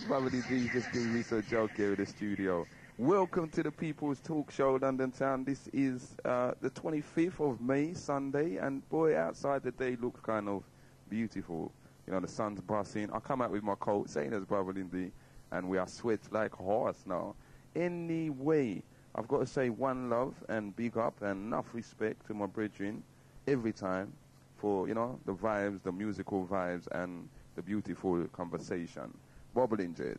Brotherly D just giving me some joke here in the studio. Welcome to the People's Talk Show, London Town. This is the 25th of May, Sunday, and boy, outside the day looks kind of beautiful. You know, the sun's busting. I come out with my coat, same as Brotherly D, and we are sweat like a horse now. Anyway, I've got to say one love and big up and enough respect to my brethren every time for, you know, the vibes, the musical vibes, and the beautiful conversation. Bobbling Jed.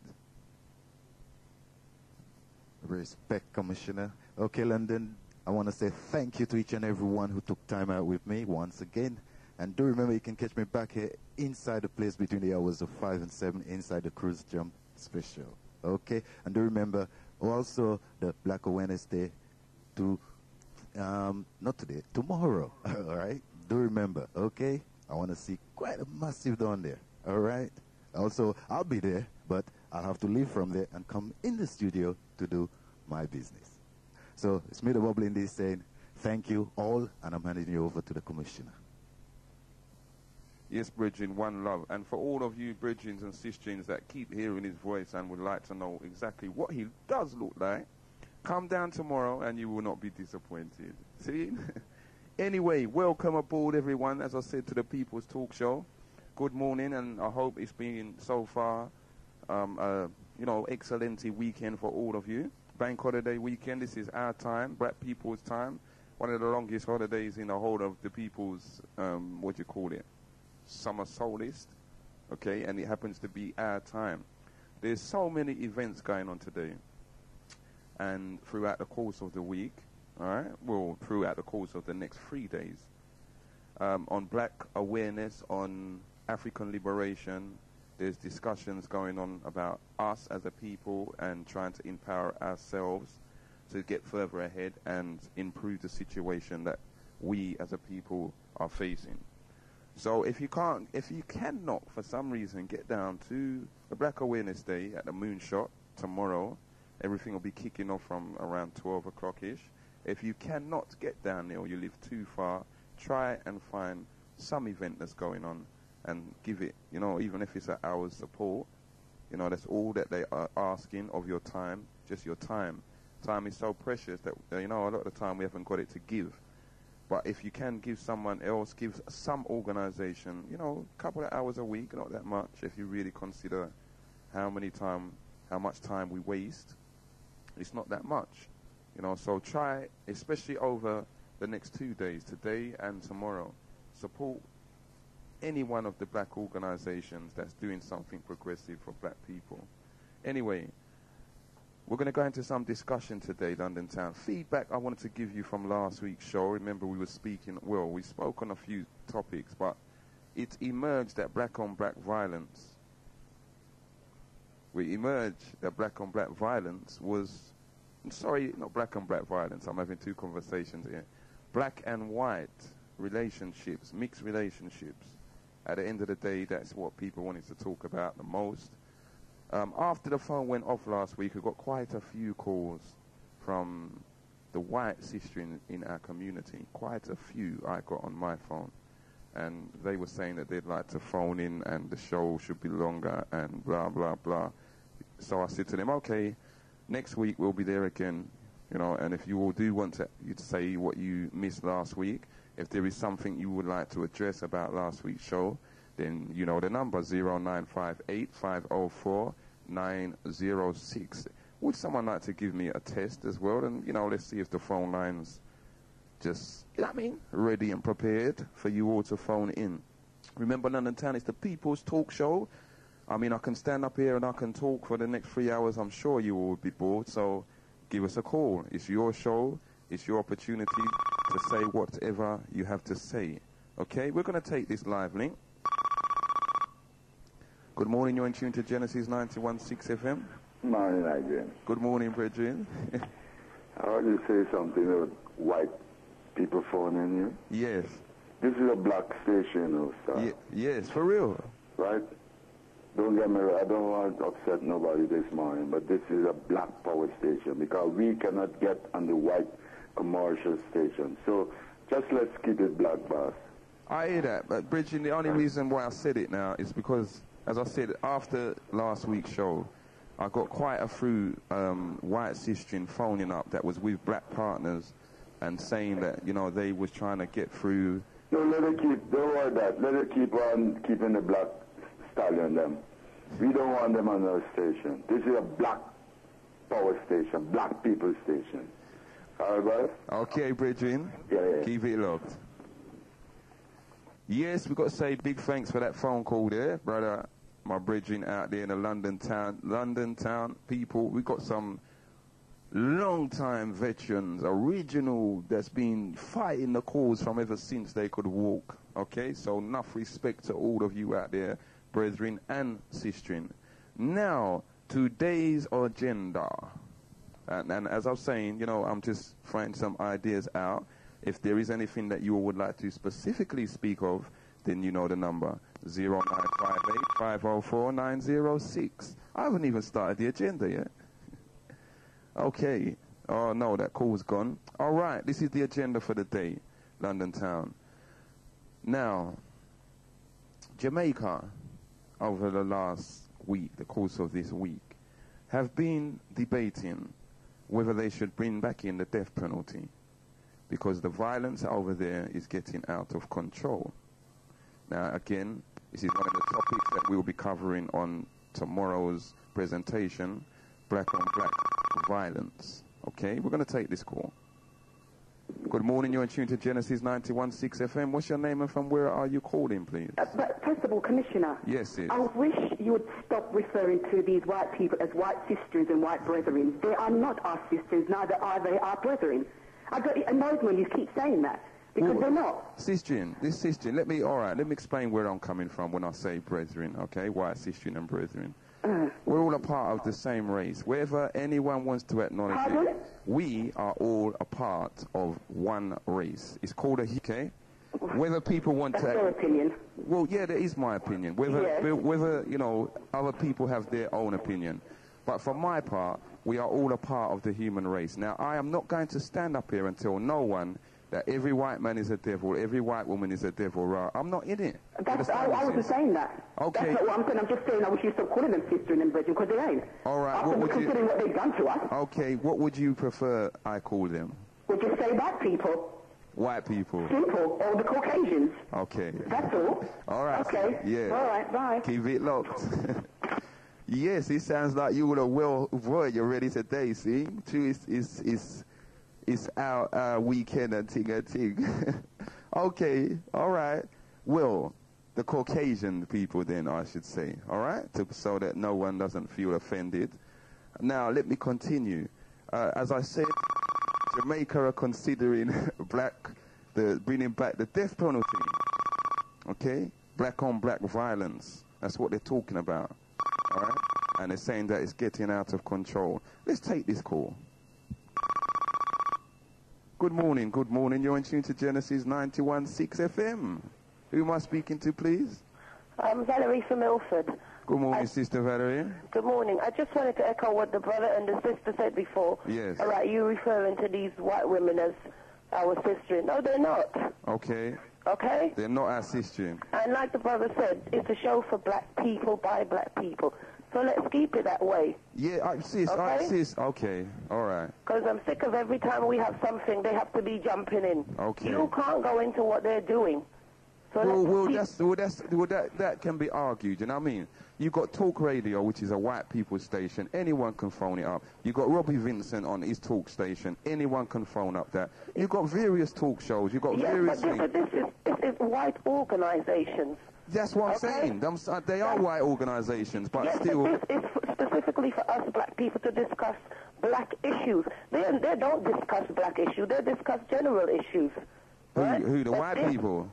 Respect, Commissioner. Okay, London, I want to say thank you to each and everyone who took time out with me once again. And do remember, you can catch me back here inside the place between the hours of 5 and 7 inside the Cruise Jump Special. Okay? And do remember, also the Black Awareness Day not today, tomorrow. All right? Do remember, okay? I want to see quite a massive down there. All right? Also, I'll be there, but I'll have to leave from there and come in the studio to do my business. So it's me, the Wobbling D, saying thank you all, and I'm handing you over to the Commissioner. Yes, brethren, one love. And for all of you brethren and sisters that keep hearing his voice and would like to know exactly what he does look like, come down tomorrow and you will not be disappointed. See? Anyway, welcome aboard, everyone, as I said, to the People's Talk Show. Good morning, and I hope it's been so far, you know, excellent weekend for all of you. Bank holiday weekend, this is our time, Black people's time. One of the longest holidays in the whole of the people's, what do you call it? Summer solstice, okay, and it happens to be our time. There's so many events going on today, and throughout the course of the week, all right, well, throughout the course of the next 3 days, on Black awareness, on African liberation, there's discussions going on about us as a people and trying to empower ourselves to get further ahead and improve the situation that we as a people are facing. So if you cannot for some reason get down to the Black Awareness Day at the Moonshot tomorrow, everything will be kicking off from around 12 o'clock-ish. If you cannot get down there or you live too far, try and find some event that's going on and give it, you know, even if it's an hour's support. You know, that's all that they are asking of your time, just your time. Time is so precious that, you know, a lot of the time we haven't got it to give. But if you can give someone else, give some organization, you know, a couple of hours a week, not that much, if you really consider how much time we waste, it's not that much. You know, so try, especially over the next 2 days, today and tomorrow, support any one of the black organizations that's doing something progressive for black people. Anyway, we're going to go into some discussion today, London Town. Feedback I wanted to give you from last week's show. Remember, we were speaking, well, we spoke on a few topics, but it emerged that black-on-black violence, was, sorry, not black-on-black violence, I'm having two conversations here. Black and white relationships, mixed relationships. At the end of the day, that's what people wanted to talk about the most. After the phone went off last week, we got quite a few calls from the white sister in our community. Quite a few I got on my phone. And they were saying that they'd like to phone in and the show should be longer and blah, blah, blah. So I said to them, okay, next week we'll be there again, you know, and if you all do want to say what you missed last week, if there is something you would like to address about last week's show, then you know the number, 0958-504-906. Would someone like to give me a test as well? And, you know, let's see if the phone line's just, you know what I mean, ready and prepared for you all to phone in. Remember, London Town is the People's Talk Show. I mean, I can stand up here and I can talk for the next 3 hours. I'm sure you all would be bored, so give us a call. It's your show. It's your opportunity to say whatever you have to say. Okay, we're going to take this live link. Good morning, you're in tune to Genesis 91.6 FM. Morning, Adrian. Good morning, brethren. I heard you say something about white people phoning you. Yes. This is a black station, sir. Yes, for real. Right? Don't get me wrong, I don't want to upset nobody this morning, but this is a black power station because we cannot get on the white commercial station. So just let's keep it black, boss. I hear that, but Bridget, the only reason why I said it now is because, as I said, after last week's show, I got quite a few white cisgen phoning up that was with black partners and saying that, you know, they was trying to get through. No, let it keep, don't worry that. Let it keep on keeping the black stallion them. We don't want them on our station. This is a black power station, black people station. All right, Okay, brethren. Yeah. Keep it locked. Yes, we've got to say big thanks for that phone call there, brother. My brethren out there in the London town people. We got some long-time veterans, original, that's been fighting the cause from ever since they could walk. Okay, so enough respect to all of you out there, brethren and sistren. Now, today's agenda. And as I was saying, you know, I'm just throwing some ideas out. If there is anything that you would like to specifically speak of, then you know the number, 0958-504-906. I haven't even started the agenda yet. Okay. Oh, no, that call's gone. All right, this is the agenda for the day, London Town. Now, Jamaica, over the last week, the course of this week, have been debating whether they should bring back in the death penalty, because the violence over there is getting out of control. Now, again, this is one of the topics that we'll be covering on tomorrow's presentation, Black on Black Violence. Okay, we're going to take this call. Good morning, you're in tune to Genesis 91.6 FM. What's your name and from where are you calling, please? But first of all, Commissioner, Yes, sis. I wish you would stop referring to these white people as white sisters and white brethren. They are not our sisters, neither are they our brethren. It annoys me when you keep saying that, because they're not. Cisgen, let me explain where I'm coming from when I say brethren, okay? White cisgen and brethren. We're all a part of the same race. Wherever anyone wants to acknowledge it, we are all a part of one race. It's called a okay? Whether people want That's to... their opinion. Well, yeah, that is my opinion. Whether, you know, other people have their own opinion. But for my part, we are all a part of the human race. Now, I am not going to stand up here and tell no one that every white man is a devil, every white woman is a devil. Right? I'm not in it. I wasn't saying that. Okay. That's not what I'm saying. I'm just saying I wish you stop calling them sister and brethren, because they ain't. All right. After considering what they've done to us. Okay, what would you prefer I call them? Would you say white people? White people. Simple. Or the Caucasians. Okay. That's all. All right. Okay. Yeah. All right. Bye. Keep it locked. Yes, it sounds like you would have well boy, you're ready today, see? True, it's our weekend and ting. Okay, all right. Well, the Caucasian people then, I should say, all right? So that no one doesn't feel offended. Now, let me continue. As I said, Jamaica are considering bringing back the death penalty. Okay? Black on black violence. That's what they're talking about. All right? And they're saying that it's getting out of control. Let's take this call. Good morning. You're in tune to Genesis 91.6 FM. Who am I speaking to, please? I'm Valerie from Milford. Good morning, Sister Valerie. Good morning. I just wanted to echo what the brother and the sister said before. Yes. All right, you referring to these white women as our sister. No, they're not. Okay. Okay? They're not our sister. And like the brother said, it's a show for black people by black people. So let's keep it that way. Yeah, sis. Okay, all right. Because I'm sick of every time we have something, they have to be jumping in. Okay. You can't go into what they're doing. So that can be argued, you know what I mean? You've got Talk Radio, which is a white people's station. Anyone can phone it up. You've got Robbie Vincent on his talk station. Anyone can phone up that. You've got various talk shows. You've got various things. But this is white organizations. That's what I'm saying. They are white organizations, but still... But this is specifically for us black people to discuss black issues. They don't discuss black issues. They discuss general issues. Right? Who, the white people?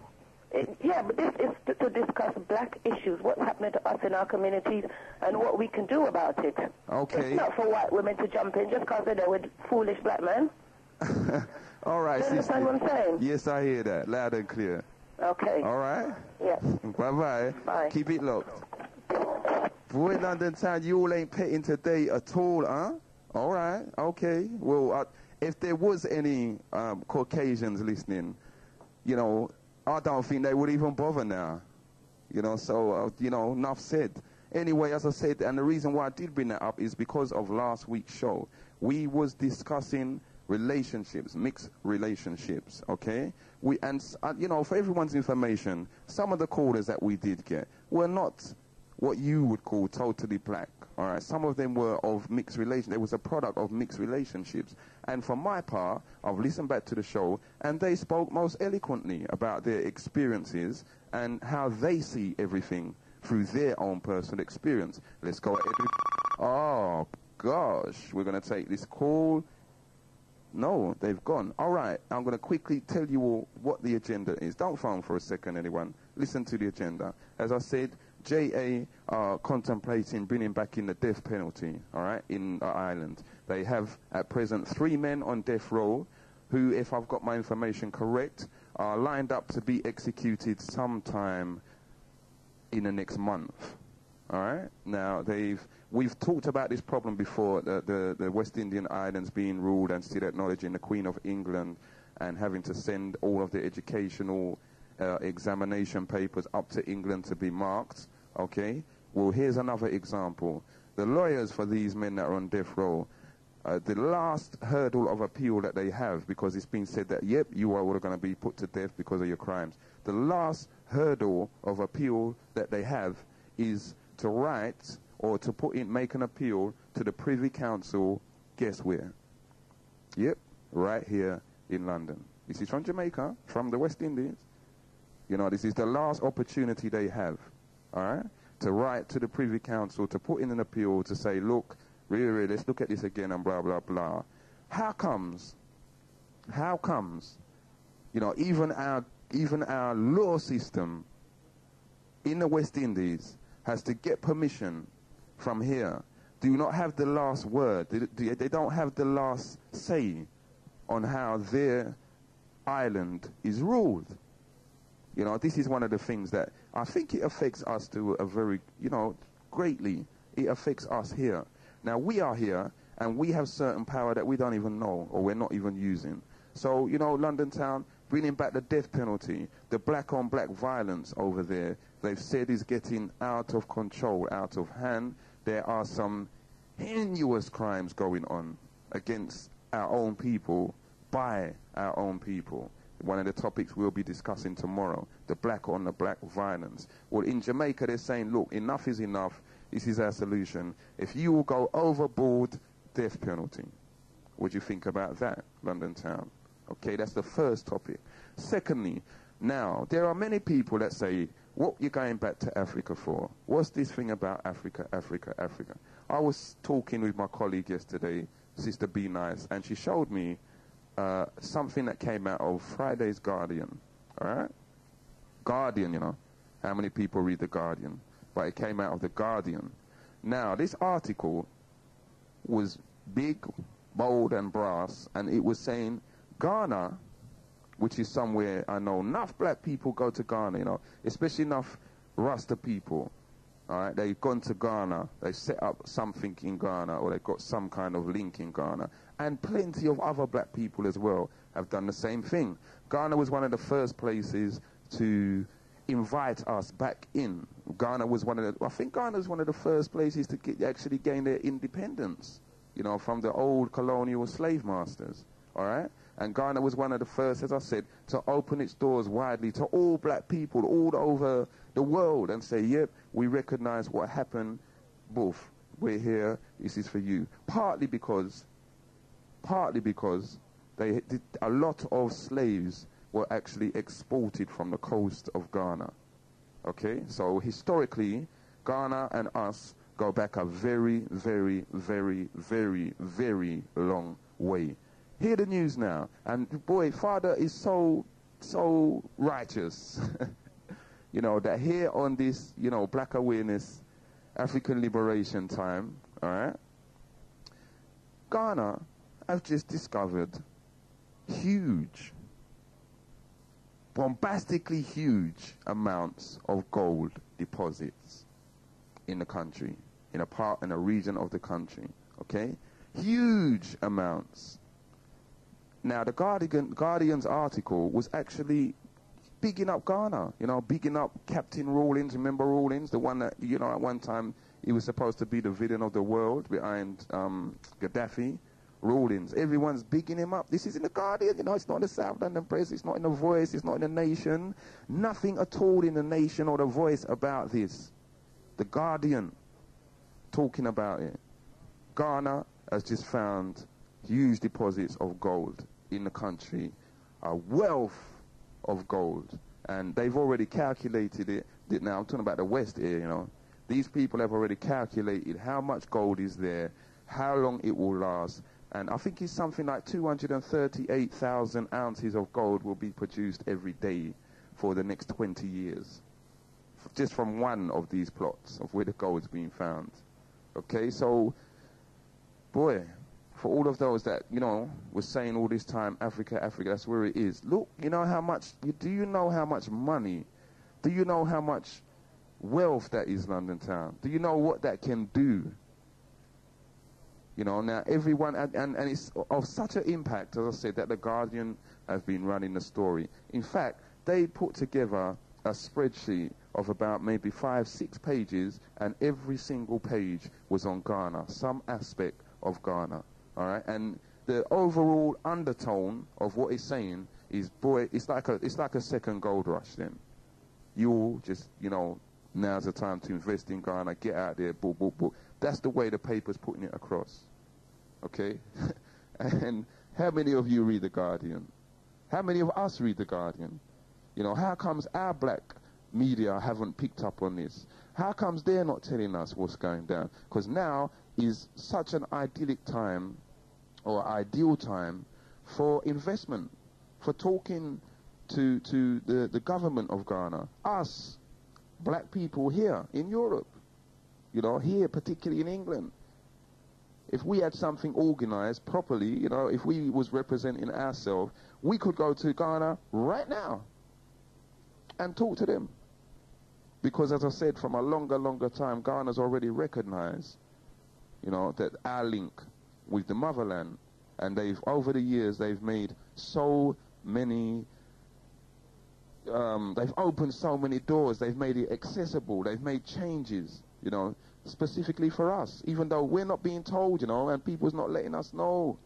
But this is to discuss black issues, what's happening to us in our communities, and what we can do about it. Okay. It's not for white women to jump in just because they're there with foolish black men. All right, sister. You understand what I'm saying? Yes, I hear that, loud and clear. Okay. All right? Yeah. Bye-bye. Bye. Keep it locked. Boy, London Town, you all ain't petting today at all, huh? All right, okay. Well, if there was any Caucasians listening, you know, I don't think they would even bother now. You know, so, enough said. Anyway, as I said, and the reason why I did bring that up is because of last week's show. We was discussing relationships, mixed relationships, okay? You know, for everyone's information, some of the callers that we did get were not what you would call totally black, all right? Some of them were of mixed relationships. It was a product of mixed relationships. And for my part, I've listened back to the show, and they spoke most eloquently about their experiences and how they see everything through their own personal experience. Let's go ahead. Oh, gosh. We're going to take this call. No, they've gone. All right. I'm going to quickly tell you all what the agenda is. Don't phone for a second, anyone. Listen to the agenda. As I said, JA are contemplating bringing back in the death penalty, all right, in Ireland. They have, at present, 3 men on death row who, if I've got my information correct, are lined up to be executed sometime in the next month. All right. Now we've talked about this problem before, the West Indian Islands being ruled and still acknowledging the Queen of England and having to send all of the educational examination papers up to England to be marked. Okay. Well, here's another example. The lawyers for these men that are on death row, the last hurdle of appeal that they have, because it's been said that, yep, you are going to be put to death because of your crimes. The last hurdle of appeal that they have is to write or to make an appeal to the Privy Council, guess where? Yep, right here in London. This is from Jamaica, from the West Indies. You know, this is the last opportunity they have, all right, to write to the Privy Council, to put in an appeal to say, look, really, let's look at this again and blah, blah, blah. How comes, you know, even our law system in the West Indies has to get permission from here, do not have the last word. They don't have the last say on how their island is ruled. You know, this is one of the things that I think it affects us to a very, you know, greatly. It affects us here. Now, we are here, and we have certain power that we don't even know, or we're not even using. So, you know, London Town, bringing back the death penalty, the black-on-black violence over there, they've said is getting out of control, out of hand. There are some heinous crimes going on against our own people, by our own people. One of the topics we'll be discussing tomorrow, the black-on-the-black violence. Well, in Jamaica, they're saying, look, enough is enough. This is our solution. If you will go overboard, death penalty. What do you think about that, London Town? Okay, that's the first topic. Secondly, now, there are many people that say, what you're going back to Africa for? What's this thing about Africa, Africa, Africa? I was talking with my colleague yesterday, Sister Be Nice, and she showed me something that came out of Friday's Guardian, all right? Guardian, you know. How many people read the Guardian? But it came out of the Guardian. Now, this article was big, bold, and brass, and it was saying Ghana, which is somewhere I know enough black people go to Ghana, you know, especially enough Rasta people. All right, they've gone to Ghana, they set up something in Ghana, or they've got some kind of link in Ghana. And plenty of other black people as well have done the same thing. Ghana was one of the first places to invite us back in. Ghana was I think Ghana was one of the first places to actually gain their independence, you know, from the old colonial slave masters, all right? And Ghana was one of the first, as I said, to open its doors widely to all black people all over the world and say, yep, we recognize what happened, both. We're here, this is for you. Partly because a lot of slaves were actually exported from the coast of Ghana. Okay, so historically, Ghana and us go back a very, very, very, very, very long way. Hear the news now, and boy, Father is so righteous, you know, that here on this, you know, Black Awareness, African Liberation Time, all right, Ghana have just discovered huge, bombastically huge amounts of gold deposits in the country, in a region of the country, okay? Huge amounts. Now, the Guardian's article was actually bigging up Ghana, you know, bigging up Captain Rawlins. Remember Rawlins, the one that, you know, at one time He was supposed to be the villain of the world behind Gaddafi rulings. Everyone's bigging him up. This is in the Guardian, you know, it's not in the South London Press, it's not in the Voice, it's not in the Nation. Nothing at all in the Nation or the Voice about this. The Guardian talking about it. Ghana has just found huge deposits of gold in the country, a wealth of gold, and they've already calculated it. Now I'm talking about the West here, you know. These people have already calculated how much gold is there, how long it will last, and I think it's something like 238,000 ounces of gold will be produced every day for the next 20 years, just from one of these plots of where the gold's being found. Okay, so, boy, for all of those that, you know, were saying all this time, Africa, Africa, that's where it is. Look, you know how much, do you know how much money, do you know how much wealth that is London Town? Do you know what that can do? You know, now everyone, and it's of such an impact, as I said, that the Guardian have been running the story. In fact, they put together a spreadsheet of about maybe 5-6 pages, and every single page was on Ghana, some aspect of Ghana. All right, and the overall undertone of what it's saying is, boy, it's like a second gold rush. Then you all just, you know, now's the time to invest in Ghana. Get out there, book, book, book. That's the way the paper's putting it across. Okay, and how many of you read the Guardian? How many of us read the Guardian? You know, how comes our black media haven't picked up on this? How comes they're not telling us what's going down? Because now is such an idyllic time, or ideal time, for investment, for talking to the government of Ghana, us, black people here in Europe, you know, here particularly in England. If we had something organized properly, you know, if we was representing ourselves, we could go to Ghana right now and talk to them. Because as I said, from a longer time, Ghana's already recognized, you know, that our link with the motherland, and they've, over the years, they've made so many, they've opened so many doors, they've made it accessible, they've made changes, you know, specifically for us, even though we're not being told, you know, and people's not letting us know.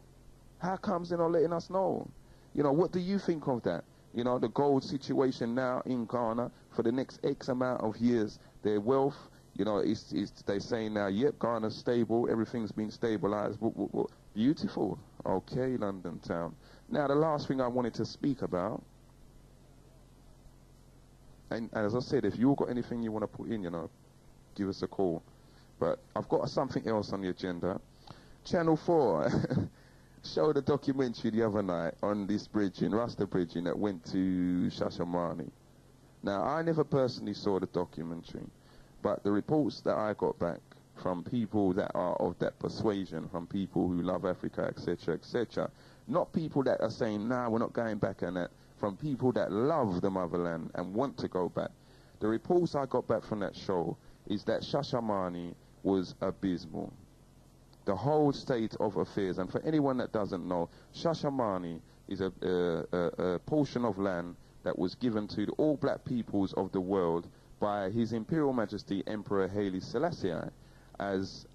How comes they're not letting us know? You know, what do you think of that? You know, the gold situation now in Ghana for the next X amount of years, their wealth, you know, they're saying now, yep, Ghana's stable, everything's been stabilized, beautiful. Okay, London Town. Now, the last thing I wanted to speak about, and as I said, if you've got anything you want to put in, you know, give us a call. But I've got something else on the agenda. Channel 4 showed a documentary the other night on this bridging, Rasta bridging, that went to Shashamane. Now, I never personally saw the documentary, but the reports that I got back from people that are of that persuasion, from people who love Africa, etc., not people that are saying, nah, we're not going back and that, from people that love the motherland and want to go back. The reports I got back from that show is that Shashamane was abysmal. The whole state of affairs, and for anyone that doesn't know, Shashamane is a portion of land that was given to all black peoples of the world by His Imperial Majesty Emperor Haile Selassie as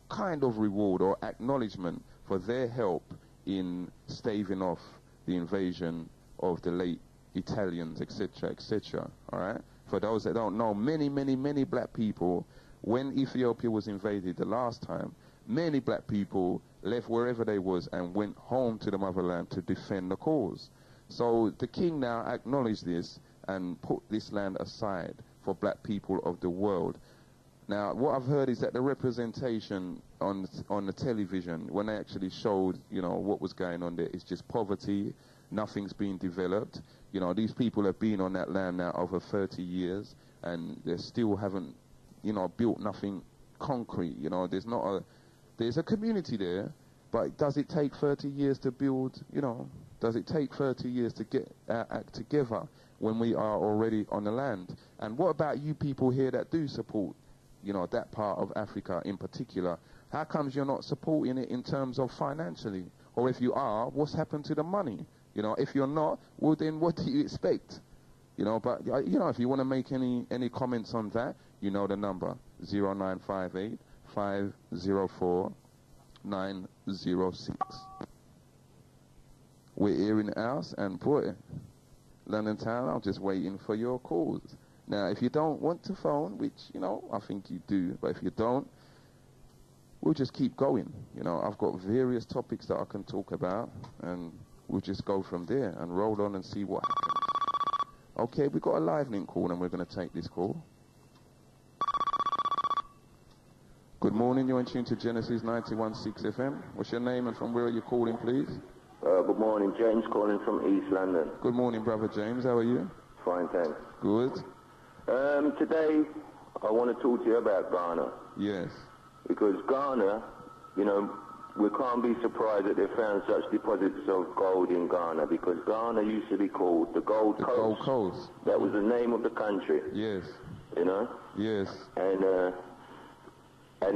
kind of reward or acknowledgement for their help in staving off the invasion of the late Italians, etc., all right? For those that don't know, many black people, when Ethiopia was invaded the last time, many black people left wherever they was and went home to the motherland to defend the cause. So the king now acknowledged this and put this land aside for black people of the world. Now, what I've heard is that the representation on the television, when they actually showed, you know, what was going on there, is just poverty. Nothing's been developed. You know, these people have been on that land now over 30 years, and they still haven't, you know, built nothing concrete. You know, there's a community there, but does it take 30 years to build, you know, does it take 30 years to get our act together when we are already on the land? And what about you people here that do support, you know, that part of Africa in particular? How comes you're not supporting it in terms of financially? Or if you are, what's happened to the money? You know, if you're not, well then what do you expect? You know, but, you know, if you want to make any comments on that, you know the number, 0958 504 906. We're here in the house, and boy, London Town, I'm just waiting for your calls. Now, if you don't want to phone, which, you know, I think you do, but if you don't, we'll just keep going. You know, I've got various topics that I can talk about, and we'll just go from there and roll on and see what happens. Okay, we've got a live link call, and we're going to take this call. Good morning, you're in tune to Genesis 91.6 FM. What's your name and from where are you calling, please? Good morning, James calling from East London. Good morning, brother James. How are you? Fine, thanks. Good. Today, I want to talk to you about Ghana. Yes. Because Ghana, you know, we can't be surprised that they found such deposits of gold in Ghana, because Ghana used to be called the Gold Coast. The Gold Coast. That was the name of the country. Yes. You know? Yes. And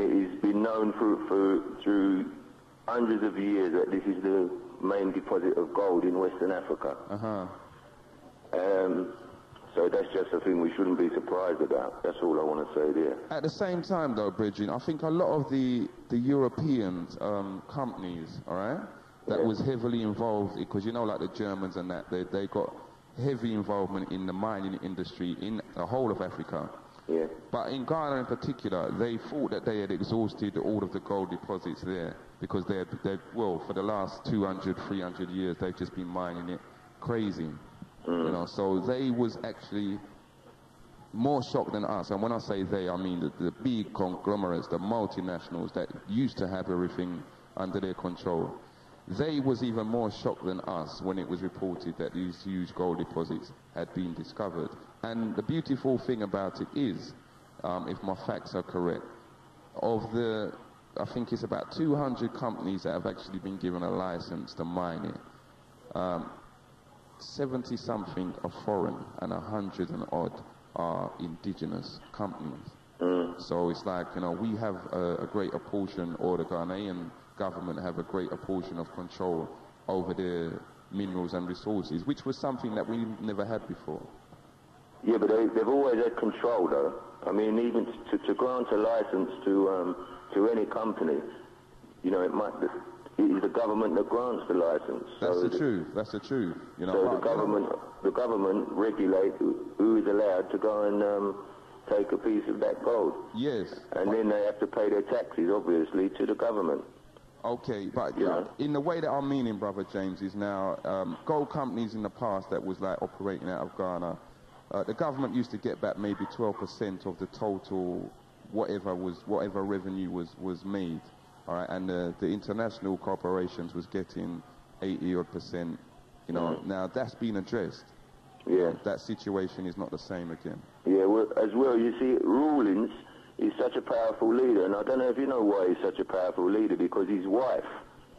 it has been known through hundreds of years that this is the main deposit of gold in Western Africa. So that's just a thing we shouldn't be surprised about. That's all I want to say there. At the same time, though, Bridget, I think a lot of the European companies, all right, that was heavily involved, because, you know, like the Germans and that, they got heavy involvement in the mining industry in the whole of Africa. Yeah. But in Ghana in particular, they thought that they had exhausted all of the gold deposits there, because well, for the last 200, 300 years, they've just been mining it crazy. You know, so they was actually more shocked than us. And when I say they, I mean the big conglomerates, the multinationals that used to have everything under their control. They was even more shocked than us when it was reported that these huge gold deposits had been discovered. And the beautiful thing about it is, if my facts are correct, I think it's about 200 companies that have actually been given a license to mine it. 70 something are foreign, and 100 and odd are indigenous companies. So it's like, you know, we have a greater portion, or the Ghanaian government have a greater portion of control over their minerals and resources, which was something that we never had before. Yeah, but they've always had control, though. I mean, even to grant a license to any company, you know, it is the government that grants the license. That's the truth. That's the truth. You know, so the government regulate who is allowed to go and take a piece of that gold. Yes. And then they have to pay their taxes, obviously, to the government. Okay, but in the way that I'm meaning, brother James, is now gold companies in the past that was like operating out of Ghana, the government used to get back maybe 12% of the total whatever revenue was made. All right, and the international corporations was getting 80-odd%. You know, now that's been addressed. Yeah. That situation is not the same again. Yeah, well, as well, you see, Rawlins is such a powerful leader, and I don't know if you know why he's such a powerful leader, because his wife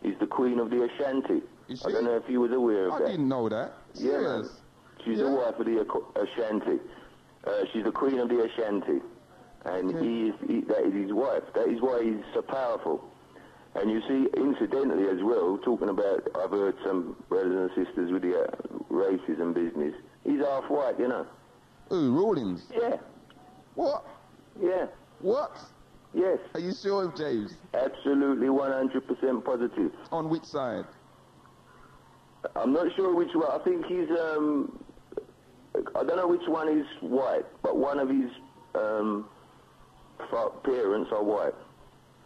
is the Queen of the Ashanti. I don't know if you was aware of that. I didn't know that. Yes. She's the wife of the Ashanti. She's the Queen of the Ashanti. And that is his wife. That is why he's so powerful. And you see, incidentally as well, talking about, I've heard some brothers and sisters with the racism business, he's half white, you know. Who, Rawlins? Yeah. What? Yeah. What? Yes. Are you sure, James? Absolutely 100% positive. On which side? I'm not sure which one. I think he's, I don't know which one is white, but one of his parents are white.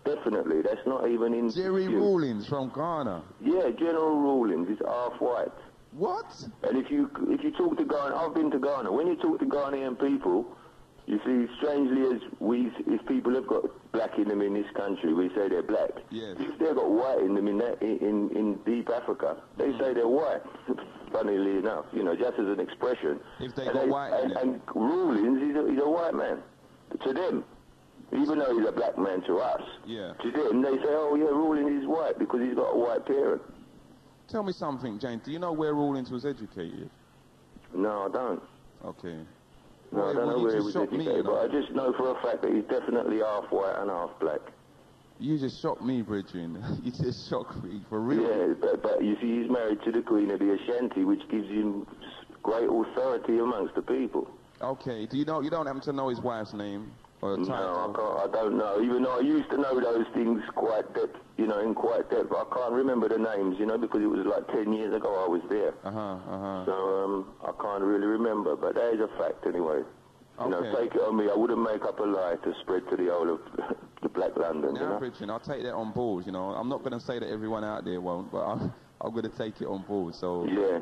Definitely, that's not even in Jerry Rawlins from Ghana. Yeah, General Rawlins is half white. What? And if you talk to Ghana, I've been to Ghana. When you talk to Ghanaian people, you see, strangely as if people have got black in them in this country, we say they're black. Yes. If they've got white in them in deep Africa, they say they're white. Funnily enough, you know, just as an expression. If they got white in them. And Rawlins, he's a white man. To them. Even though he's a black man to us, to them, they say, oh, yeah, Rawlins is white because he's got a white parent. Tell me something, James. Do you know where Rawlins was educated? No, I don't. Okay. No, I don't know where he was educated, but I just know for a fact that he's definitely half white and half black. You just shocked me, Bridget. You just shocked me, for real. Yeah, but you see, he's married to the Queen of the Ashanti, which gives him great authority amongst the people. Okay. Do you know? You don't happen to know his wife's name or title? No, I don't know. Even though I used to know those things quite depth, in quite depth. I can't remember the names, because it was like 10 years ago I was there. So I can't really remember, but that is a fact anyway. Okay. Take it on me. I wouldn't make up a lie to spread to the whole of the Black London. Now, Richard, I'll take that on board. I'm not going to say that everyone out there won't, but I'm going to take it on board. So, yeah.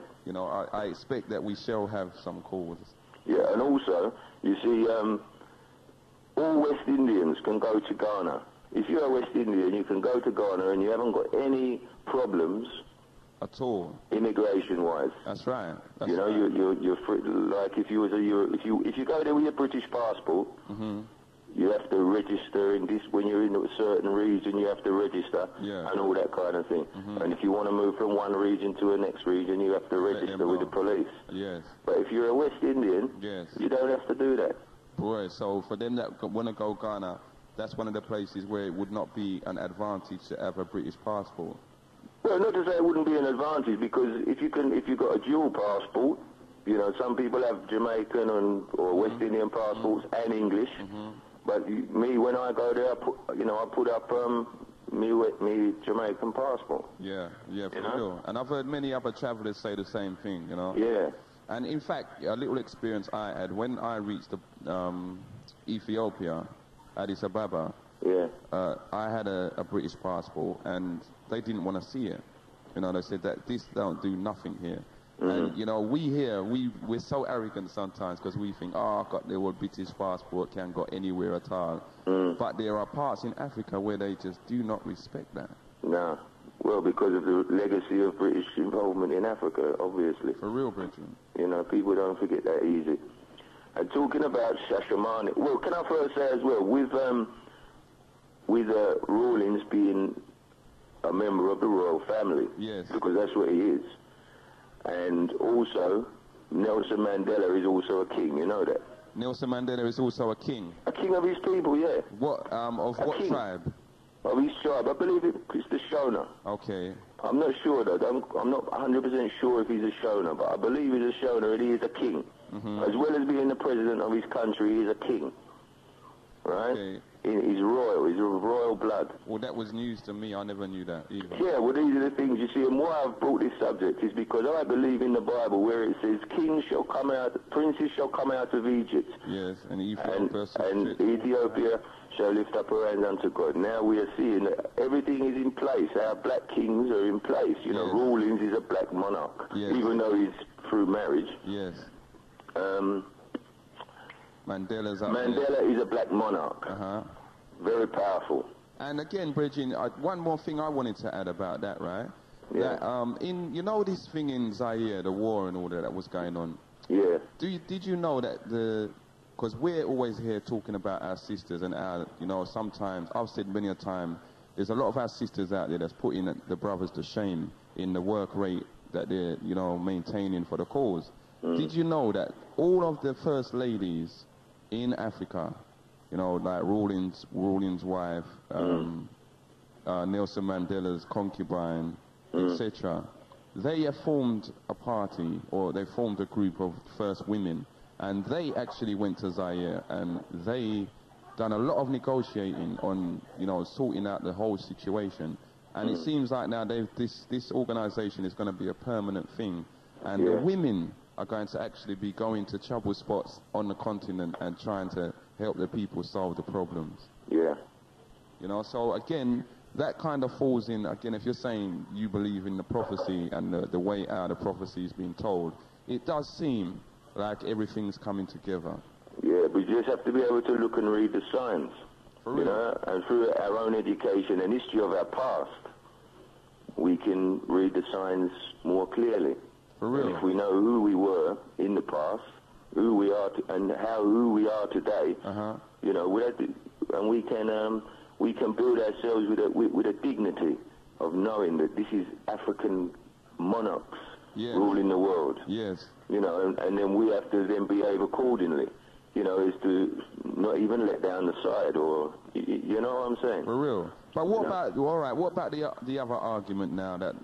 I expect that we shall have some calls. Yeah, and also, you see, all West Indians can go to Ghana. If you're a West Indian, you can go to Ghana and you haven't got any problems at all, immigration-wise. That's right. You're free. Like if you go there with your British passport, you have to register when you're in a certain region. You have to register and all that kind of thing. And if you want to move from one region to the next region, you have to register with the police. Yes. But if you're a West Indian, you don't have to do that. Boy, so for them that want to go Ghana, that's one of the places where it would not be an advantage to have a British passport. Well, not to say it wouldn't be an advantage, because if you've got a dual passport, some people have Jamaican or West Indian passports and English. But me, when I go there, I put up me Jamaican passport. Yeah, for sure. And I've heard many other travellers say the same thing, Yeah. And in fact, a little experience I had when I reached Ethiopia, Addis Ababa. Yeah. I had a British passport, and they didn't want to see it. They said that this don't do nothing here. And, we here, we're so arrogant sometimes because we think, I've got the old British passport, can't go anywhere at all. But there are parts in Africa where they just do not respect that. No. Well, because of the legacy of British involvement in Africa, obviously. For real, Britain. People don't forget that easy. And talking about Shashamane, well, can I first say as well, with Rawlings being a member of the royal family. Yes. Because that's what he is. And also, Nelson Mandela is also a king, you know that? Nelson Mandela is also a king? A king of his people, yeah. What, of what king. Tribe? Of his tribe. I believe it's the Shona. Okay. I'm not sure, though. I'm not 100% sure if he's a Shona, but I believe he's a Shona and he is a king. As well as being the president of his country, he is a king. Right? Okay. He's royal. He's of royal blood. Well, that was news to me. I never knew that either. Yeah, well, these are the things, you see, and why I've brought this subject is because I believe in the Bible where it says, kings shall come out, princes shall come out of Egypt. Yes, and Ethiopia. And Ethiopia shall lift up her hands unto God. Now we are seeing that everything is in place. Our black kings are in place. Rawlings is a black monarch, even though he's through marriage. Yes. Mandela is a black monarch. Very powerful. And again, Bridget, one more thing I wanted to add about that, right? Yeah. That this thing in Zaire, the war and all that was going on. Yeah. Did you know that because we're always here talking about our sisters and our, sometimes I've said many a time, there's a lot of our sisters out there that's putting the brothers to shame in the work rate that they're, maintaining for the cause. Did you know that all of the first ladies in Africa, like Rawlings' wife, Nelson Mandela's concubine, etc., they have formed a party, or they formed a group of first women, and they actually went to Zaire, and they done a lot of negotiating on, sorting out the whole situation. And it seems like now this organization is going to be a permanent thing, and the women are going to actually be going to trouble spots on the continent and trying to help the people solve the problems. Yeah. So again, that kind of falls in, again, if you're saying you believe in the prophecy and the way out of prophecy is being told, it does seem like everything's coming together. Yeah, we just have to be able to look and read the signs. For real. And through our own education and history of our past, we can read the signs more clearly. For real. And if we know who we were in the past, who we are, and who we are today, and we can build ourselves with a dignity of knowing that this is African monarchs ruling the world. Yes. And then we have to then behave accordingly. Is to not even let down the side, or you know what I'm saying? For real. But what about what about the other argument now that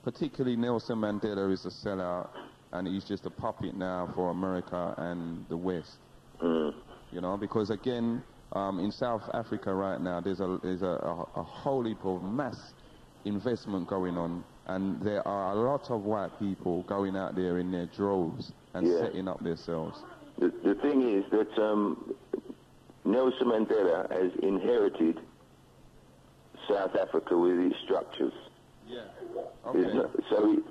particularly Nelson Mandela is a sellout, and he's just a puppet now for America and the West. Mm. You know, because again, in South Africa right now, there's a whole heap of mass investment going on, and there are a lot of white people going out there in their droves and setting up themselves. The thing is that Nelson Mandela has inherited South Africa with its structures. Yeah. Okay.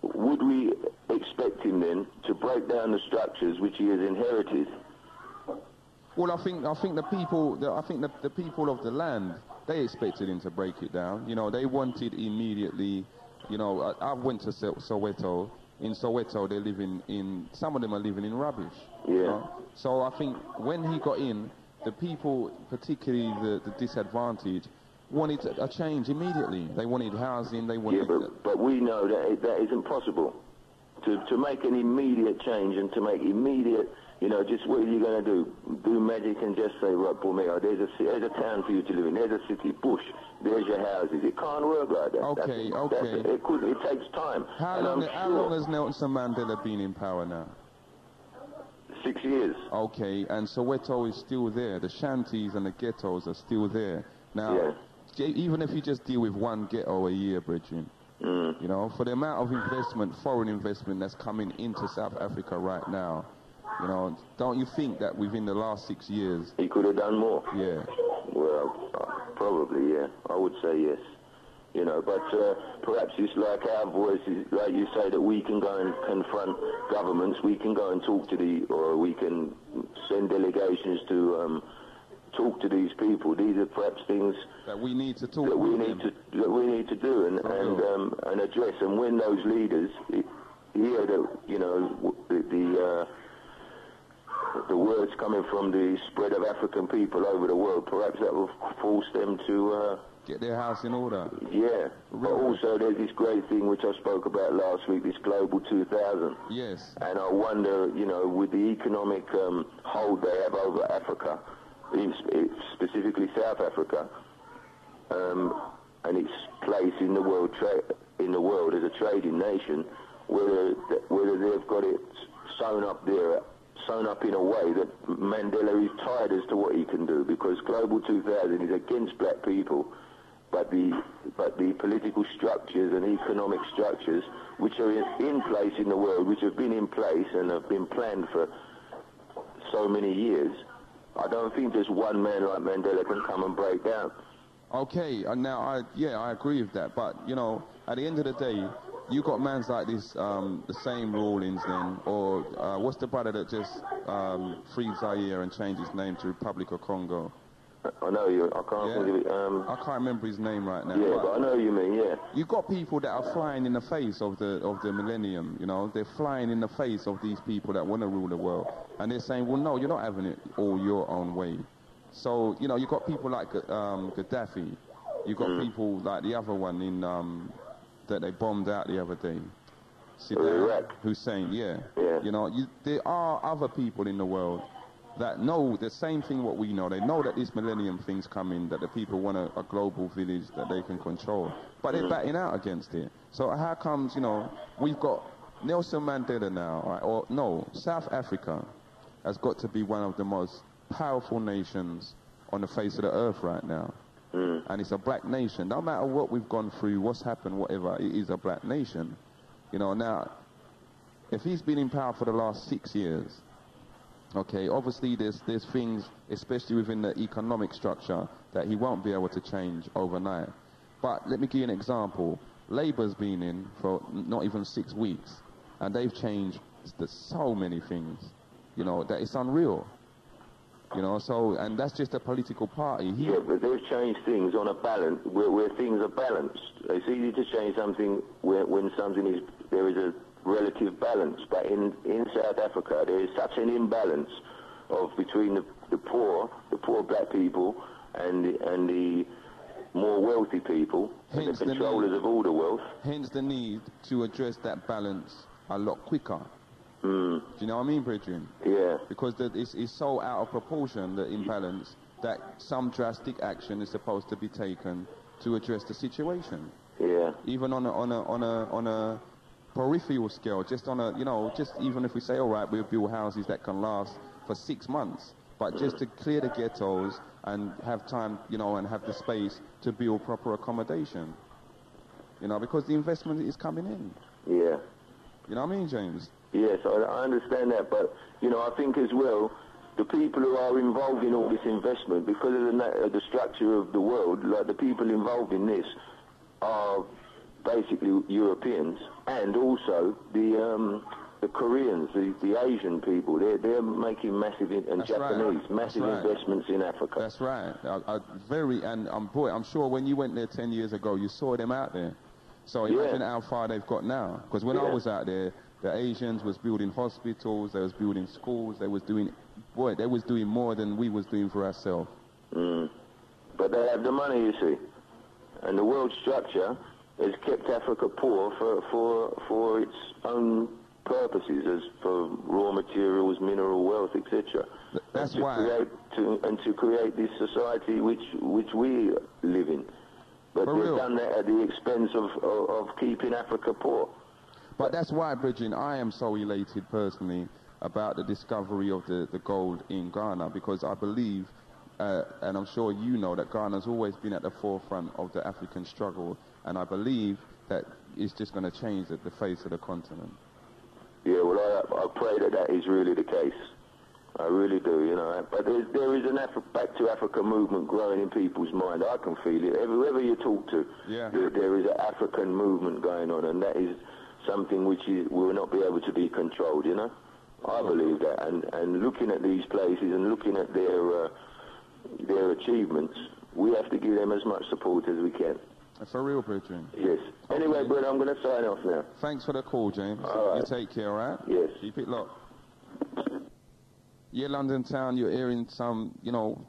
Would we expect him then to break down the structures which he has inherited? Well, I think the people of the land, they expected him to break it down. You know, they wanted immediately. You know, I went to Soweto. In Soweto, they're living in. Some of them are living in rubbish. Yeah. You know? So I think when he got in, the people, particularly the disadvantaged, wanted a change immediately. They wanted housing. They wanted. Yeah, but we know that isn't possible. To make an immediate change and to make immediate, you know, just what are you going to do? Do magic and just say, right, Bormeo, there's a town for you to live in. There's a city, bush. There's your houses. It can't work like that. Okay. It takes time. How long has Nelson Mandela been in power now? 6 years. Okay, and Soweto is still there. The shanties and the ghettos are still there. Now, even if you just deal with one ghetto a year, Bridget, you know, for the amount of investment, foreign investment that's coming into South Africa right now, you know, don't you think that within the last 6 years... He could have done more? Yeah. Well, probably, yeah. I would say yes. You know, but perhaps it's like our voices, like you say, that we can go and confront governments, we can go and talk to or we can send delegations to talk to these people. These are perhaps things that we need to talk that we need to do and address. And when those leaders hear that, you know, the words coming from the spread of African people over the world, perhaps that will force them to get their house in order. Yeah, but also there's this great thing which I spoke about last week, this Global 2000. Yes. And I wonder, you know, with the economic hold they have over Africa, specifically South Africa, and its place in the world as a trading nation, whether they've got it sewn up in a way that Mandela is tired as to what he can do, because Global 2000 is against black people, but the political structures and economic structures which are in place in the world, which have been in place and have been planned for so many years, I don't think just one man like Mandela can come and break down. Okay, and now I agree with that, but you know, at the end of the day, you got mans like this, the same Rawlings then, or what's the brother that just freed Zaire and changed his name to Republic of Congo? I know you. I can't think of it. I can't remember his name right now. Yeah, but I know what you mean. Yeah. You got people that are flying in the face of the millennium. You know, they're flying in the face of these people that want to rule the world, and they're saying, well, no, you're not having it all your own way. So you know, you got people like Gaddafi. You got people like the other one in that they bombed out the other day. Iraq. Hussein. Yeah. You know, there are other people in the world that know the same thing what we know. They know that this millennium thing's coming, that the people want a global village that they can control. But they're batting out against it. So how comes, you know, we've got Nelson Mandela now, right? Or no, South Africa has got to be one of the most powerful nations on the face of the earth right now. And it's a black nation. No matter what we've gone through, what's happened, whatever, it is a black nation. You know, now, if he's been in power for the last 6 years, okay, obviously there's things, especially within the economic structure, that he won't be able to change overnight. But let me give you an example. Labour's been in for not even 6 weeks, and they've changed so many things, you know, that it's unreal. You know, so, and that's just a political party. Yeah, but they've changed things on a balance, where things are balanced. It's easy to change something when there is a relative balance, but in South Africa there is such an imbalance between the poor black people and the more wealthy people, and the controllers of all the wealth. Hence the need to address that balance a lot quicker. Do you know what I mean, Bridget? Yeah. Because it's so out of proportion, the imbalance, that some drastic action is supposed to be taken to address the situation. Yeah. Even on peripheral scale, just on a, you know, just even if we say, all right, we'll build houses that can last for 6 months, but just to clear the ghettos and have time, you know, and have the space to build proper accommodation. You know, because the investment is coming in. Yeah. You know what I mean, James? Yes, I understand that, but, you know, I think as well, the people who are involved in all this investment, because of the structure of the world, like the people involved in this are basically Europeans, and also the Koreans, the Asian people. They're making massive, and That's Japanese, right. massive investments in Africa. That's right. Boy, I'm sure when you went there 10 years ago, you saw them out there. So imagine how far they've got now. Because when I was out there, the Asians was building hospitals, they was building schools, they was doing more than we was doing for ourselves. But they have the money, you see. And the world structure has kept Africa poor for its own purposes, as for raw materials, mineral wealth, etc. That's why. To create this society which we live in. But they've done that at the expense of keeping Africa poor. But that's why, Bridget, I am so elated personally about the discovery of the gold in Ghana, because I believe, and I'm sure you know, that Ghana's always been at the forefront of the African struggle, and I believe that it's just going to change the face of the continent. Yeah, well, I pray that is really the case. I really do, you know. But there is an Back to Africa movement growing in people's mind. I can feel it. Whoever you talk to, there is an African movement going on, and that is something which will not be able to be controlled, you know. I believe that. And looking at these places and looking at their achievements, we have to give them as much support as we can. For real, Bridget. Yes. Okay. Anyway, Brett, I'm going to sign off now. Thanks for the call, James. All right. You take care, all right? Yes. Keep it locked. Yeah, London town, you're hearing some, you know,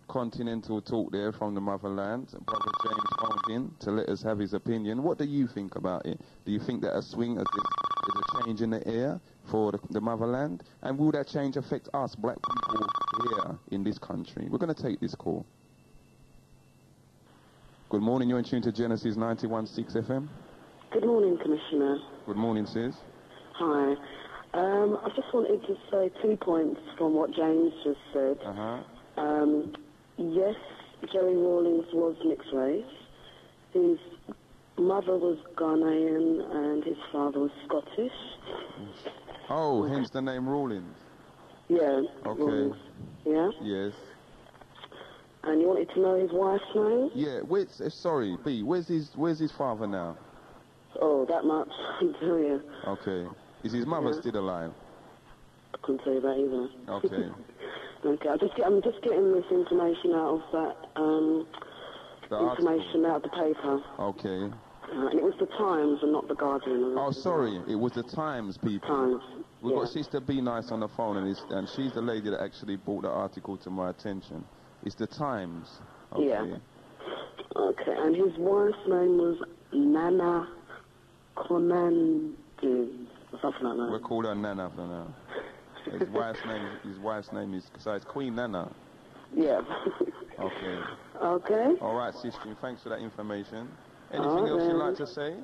continental talk there from the motherland. Brother James phoned in to let us have his opinion. What do you think about it? Do you think that a swing is a change in the air for the motherland? And will that change affect us, black people, here in this country? We're going to take this call. Good morning, you're in tune to Genesis 91.6 FM. Good morning, Commissioner. Good morning, sis. Hi. I just wanted to say 2 points from what James just said. Yes, Jerry Rawlings was mixed race. His mother was Ghanaian and his father was Scottish. Oh, hence the name Rawlings. Yeah. Okay. Rawlings. Yeah? Yes. And you wanted to know his wife's name? Yeah, sorry, B, where's his father now? Oh, that much, I can tell you. Okay. Is his mother still alive? I couldn't tell you that either. Okay. Okay, I'm just getting this information out of that, information out of the paper. Okay. And it was the Times and not the Guardian. Oh, sorry, it was the Times, people. Times. We've got Sister Be Nice on the phone, and she's the lady that actually brought the article to my attention. It's the Times. Okay. Yeah. Okay, and his wife's name was Nana Konandi, or something like that. We'll call her Nana for now. His wife's name is, so it's Queen Nana. Yeah. Okay. Okay. All right, sister, thanks for that information. Anything else you'd like to say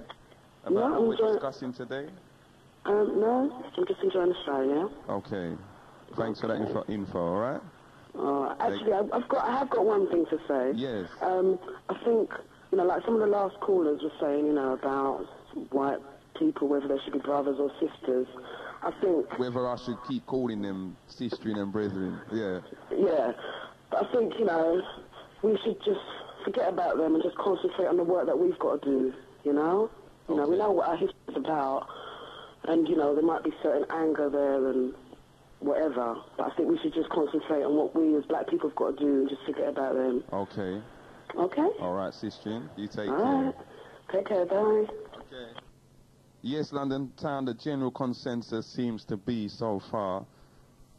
about what we're discussing today? No, I'm just enjoying Australia. Okay. Thanks for that info, all right? Actually, I have got one thing to say. Yes. I think, you know, like some of the last callers were saying, you know, about white people, whether they should be brothers or sisters. I think... Whether I should keep calling them sistering and brethren, yeah. Yeah. But I think, you know, we should just forget about them and just concentrate on the work that we've got to do, you know? You know, we know what our history is about, and, you know, there might be certain anger there and whatever, but I think we should just concentrate on what we as black people have got to do and just forget about them. Okay. Okay? All right, sister, you take All care. Right. Take care, bye. Okay. Yes, London town, the general consensus seems to be so far,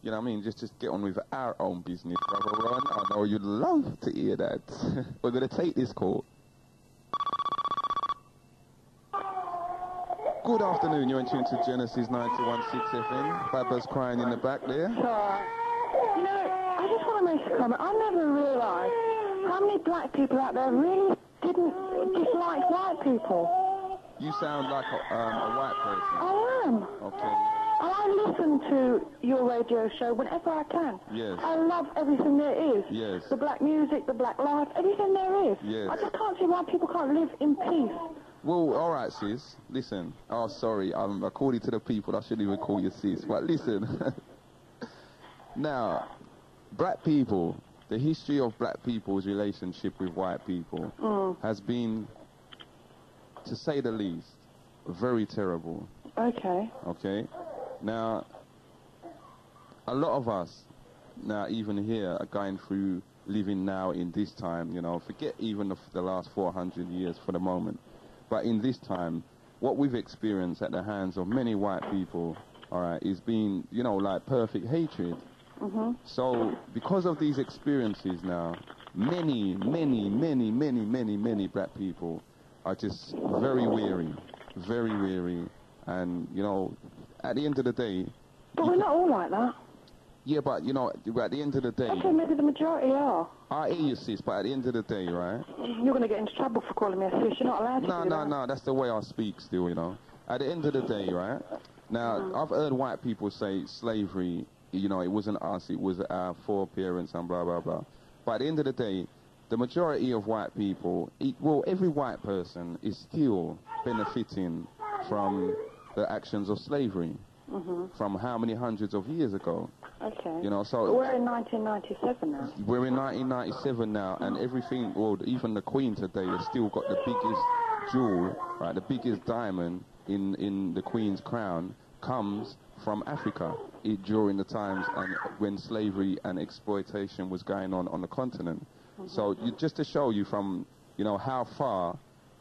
you know what I mean, just get on with our own business, Brother Ron. I know you'd love to hear that. We're going to take this call. Good afternoon, you're in tune to Genesis 91.6 FM. Baba's crying in the back there. Sorry. You know, I just want to make a comment. I never realised how many black people out there really didn't dislike white people. You sound like a white person. I am. Okay. And I listen to your radio show whenever I can. Yes. I love everything there is. Yes. The black music, the black life, everything there is. Yes. I just can't see why people can't live in peace. Well, all right, sis. Listen. Oh, sorry. According to the people, I shouldn't even call you sis. But listen. Now, black people, the history of black people's relationship with white people has been, to say the least, very terrible. Okay. Okay? Now, a lot of us, now even here, are going through living now in this time, you know, forget even the last 400 years for the moment. But in this time, what we've experienced at the hands of many white people, all right, is being, you know, like perfect hatred. So, because of these experiences now, many black people are just very weary, and, you know, at the end of the day... But we're not all like that. Yeah, but, you know, at the end of the day... Okay, maybe the majority are. I hear you, sis, but at the end of the day, right... You're going to get into trouble for calling me a sis. You're not allowed to do that. No, that's the way I speak still, you know. At the end of the day, right... Now, I've heard white people say slavery, you know, it wasn't us, it was our foreparents and blah, blah, blah. But at the end of the day, the majority of white people, well, every white person is still benefiting from the actions of slavery from how many hundreds of years ago. Okay. You know, so... But we're in 1997 now. We're in 1997 now, and everything, well, even the Queen today has still got the biggest jewel, right, the biggest diamond in the Queen's crown comes from Africa during the times and when slavery and exploitation was going on the continent. So just to show you from, you know, how far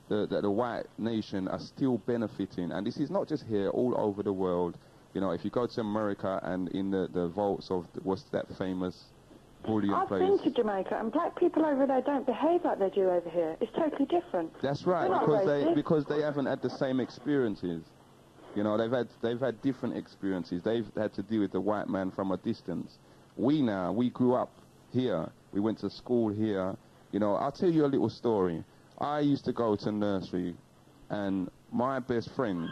the white nation are still benefiting, and this is not just here, all over the world. You know, if you go to America and in the vaults of, what's that famous bullion place? I've been to Jamaica, and black people over there don't behave like they do over here. It's totally different. That's right, because they haven't had the same experiences. You know, they've had different experiences. They've had to deal with the white man from a distance. We grew up here. We went to school here. You know, I'll tell you a little story. I used to go to nursery, and my best friend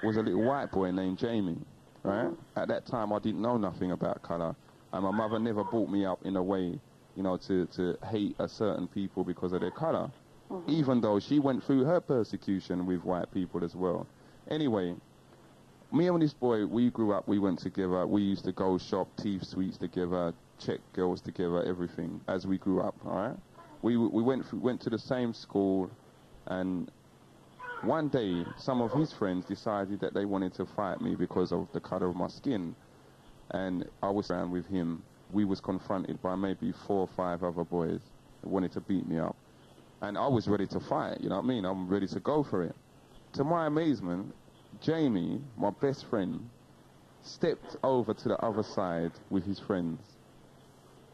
was a little white boy named Jamie, right? At that time, I didn't know nothing about colour, and my mother never brought me up in a way, you know, to hate a certain people because of their colour, even though she went through her persecution with white people as well. Anyway, me and this boy, we grew up, we went together, we used to go shop teeth sweets together, check girls together, everything, as we grew up, all right? We went to the same school, and one day, some of his friends decided that they wanted to fight me because of the colour of my skin, and I was around with him. We was confronted by maybe 4 or 5 other boys that wanted to beat me up, and I was ready to fight, you know what I mean? I'm ready to go for it. To my amazement, Jamie, my best friend, stepped over to the other side with his friends.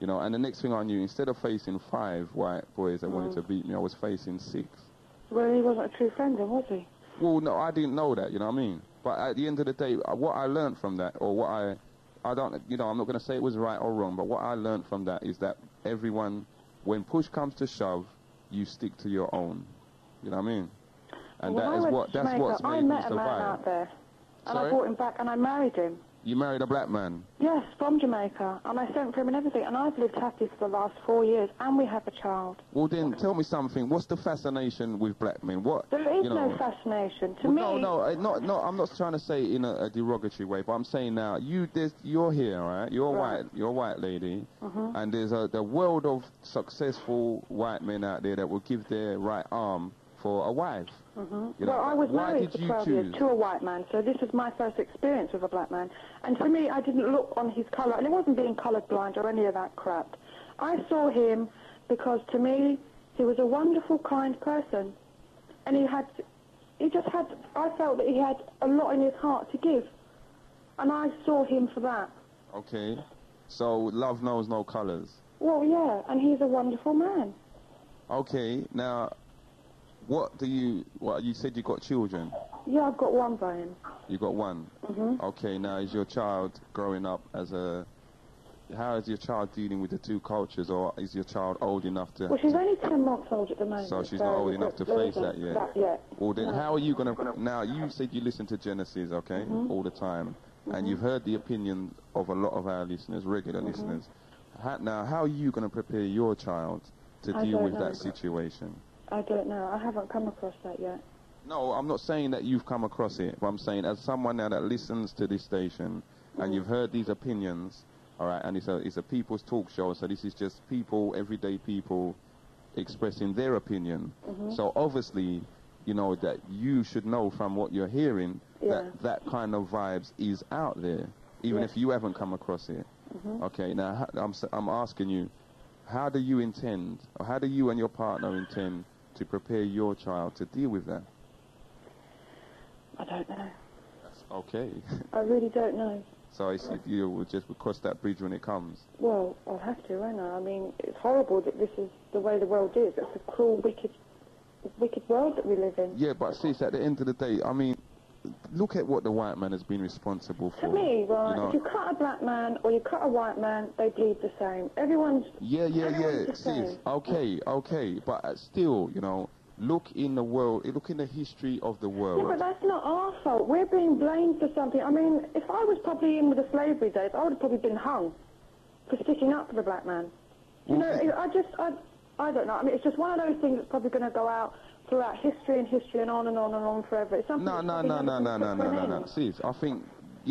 You know, and the next thing I knew, instead of facing 5 white boys that wanted to beat me, I was facing 6. Well, he wasn't a true friend then, was he? Well, no, I didn't know that, you know what I mean? But at the end of the day, what I learned from that, or what I don't, you know, I'm not going to say it was right or wrong, but what I learned from that is that everyone, when push comes to shove, you stick to your own. You know what I mean? And that's what's made me survive. I met a man out there, and I brought him back, and I married him. You married a black man? Yes, from Jamaica, and I sent for him and everything, and I've lived happy for the last 4 years, and we have a child. Well then, tell me something, what's the fascination with black men? What? There is no fascination. To me... No, I'm not trying to say in a derogatory way, but I'm saying now, you're here, right? You're a white lady, and there's the world of successful white men out there that will give their right arm for a wife. You know, well, I was married for 12 years choose? to a white man, so this is my first experience with a black man. And to me, I didn't look on his colour, and it wasn't being coloured blind or any of that crap. I saw him because, to me, he was a wonderful, kind person. And I felt that he had a lot in his heart to give. And I saw him for that. Okay. So, love knows no colours. Well, yeah, and he's a wonderful man. Okay, now... you said you got children? Yeah, I've got one by him. You got one? Okay, now is your child growing up as a how is your child dealing with the two cultures, or is your child old enough to... Well, she's only 10 months old at the moment. So she's not old enough to face that yet? Well, then how are you going to... Now, you said you listen to Genesis, okay, all the time, and you've heard the opinion of a lot of our listeners, regular listeners. Now, how are you going to prepare your child to deal with that situation? I don't know. I haven't come across that yet. No, I'm not saying that you've come across it, but I'm saying as someone now that listens to this station, and you've heard these opinions... All right, and it's a people's talk show, so this is just people, everyday people, expressing their opinion. So obviously, you know, that you should know from what you're hearing that kind of vibes is out there, even if you haven't come across it. Okay, now I'm asking you, how do you intend, or how do you and your partner intend to prepare your child to deal with that? I don't know. That's okay. I really don't know. So you will just cross that bridge when it comes? Well, I'll have to, won't I? I mean, it's horrible that this is the way the world is. It's a cruel, wicked world that we live in. Yeah, but sis, at the end of the day, I mean, look at what the white man has been responsible for. To me, right, you know? if you cut a black man or you cut a white man, they bleed the same. Everyone's the same. Sis, okay, but still, you know, look in the world, look in the history of the world. Yeah, but that's not our fault. We're being blamed for something. I mean, if I was probably in with the slavery days, I would have probably been hung for sticking up for the black man. You know, I don't know. I mean, it's just one of those things that's probably going to go out throughout history and on and on and on forever. It's something No. Sis, I think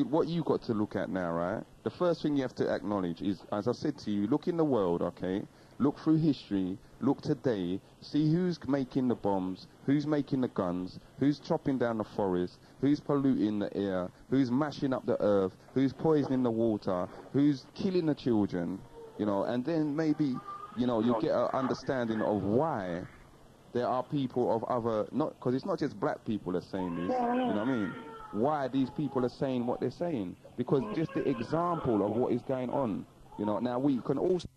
what you got to look at now, right? The first thing you have to acknowledge is, as I said to you, look in the world, okay? Look through history, look today, see who's making the bombs, who's making the guns, who's chopping down the forest, who's polluting the air, who's mashing up the earth, who's poisoning the water, who's killing the children, you know, and then maybe, you know, you get an understanding of why there are people of other, because it's not just black people that are saying this, you know what I mean? Why these people are saying what they're saying, because just the example of what is going on, you know, now we can also...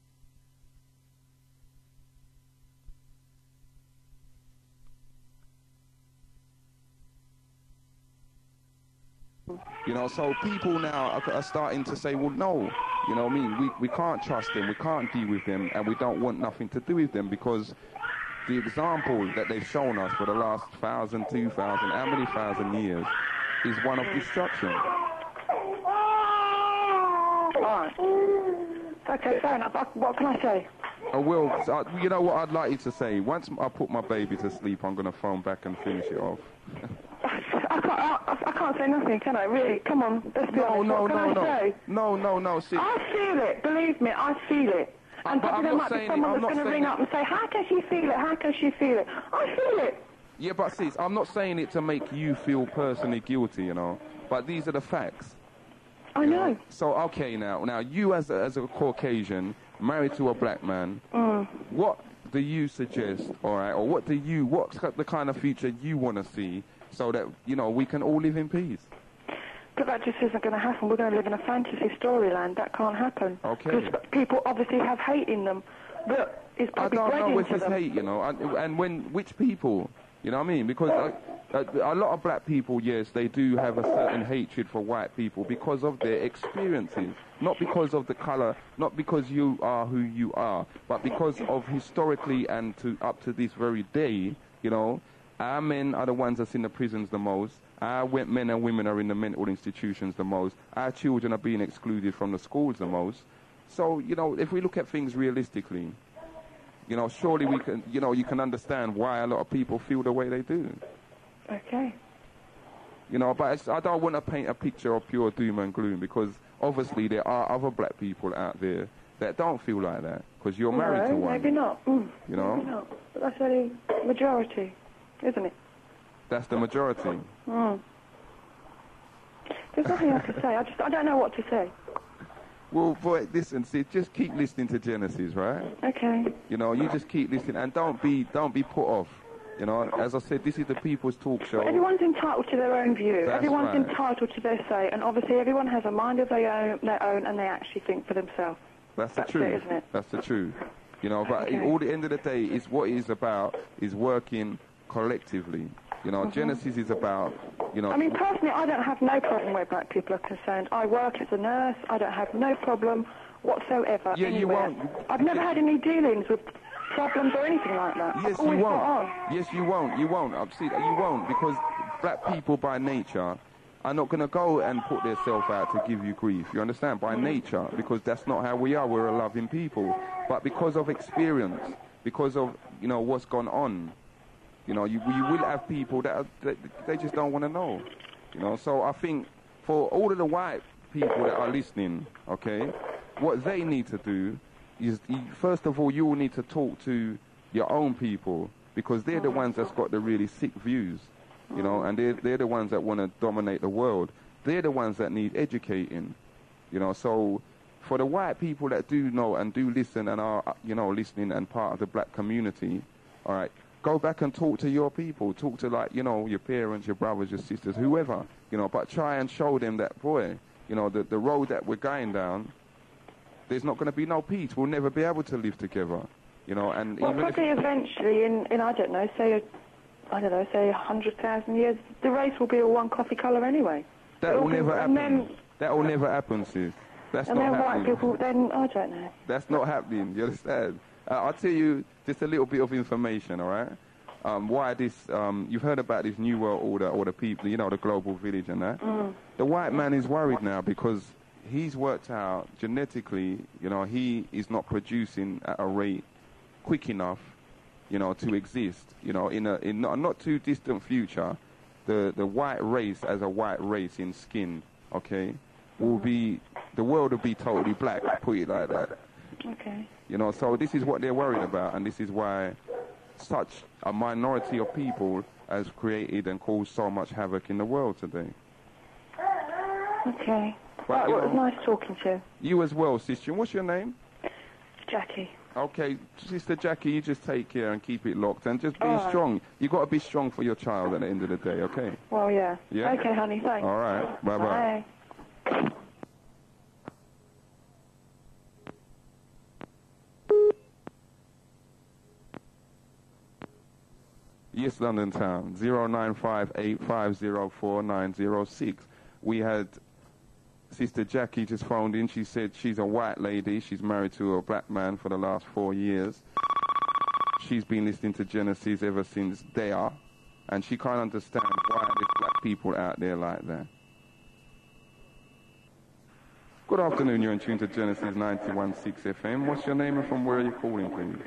You know, so people now are starting to say, well, no, you know what I mean, we can't trust them, we can't deal with them, and we don't want nothing to do with them, because the example that they've shown us for the last 1,000, 2,000, how many thousand years is one of destruction. Alright. Okay, fair enough. What can I say? Well, you know what I'd like you to say? Once I put my baby to sleep, I'm going to phone back and finish it off. I can't say nothing, can I? Really? Come on, let's be honest. What can I say? No. See, I feel it. Believe me, I feel it. And probably there might be someone that's going to ring up and say, how can she feel it? How can she feel it? I feel it. Yeah, but sis, I'm not saying it to make you feel personally guilty, you know. But these are the facts. I know. So, okay, now you as a Caucasian, married to a black man, what do you suggest, all right, or what's the kind of future you want to see so that, you know, we can all live in peace? But that just isn't going to happen. We're going to live in a fantasy storyland. That can't happen. Okay. Because people obviously have hate in them. But it's probably I don't know if it's hate, you know, and which people, you know what I mean? Because a lot of black people, yes, they do have a certain hatred for white people because of their experiences. Not because of the color, not because you are who you are, but because of historically and up to this very day, you know, our men are the ones that's in the prisons the most. Our men and women are in the mental institutions the most. Our children are being excluded from the schools the most. So, you know, if we look at things realistically, you know, surely we can, you know, you can understand why a lot of people feel the way they do. Okay. You know, but I don't want to paint a picture of pure doom and gloom, because obviously there are other black people out there that don't feel like that, because you're married to one. Maybe not. You know? Maybe not. But that's only majority, isn't it? That's the majority. There's nothing else to say. I don't know what to say. Well, boy, listen, see, just keep listening to Genesis, right? Okay. You know, you just keep listening, and don't be put off. You know, as I said, this is the People's Talk Show. Everyone's entitled to their own view. That's Everyone's right. entitled to their say, and obviously everyone has a mind of their own, and they actually think for themselves. That's the truth. It, isn't it? That's the truth. You know, but Okay. all the end of the day, is what it is about is working collectively. You know, Genesis is about, you know... I mean, personally, I don't have no problem where black people are concerned. I work as a nurse. I don't have no problem whatsoever. Yeah, anywhere. you won't. I've never had any dealings with problems or anything like that. Yes, I've always you won't. got on. Yes, you won't. You won't. See, you won't, because black people by nature are not going to go and put themselves out to give you grief. You understand? By nature, because that's not how we are. We're a loving people. But because of experience, because of, you know, what's gone on, you know, you will have people that they just don't want to know. You know, so I think for all of the white people that are listening, okay, what they need to do is, first of all, you will need to talk to your own people, because they're the ones that's got the really sick views, you know, and they're the ones that want to dominate the world. They're the ones that need educating, you know. So for the white people that do know and do listen and are, you know, listening and part of the black community, all right, go back and talk to your people. Talk to, like, you know, your parents, your brothers, your sisters, whoever, you know, but try and show them that, boy, you know, the road that we're going down, there's not going to be no peace. We'll never be able to live together, you know. And well, even probably eventually, in I don't know, say 100,000 years, the race will be all one coffee colour anyway. That will never happen. That will never happen, sis. That's not happening. And then white people, then I don't know. That's not happening. You understand? I'll tell you just a little bit of information, all right? Why this? You've heard about this New World Order, or the people, you know, the global village and that. The white man is worried now because he's worked out genetically, you know, he is not producing at a rate quick enough, you know, to exist. You know, in a not too distant future, the white race as a white race in skin, okay, the world will be totally black, put it like that. Okay. You know, so this is what they're worried about, and this is why such a minority of people has created and caused so much havoc in the world today. Okay. But, well, it was nice talking to you. You as well, sister. What's your name? Jackie. Okay, Sister Jackie, you just take care and keep it locked, and just be strong. You got to be strong for your child at the end of the day, okay? Well, yeah. Yeah? Okay, honey, thanks. All right, bye-bye. Bye. Yes, London Town, 0958504906. We had Sister Jackie just phoned in. She said she's a white lady. She's married to a black man for the last 4 years. She's been listening to Genesis ever since there, and she can't understand why there's black people out there like that. Good afternoon, you're in tune to Genesis 91.6 FM. What's your name and from where are you calling, please?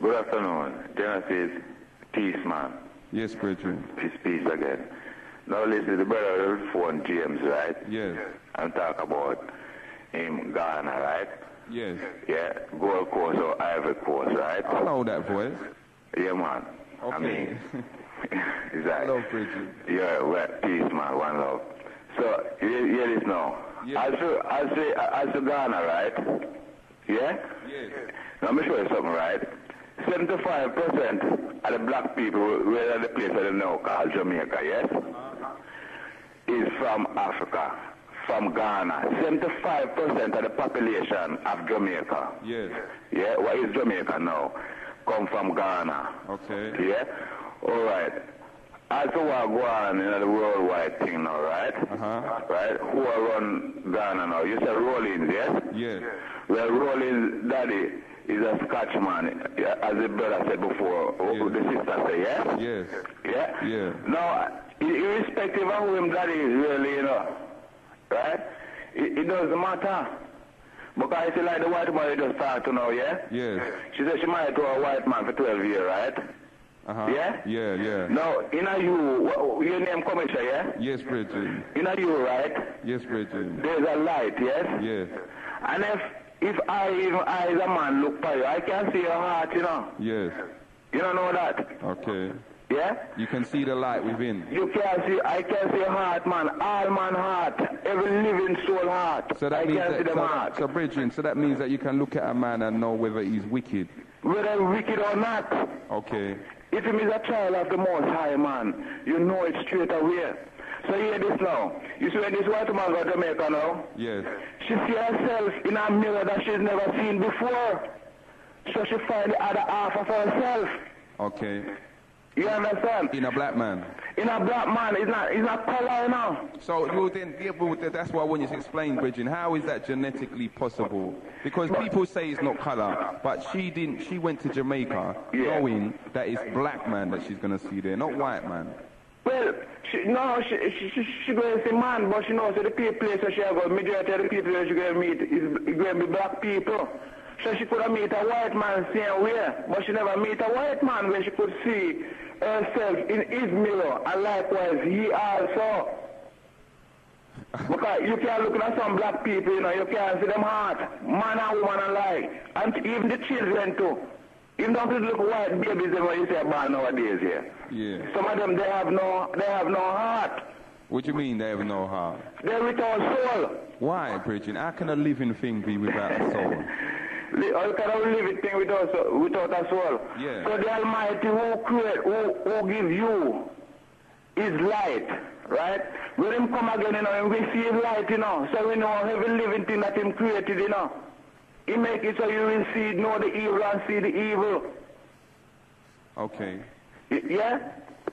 Good afternoon, Genesis, peace, man. Yes, Bridget. Peace again. Now listen, the brother of the phone, James, right? Yes. I'm talking about him, Ghana, right? Yes. Yeah, Gold Coast or Ivory Coast, right? I know that voice. Yeah, man. Okay. I mean, exactly. Hello, Bridget. Yeah, well, peace, man, one love. So, hear this now. Yes. I'll say Ghana, right? Yeah? Yes. Now, let me show you something, right? 75% of the black people, where the place that they know called Jamaica, yes? Is from Africa, from Ghana. 75% of the population of Jamaica. Yes. Yeah, what is Jamaica now? Come from Ghana. Okay. Yeah? All right. Also, what go on in the worldwide thing now, right? Right? Who are run Ghana now? You said Rollins, yes? Yes. Well, Rollins' daddy is a Scotchman, as the brother said before, yes. The sister said, yes? Yes. Yeah? Yeah. Now, irrespective of who him daddy is really, you know, right? It doesn't matter. Because I see like the white man you just talked to now, yeah? Yes. She said she married to a white man for 12 years, right? Yeah? Yeah, yeah. Now, your name Commissioner, yeah? Yes, Bridget. You, right? Yes, Bridget. There's a light, yes? Yes. And if I as a man look for you, I can see your heart, you know? Yes. You don't know that? Okay. Yeah? You can see the light within. I can see your heart, man. All man heart. Every living soul heart. So that means see them heart. So Bridget, so that means that you can look at a man and know whether he's wicked. Whether wicked or not. Okay. If he is a child of the Most High, man, you know it straight away. So hear this now. You see when this white man go to Jamaica now? Yes. She see herself in a mirror that she's never seen before. So she find the other half of herself. Okay. You understand? In a black man. In a black man, it's not color, you know. So well, then, yeah, well, that's what I want you to explain, Bridget. How is that genetically possible? Because people say it's not color, but she didn't. She went to Jamaica knowing that it's black man that she's gonna see there, not white man. Well, she going to see man, but she knows that the place where she go, majority of the people that she going to meet is going to be black people. So she could have meet a white man same way, but she never meet a white man where she could see herself in his mirror, and likewise he also. Because you can't look at some black people, you know, you can't see them heart, man and woman alike, and even the children too. You don't look white babies when you say about nowadays here. Yeah. Some of them they have no heart. What do you mean they have no heart? They're without soul. Why, Bridget? How can a living thing be without a soul? You cannot live a thing without a soul. Yeah. So the Almighty who gives you is light, right? When him come again, you know, and we see his light, you know, so we know every living thing that him created, you know. He make it so you will see, know the evil and see the evil. Okay. Yeah?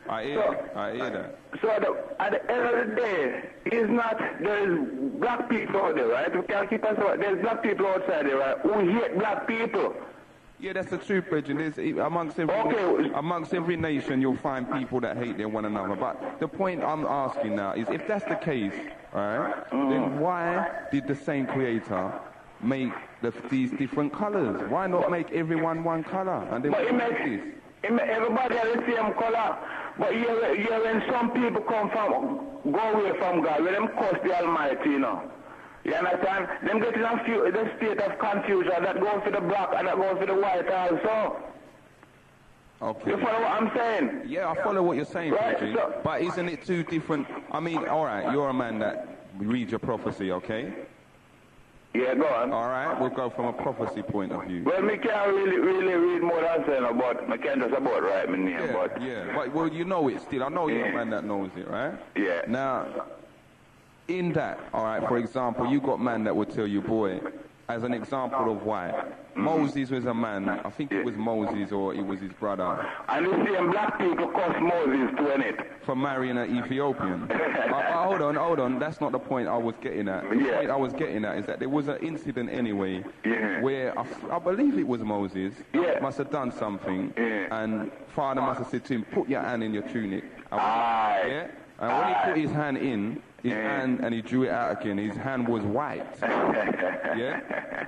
I hear that. So at the end of the day, there's black people out there, right? We can't keep us out. There's black people outside there, right? Who hate black people. Yeah, that's the truth, Bridget. Amongst every nation, you'll find people that hate their one another. But the point I'm asking now is, if that's the case, right, then why did the same creator make these different colors? Why not make everyone one color? And then everybody has the same color. But here when some people go away from God, when them curse the Almighty, you know. You understand? Them get in the state of confusion that goes for the black and that goes for the white also. Okay. You follow what I'm saying? Yeah, I follow what you're saying, right, Bridget. so, but isn't it two different? I mean, all right, you're a man that reads your prophecy, okay? Yeah, go on. All right, we'll go from a prophecy point of view. Well, me can't really read more than saying about, I can't just about write my name, but... Yeah, but, well, you know it still. I know you're a man that knows it, right? Yeah. Now, in that, all right, for example, you got man that would tell you, boy, as an example of why. Moses was a man, I think it was Moses or it was his brother. And the same black people cost Moses to it. For marrying an Ethiopian. Hold on, that's not the point I was getting at. The point I was getting at is that there was an incident anyway where I believe it was Moses must have done something and Father must have said to him, put your hand in your tunic. And when he put his hand in, and he drew it out again, his hand was white.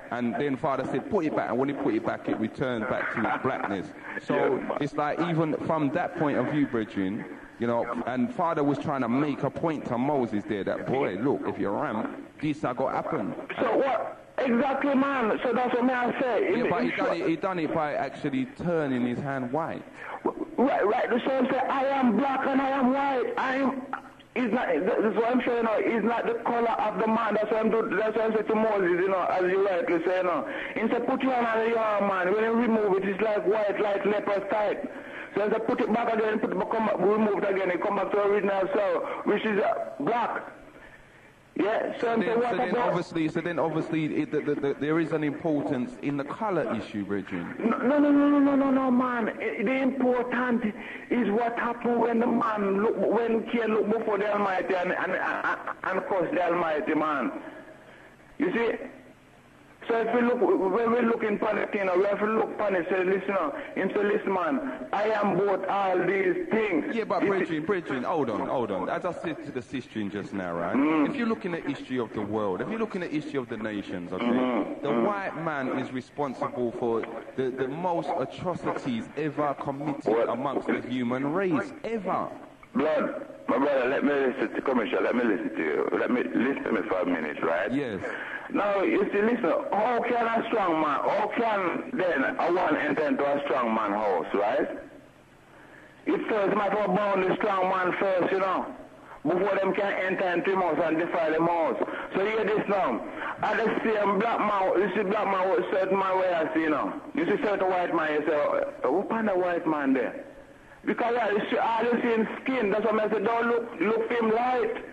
And then Father said, put it back. And when he put it back, it returned back to its blackness. So it's like, even from that point of view, Bridget, you know, and Father was trying to make a point to Moses there that, boy, look, if you're ram, this are going to happen. So what? Exactly, man. So that's what I say. Yeah, but he done it by actually turning his hand white. Right. The son said, I am black and I am white. It's not, that's what I'm saying, you know, it's not the color of the man. That's what I said to Moses, you know, as you rightly say, you know. He said, put your hand on your arm, man. When you remove it, it's like white, like leopard's type. So I said, put it back again, remove it again, it come back to original cell, which is black. Yeah, so then obviously, there is an importance in the color issue, Bridget. No, man. The important is what happened when the man when Cain looked before the Almighty and cursed the Almighty, man. You see? So if we look, when we look in Palestine, we have to look upon it, say, listen, man, I am both all these things. Yeah, but Bridget, hold on. As I said to the sister just now, right? If you're looking at history of the world, if you're looking at history of the nations, okay, the white man is responsible for the most atrocities ever committed amongst the human race, ever. Blood, my brother, let me listen to commercial, let me listen to you. Listen to me for a minute, right? Yes. Now, you see, listen, how can a strong man, how can then a one enter into a strong man house, right? It first matter of bound the strong man first, you know, before them can enter into him house and defile the house. So hear this now. At the same black man, you see black man with certain man where I see, you know. You see certain white man, you say, what kind of white man there? Because all you see in skin, that's what I say, don't look for him light.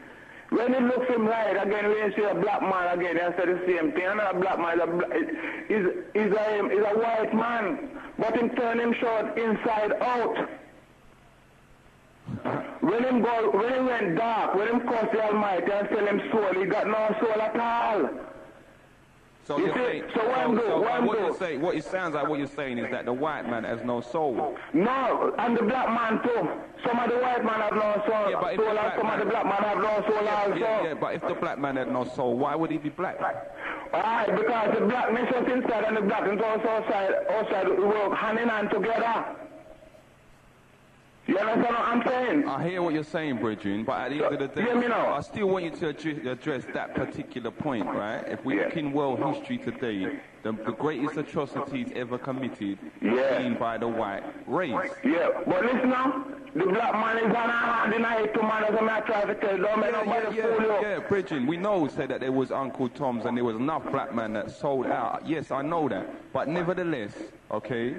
When you look for him right, again, when you see a black man again, you say the same thing. Another black man is a white man, but him turn him short inside out. when he went dark, when him cursed the Almighty and sell him soul, he got no soul at all. So you're saying, what it sounds like what you're saying is that the white man has no soul. No, and the black man too. Some of the white man have no soul, Yeah, but if and some of the black man have no soul also. Yeah, but if the black man had no soul, why would he be black? Alright, because the blackness is inside and the blackness is outside work hand in hand together. You understand what I'm saying? I hear what you're saying, Bridging, but at the end of the day, hear me now. I still want you to address that particular point, right? If we look in world history today, the greatest atrocities ever committed being by the white race. Yeah, but listen now, the black man is on our hand in our 2 man as I try to tell. Don't make nobody fool you. Yeah, Bridging, we know said that there was Uncle Tom's and there was enough black men that sold out. Yes, I know that. But nevertheless, okay,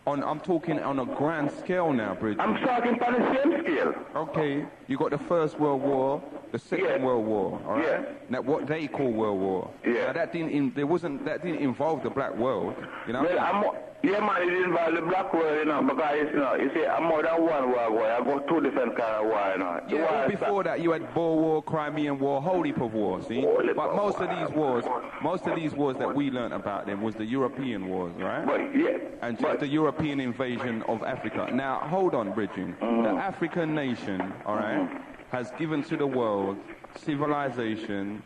I'm talking on a grand scale now, Bridget. I'm talking on the same scale. Okay, you got the First World War, the Second World War, all right? Yeah. Now, what they call World War. Yeah. Now, that didn't involve the black world, you know? Well, yeah, man, it involves the black world, you know, because, you see, I'm more than one world war. I got 2 different kind of war, you know. Yeah, before that, you had Boer War, Crimean War, whole heap of wars, see? But most of these wars that we learnt about them was the European wars, right? And just the European invasion of Africa. Now, hold on, Bridging. The African nation, all right, has given to the world civilization,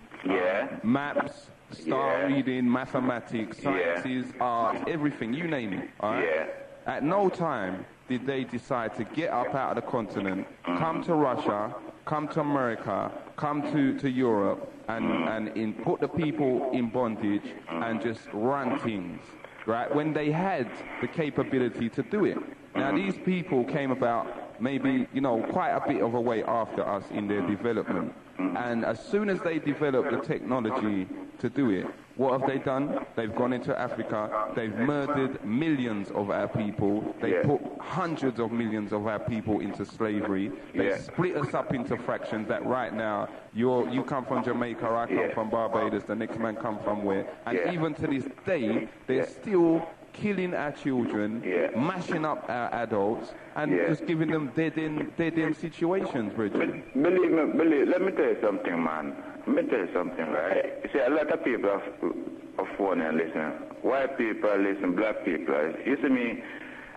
maps, star reading, mathematics, sciences, arts, everything, you name it, all right? At no time did they decide to get up out of the continent, come to Russia, come to America, come to Europe, and put the people in bondage and just run things, right? When they had the capability to do it. Now, these people came about maybe, you know, quite a bit of a way after us in their development. And as soon as they developed the technology to do it, what have they done? They've gone into Africa, they've murdered millions of our people, they put hundreds of millions of our people into slavery, they split us up into fractions that right now, you come from Jamaica, I come from Barbados, the next man come from where, and even to this day, they're still killing our children, mashing up our adults, and just giving them dead-end situations, Bridget. Believe me, let me tell you something, man. Let me tell you something, right? You see, a lot of people are phone and listen. White people listen, black people. You see me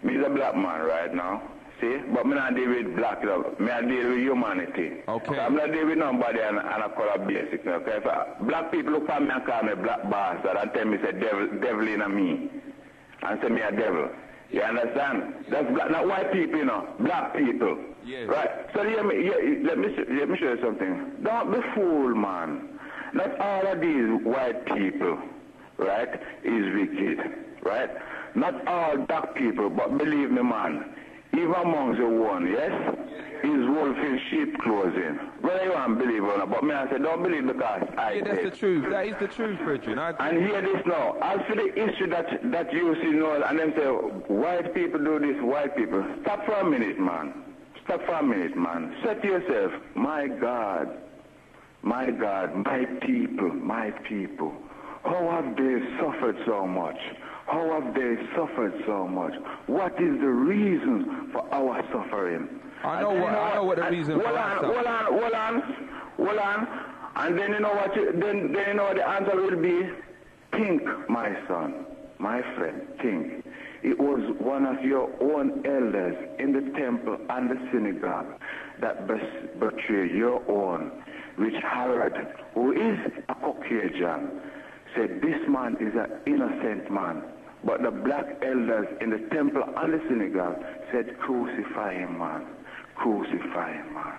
is a black man right now. See? But me not deal with black love. Me not deal with humanity. Okay. I'm not deal with nobody and I call it basic. Okay? If black people look at me and call me black bastard and tell me say devil in me. And say me a devil. You understand? That's black, not white people, you know. Black people. Yes. Right? So let me show you something. Don't be fooled, man. Not all of these white people, right, is wicked. Right? Not all black people, but believe me, man, even amongst the one, yes, is wolf in sheep clothing. Whether you want to believe or not, but me I say don't believe because I that's the truth. That is the truth, Bridget. And hear this now. As for the issue that you see now, and them say, white people do this, white people. Stop for a minute, man. Stop for a minute, man. Say to yourself, my God, my people, how have they suffered so much? How have they suffered so much? What is the reason for our suffering? I know what the reason for that. Hold on. And then you know what? Then you know what the answer will be. Think, my son, my friend. Think. It was one of your own elders in the temple and the synagogue that betrayed your own, which Herod, who is a Caucasian, said this man is an innocent man. But the black elders in the temple and the synagogue said, crucify him, man. Crucify him, man.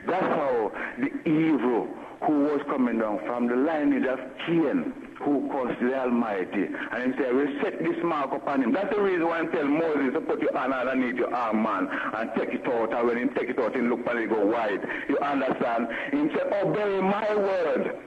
That's how the evil who was coming down from the lineage of Cain, who caused the Almighty, and he said, we'll set this mark upon him. That's the reason why I tell Moses to put your hand underneath your arm, man, and take it out, and when he take it out, he look and he go wide. You understand? He said, obey my word.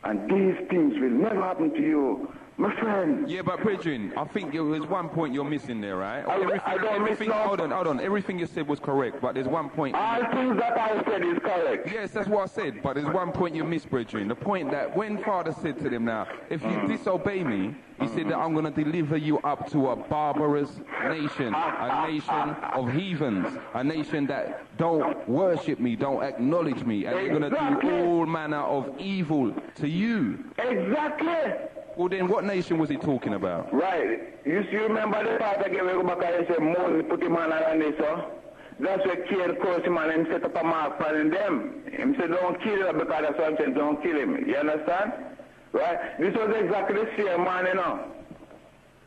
And these things will never happen to you. My friend. Yeah, but Bridging, I think there's one point you're missing there, right? I don't miss no. Hold on. Everything you said was correct, but there's one point. All things that I said is correct. Yes, that's what I said, but there's one point you missed, Bridging. The point that when Father said to them now, if you disobey me, he said that I'm going to deliver you up to a barbarous nation, a nation of heathens, a nation that don't worship me, don't acknowledge me, and they're going to do all manner of evil to you. Exactly. Well then, what nation was he talking about? Right. You remember the part I gave you back and said Moses put him on and this, huh? That's where Cain cursed him and set up a mark for them. He said, don't kill him because that's what I'm saying, don't kill him. You understand? Right? This was exactly the same man, you know.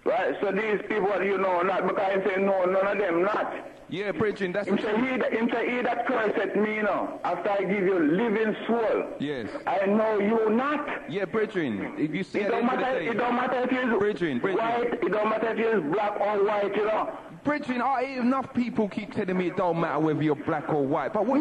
Right? So these people, you know, not because he said, no, none of them, not. Yeah, Bridging, that's him say he that cursed me, you know, after I give you living soul. Yes. I know you not. Yeah, Bridging, if you see it don't matter if he's Bridging. White, it don't matter if he's black or white, you know. Bridging, enough people keep telling me it don't matter whether you're black or white. But what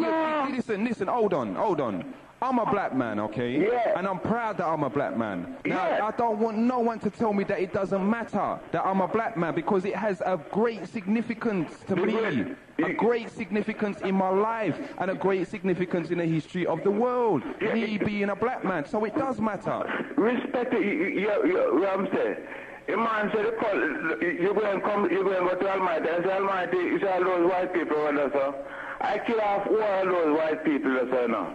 listen, hold on. I'm a black man, okay? Yeah. And I'm proud that I'm a black man. Now, Yeah. I don't want no one to tell me that it doesn't matter that I'm a black man because it has a great significance to me. A great significance in my life and a great significance in the history of the world. Me being a black man, so it does matter. Respect it, what I'm saying. A man said, you're going to go to Almighty. And say, Almighty, it's all those white people, so I kill off all those white people, so now.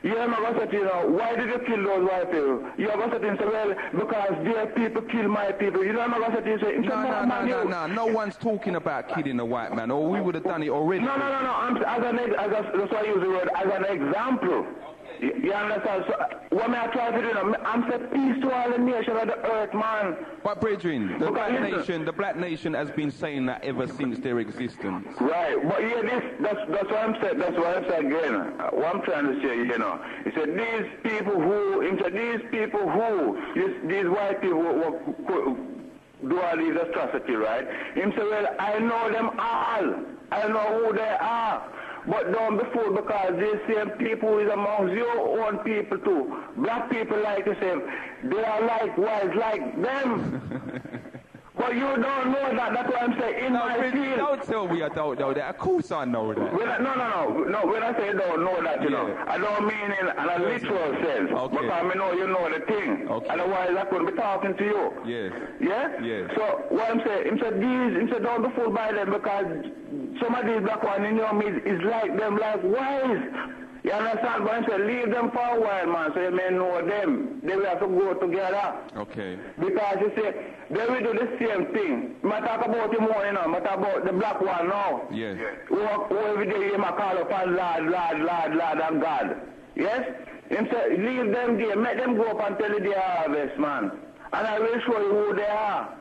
You are going to say, you know, why did you kill those white people? You are going to say, well, because their people kill my people. You know, going to say, no. No one's talking about killing a white man, or we would have done it already. No. That's why I use the word as an example. You understand? So, what may I try to do now? I'm saying peace to all the nations of the earth, man. But, brethren, the black nation has been saying that ever since their existence. Right. But yeah, that's what I'm saying. That's what I'm saying again. What I'm trying to say, you know, he said these white people who do all these atrocities, right? He said, well, I know them all. I know who they are. But don't be fooled because these same people is amongst your own people too. Black people like the same. They are likewise like them. But you don't know that. That's what I'm saying. In my field. Don't tell me I don't know that. Of course I know that. No. When I say don't know that, you know, I don't mean in a literal sense. Okay. Because I know you know the thing. Okay. Otherwise I couldn't be talking to you. Yes. Yeah? Yes. So what I'm saying, he said don't be fooled by them because some of these black ones in your midst is like them, likewise. You understand? But I said, leave them for a while, man, so you may know them. They will have to go together. Okay. Because you see, they will do the same thing. I talk about him more, you know. I talk about the black one now. Yes. Who every day he might call upon Lord, and God. Yes? Him say, leave them there. Make them go up until the day of harvest, man. And I will show you who they are.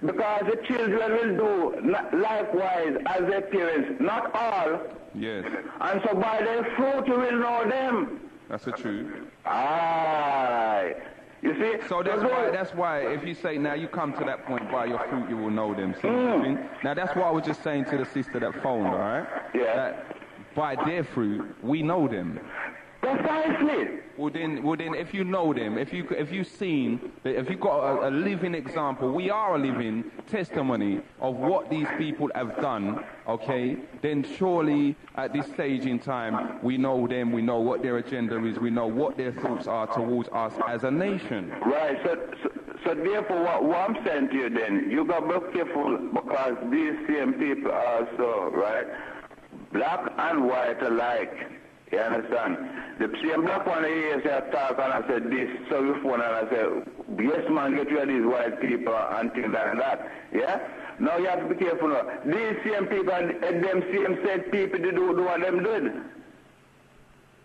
Because the children will do likewise as their parents. Not all. Yes. And so by their fruit you will know them. That's the truth. Aye. You see? So that's why if you say now you come to that point by your fruit you will know them. See what I mean? Now that's what I was just saying to the sister that phoned, alright? Yeah. That by their fruit we know them. Precisely. Well then, if you know them, if you've seen, if you've got a living example, we are a living testimony of what these people have done. Okay, then surely at this stage in time, we know them, we know what their agenda is, we know what their thoughts are towards us as a nation. Right. So therefore, what I'm saying to you, then you got to be careful because these same people are so right, black and white alike. You understand? The same black one here said talk and I said this, so you phone and I said, yes man, get rid of these white people and things like that. Yeah? Now you have to be careful now. These same people and them same said people to do what them did.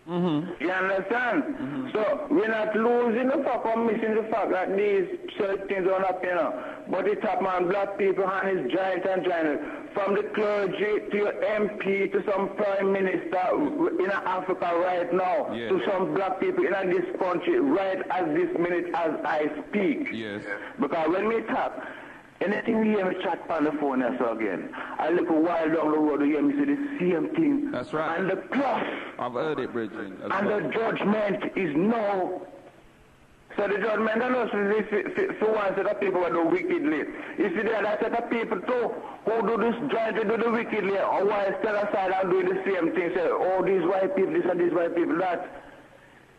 You understand? So we're not losing the fact or missing the fact that these certain things don't happen, you know. But it's up, man, black people hand is giant and giant. From the clergy to your MP to some prime minister in Africa right now, to some black people in this country right at this minute as I speak. Yes. Because when we talk, anything you hear me chat on the phone so again, I look a while down the road, you hear me say the same thing. That's right. And the cross I've heard it, Bridget. and the judgment is no. So the judgment and us is for one set of people who do wickedly. You see the other set of people too who do this jointly, do the wickedly, or why stand aside and do the same thing, say, oh, these white people, this and these white people, that.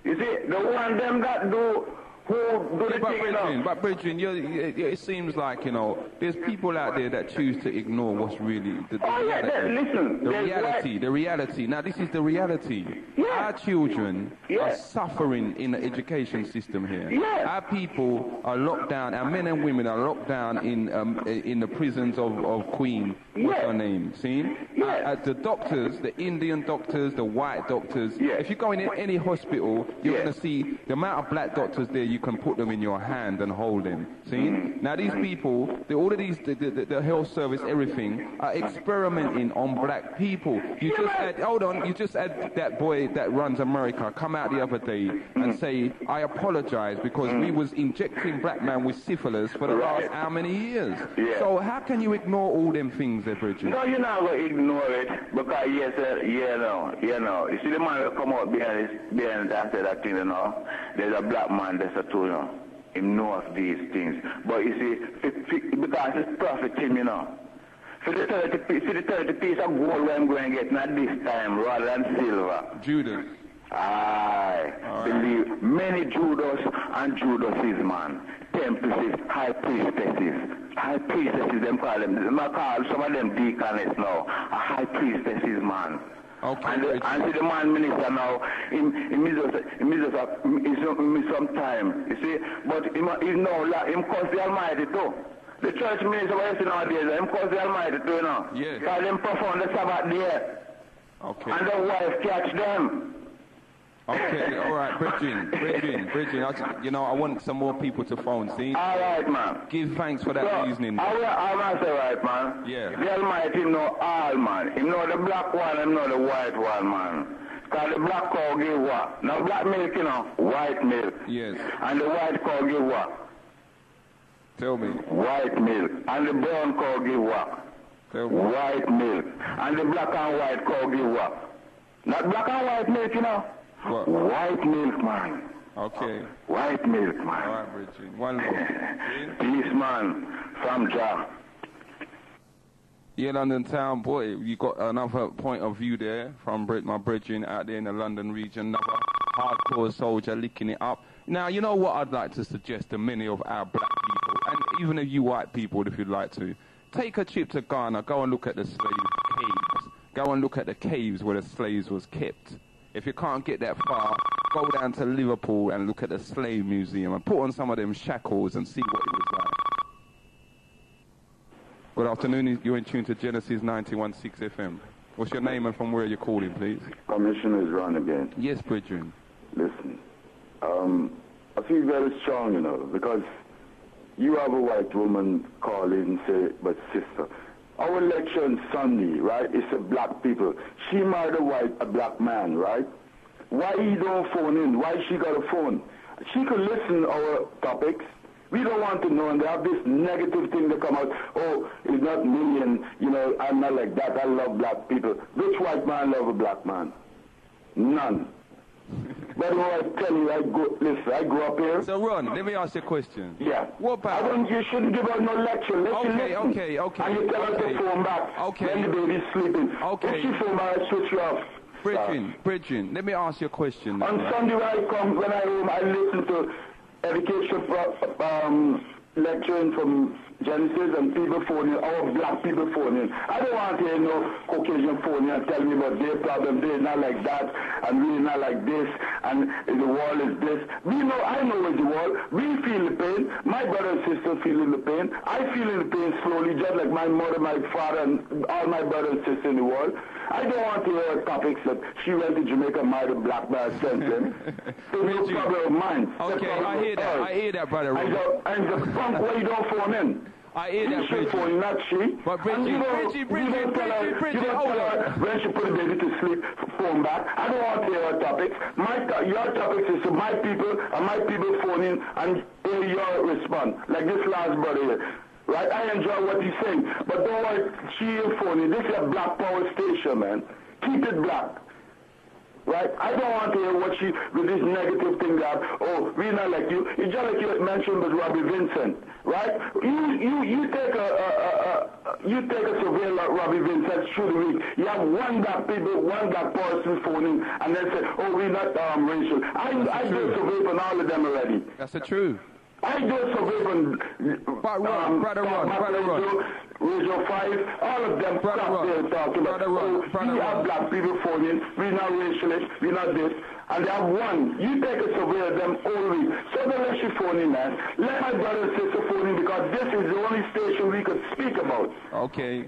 You see, the one them that do who do the thing, you know. But Bridget, it seems like, you know, there's people out there that choose to ignore what's really the reality. The reality. Now, this is the reality. Yeah. Our children are suffering in the education system here. Yeah. Our people are locked down. Our men and women are locked down in the prisons of Queen. What's her name? See? Yeah. The doctors, the Indian doctors, the white doctors. Yeah. If you go in any hospital, you're going to see the amount of black doctors there. You can put them in your hand and hold them. See? Now these people, all of these, the health service, everything, are experimenting on black people. You just had, hold on, you just had that boy that runs America come out the other day and say, I apologize because we was injecting black man with syphilis for the last how many years? Yeah. So how can you ignore all them things there, Bridget? No, you're not going to ignore it because, you know. You see the man that come out behind that thing, you know. There's a black man that's a tool, you know. He knows these things. But you see, because it's profit him, you know. For the 30 piece of gold I'm going to get, not this time, rather than silver. Judas. Aye. Believe many Judas and Judases, man. Templaces, high priestesses. High priestesses, them call them. I call some of them deaconess now. A high priestesses, man. Okay. And see the man minister now, he miss some time, you see, but he's now, him cause the Almighty too. The church minister, what you see nowadays, him cause the Almighty too, you know. Yes. Because him perform the Sabbath day. Okay. And the wife catch them. Okay, all right, Bridget, you know, I want some more people to phone, see? All right, man. Give thanks for that reasoning. I'm say right, man. Yeah. The Almighty know all, man. He know the black one, he know the white one, man. Because the black cow give what? Now black milk, you know, white milk. Yes. And the white cow give what? Tell me. White milk. And the brown cow give what? Tell me. White milk. And the black and white cow give what? Not black and white milk, you know. What? White milk, man. Okay. White milk, man. All right, Bridget. One more. Peace, man. From Jah. Yeah, London town, boy, you got another point of view there from my Bridget out there in the London region. Another hardcore soldier licking it up. Now, you know what I'd like to suggest to many of our black people, and even of you white people, if you'd like to, take a trip to Ghana, go and look at the slave caves. Go and look at the caves where the slaves was kept. If you can't get that far, go down to Liverpool and look at the Slave Museum and put on some of them shackles and see what it was like. Good afternoon. You're in tune to Genesis 91.6 FM. What's your name and from where you're calling, please? Commissioner is Ron again. Yes, Bridget. Listen, I feel very strong, you know, because you have a white woman call in and say, but sister, our election Sunday, right, it's a black people. She married a black man, right? Why he don't phone in? Why she got a phone? She could listen to our topics. We don't want to know, and they have this negative thing to come out. Oh, it's not me, and, you know, I'm not like that. I love black people. Which white man love a black man? None. But I tell you, I grew up here. So, Ron, let me ask you a question. Yeah. What about... You shouldn't give out no lecture. Let you listen. Okay. And you tell us to phone back. Okay. When the baby's sleeping. Okay. If she phone back, I switch you off. Bridget, let me ask you a question. On Sunday when I come, when I home, I listen to education lecturing from Genesis and people phoning, our black people phoning. I don't want to hear no Caucasian phoning and tell me about their problem. They're not like that, and we're not like this, and the wall is this. I know it's the wall. We feel the pain. My brother and sister feeling the pain. I feeling the pain slowly, just like my mother, my father, and all my brothers and sisters in the world. I don't want to hear topics that she went to Jamaica and married a black man sent him. It's no problem of mine. Okay, I hear that, brother. And the punk why you don't phone in. I hear that, Bridget. Phone, not she. But Bridget, hold on. When she put the baby to sleep, phone back. I don't want to hear her topics. Your topics is to my people, and my people phone in and hear your response. Like this last brother here. Right? I enjoy what he's saying. But don't worry, she ain't phoning. This is a black power station, man. Keep it black. Right? I don't want to hear what she, with this negative thing that, oh, we not like you. It's just like you mentioned with Robbie Vincent, right? You take a survey like Robbie Vincent through the week. You have one black person phoning, and then say, oh, we're not racial. I do a survey on all of them already. That's the truth. I do a survey on Brother Ron. Radio 5, all of them stop there talking about, we have black people phoning, we're not racialist, we're not this, and they have one. You take a survey of them all week. So don't let you phone in, man. Let my brother and sister phone in, because this is the only station we could speak about. Okay.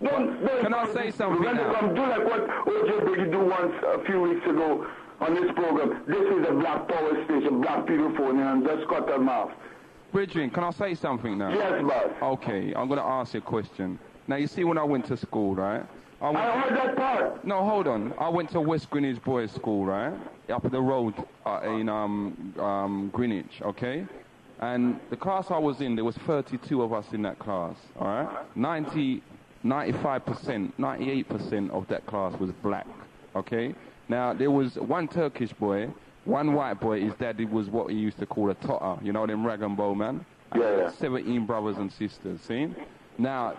Can I say something now? Do like what O.J. Biggie do once a few weeks ago on this program. This is a black power station, black people phoning, and just cut them off. Bridging, can I say something now? Yes, boss. Okay, I'm going to ask you a question. Now, you see, when I went to school, right? I heard that part. No, hold on. I went to West Greenwich Boys School, right? Up the road in Greenwich, okay? And the class I was in, there was 32 of us in that class, all right? 95%, 98% of that class was black, okay? Now, there was one Turkish boy, one white boy. His daddy was what he used to call a totter, you know, them rag and bow, man? Yeah. 17 brothers and sisters, see? Now,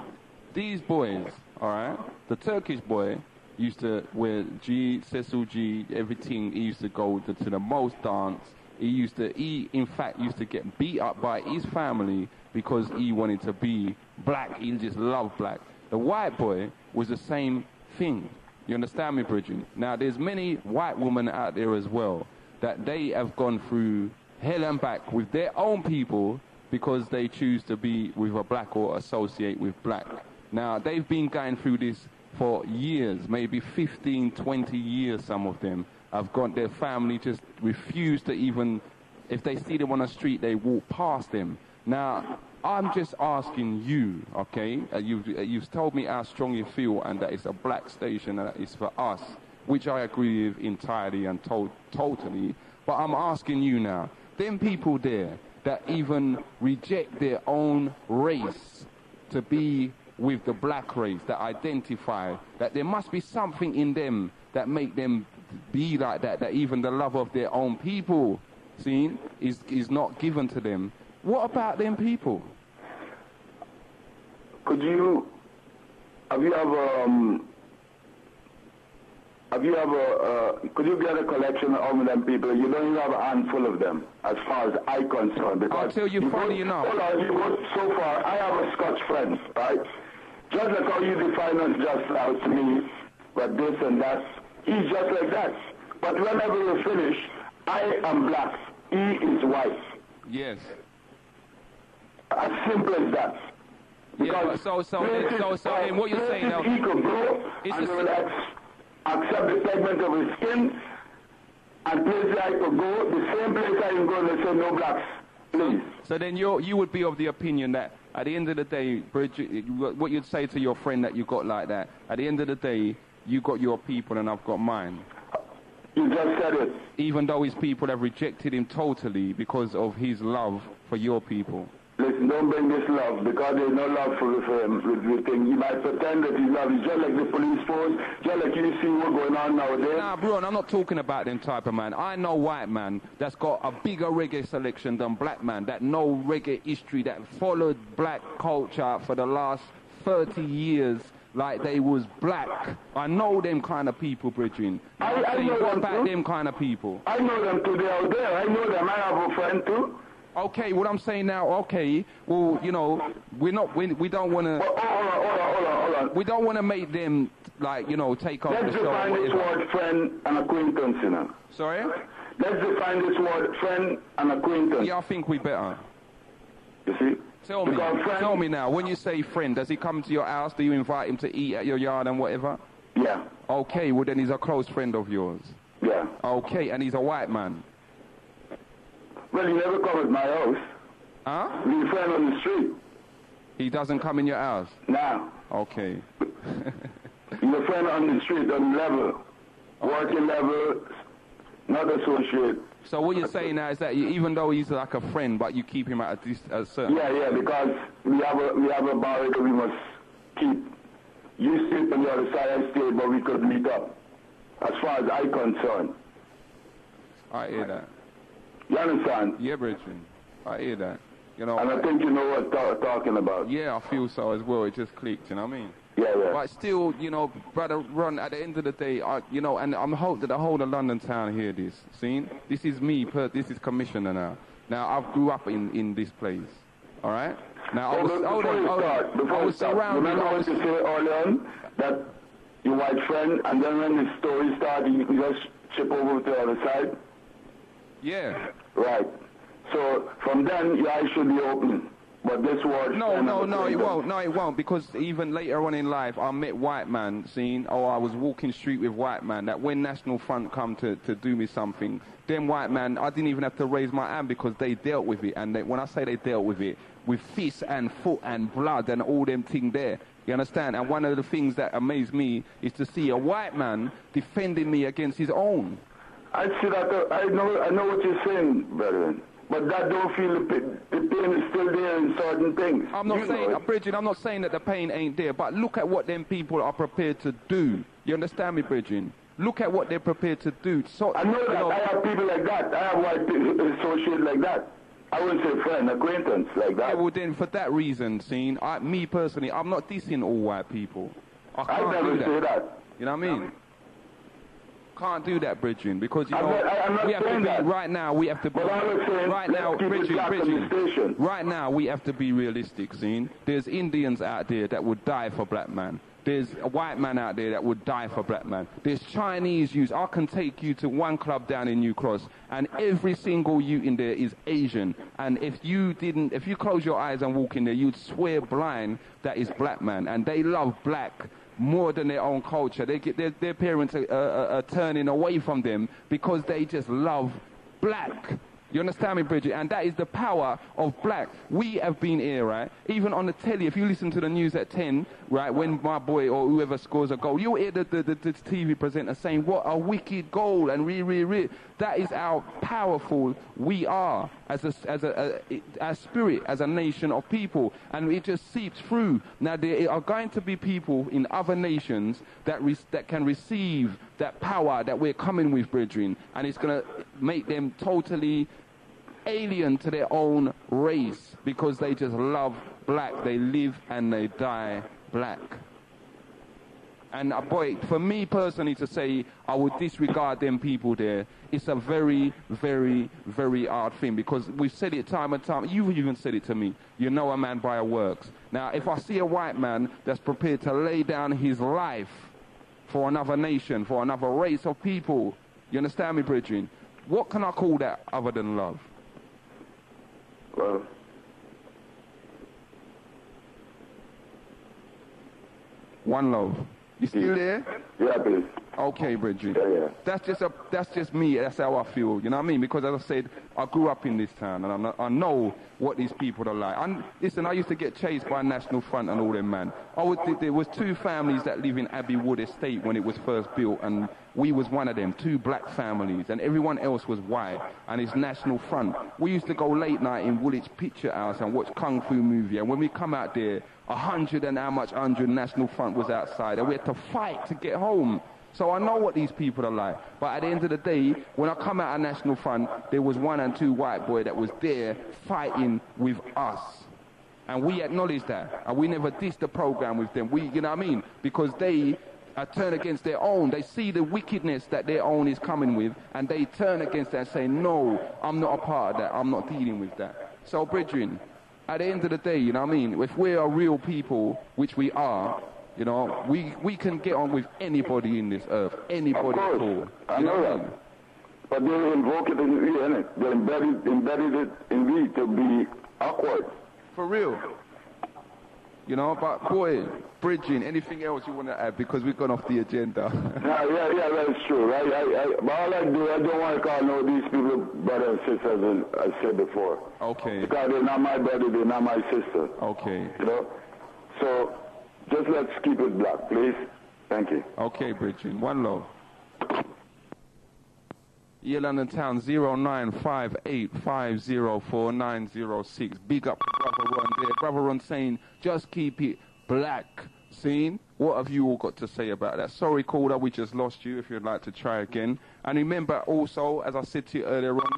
these boys, all right, the Turkish boy used to wear Cecil G, everything. He used to go to the most dance. He in fact used to get beat up by his family because he wanted to be black. He just loved black. The white boy was the same thing. You understand me, Bridget? Now, there's many white women out there as well that they have gone through hell and back with their own people because they choose to be with a black or associate with black. Now, they've been going through this for years, maybe 15, 20 years, some of them. Have got their family just refused to even, if they see them on the street, they walk past them. Now, I'm just asking you, okay? You've told me how strong you feel and that it's a black station and that it's for us, which I agree with entirely and totally. But I'm asking you now, them people there that even reject their own race to be with the black race, that identify, that there must be something in them that make them be like that, that even the love of their own people, see, is not given to them. What about them people? Could you get a collection of them people? You don't even have a handful of them, as far as I'm concerned. Because until you're funny enough. Hold on, you go so far. I have a Scotch friend, right? Just like how you define us just out to me, but this and that, he's just like that. But whenever we finish, I am black, he is white. Yes. As simple as that. Because so what you're saying now, he could go and will accept the segment of his skin, and places I could go, the same place I can go, and they say no blacks, please. So then you would be of the opinion that at the end of the day, Bridget, what you'd say to your friend that you got like that, at the end of the day, you got your people and I've got mine. You just said it. Even though his people have rejected him totally because of his love for your people. Listen, don't bring this love, because there's no love for him. He might pretend that he's love. He's just like the police force, just like you see what's going on nowadays. Nah, bro, I'm not talking about them type of man. I know white man that's got a bigger reggae selection than black man, that know reggae history, that followed black culture for the last 30 years like they was black. I know them kind of people, Bridging. I know what them about too. them kind of people? I know them too. They're out there. I know them. I have a friend too. Okay, what I'm saying now, okay, well, you know, we don't want to... Hold on. We don't want to make them, like, you know, take over the show. Let's define this word friend and acquaintance, you know. Sorry? Let's define this word friend and acquaintance. Yeah, I think we better. You see? Tell me now, when you say friend, does he come to your house? Do you invite him to eat at your yard and whatever? Yeah. Okay, well then he's a close friend of yours. Yeah. Okay, and he's a white man. Well, he never come at my house. Huh? He's a friend on the street. He doesn't come in your house? No. Okay. He's a friend on the street, on the level. Working level, not associate. So what you're saying now is that even though he's like a friend, but you keep him at a certain... Yeah, because we have a boundary that we must keep. You sleep on the other side, I stay, but we could meet up. as far as I'm concerned. I hear that. You understand? Yeah, Bridget. I hear that. You know, and I think you know what I'm talking about. Yeah, I feel so as well. It just clicked, you know what I mean? Yeah. But still, you know, Brother Ron, at the end of the day, you know, and I'm hope that the whole of London town hear this. See? This is me, this is Commissioner now. Now, I grew up in this place. All right? Now, I was surrounded. Remember what you said earlier on? That your white friend, and then when the story started, you just chip over to the other side? Yeah. Right. So, from then, your eyes should be open. But this word... No, it won't. No, it won't. Because even later on in life, I met white man, I was walking street with white man, that when National Front come to do me something, them white man, I didn't even have to raise my hand because they dealt with it. And when I say they dealt with it, with fist and foot and blood and all them thing there. You understand? And one of the things that amazed me is to see a white man defending me against his own. I see that. I know what you're saying, brethren. But that don't feel the pain is still there in certain things. I'm not saying, Bridget, I'm not saying that the pain ain't there, but look at what them people are prepared to do. You understand me, Bridget? Look at what they're prepared to do. So, I know that. I have people like that. I have white people associated like that. I wouldn't say friend, acquaintance like that. Yeah, well then, for that reason, me personally, I'm not dissing all white people. I never say that. You know what I mean? Can't do that, Bridget, because you know we have to be right now. We have to be right now, Bridget. Right now, we have to be realistic. There's Indians out there that would die for black man. There's a white man out there that would die for black man. There's Chinese youths. I can take you to one club down in New Cross, and every single youth in there is Asian. And if you close your eyes and walk in there, you'd swear blind that is black man. And they love black more than their own culture. Their parents are turning away from them because they just love black. You understand me, Bridget? And that is the power of black. We have been here, right? Even on the telly, if you listen to the news at 10, right, when my boy or whoever scores a goal, you'll hear the TV presenter saying, what a wicked goal, and that is how powerful we are as a spirit, as a nation of people. And it just seeps through. Now, there are going to be people in other nations that can receive that power that we're coming with, brethren, and it's going to make them totally alien to their own race because they just love black. They live and they die black. And boy, for me personally to say I would disregard them people there, it's a very, very, very hard thing because we've said it time and time. You've even said it to me. You know a man by our works. Now, if I see a white man that's prepared to lay down his life for another nation, for another race of people, you understand me, Bridget? What can I call that other than love? Well, one love. You still there? Yeah, please. Okay, Bridget. Yeah. That's just me. That's how I feel. You know what I mean? Because as I said, I grew up in this town, and I know what these people are like. Listen, I used to get chased by National Front and all them, man. There was two families that live in Abbey Wood Estate when it was first built, and we was one of them, two black families, and everyone else was white, and it's National Front. We used to go late night in Woolwich Picture House and watch Kung Fu movie, and when we come out there, 100 and how much 100 National Front was outside, and we had to fight to get home. So I know what these people are like. But at the end of the day, when I come out of National Front, there was one and two white boy that was there fighting with us. And we acknowledge that. And we never dissed the program with them. You know what I mean? Because they turn against their own. They see the wickedness that their own is coming with, and they turn against that and say, no, I'm not a part of that. I'm not dealing with that. So, brethren, at the end of the day, you know what I mean? If we are real people, which we are, you know, we can get on with anybody in this earth, anybody at all. I know that. But they invoke it in me, innit? They embedded it in me to be awkward. For real. You know, but boy, bridging, anything else you want to add? Because we've gone off the agenda. yeah, that's true, right? But all I don't want to call no these people brothers and sisters, as I said before. Okay. Because they're not my brother, they're not my sister. Okay. You know? So, just let's keep it black, please. Thank you. Okay, Bridget. One love. Yeah, London Town, 0958504906. Big up to Brother Ron there. Brother Ron saying, just keep it black. Seen? What have you all got to say about that? Sorry, caller, we just lost you. If you'd like to try again. And remember also, as I said to you earlier on,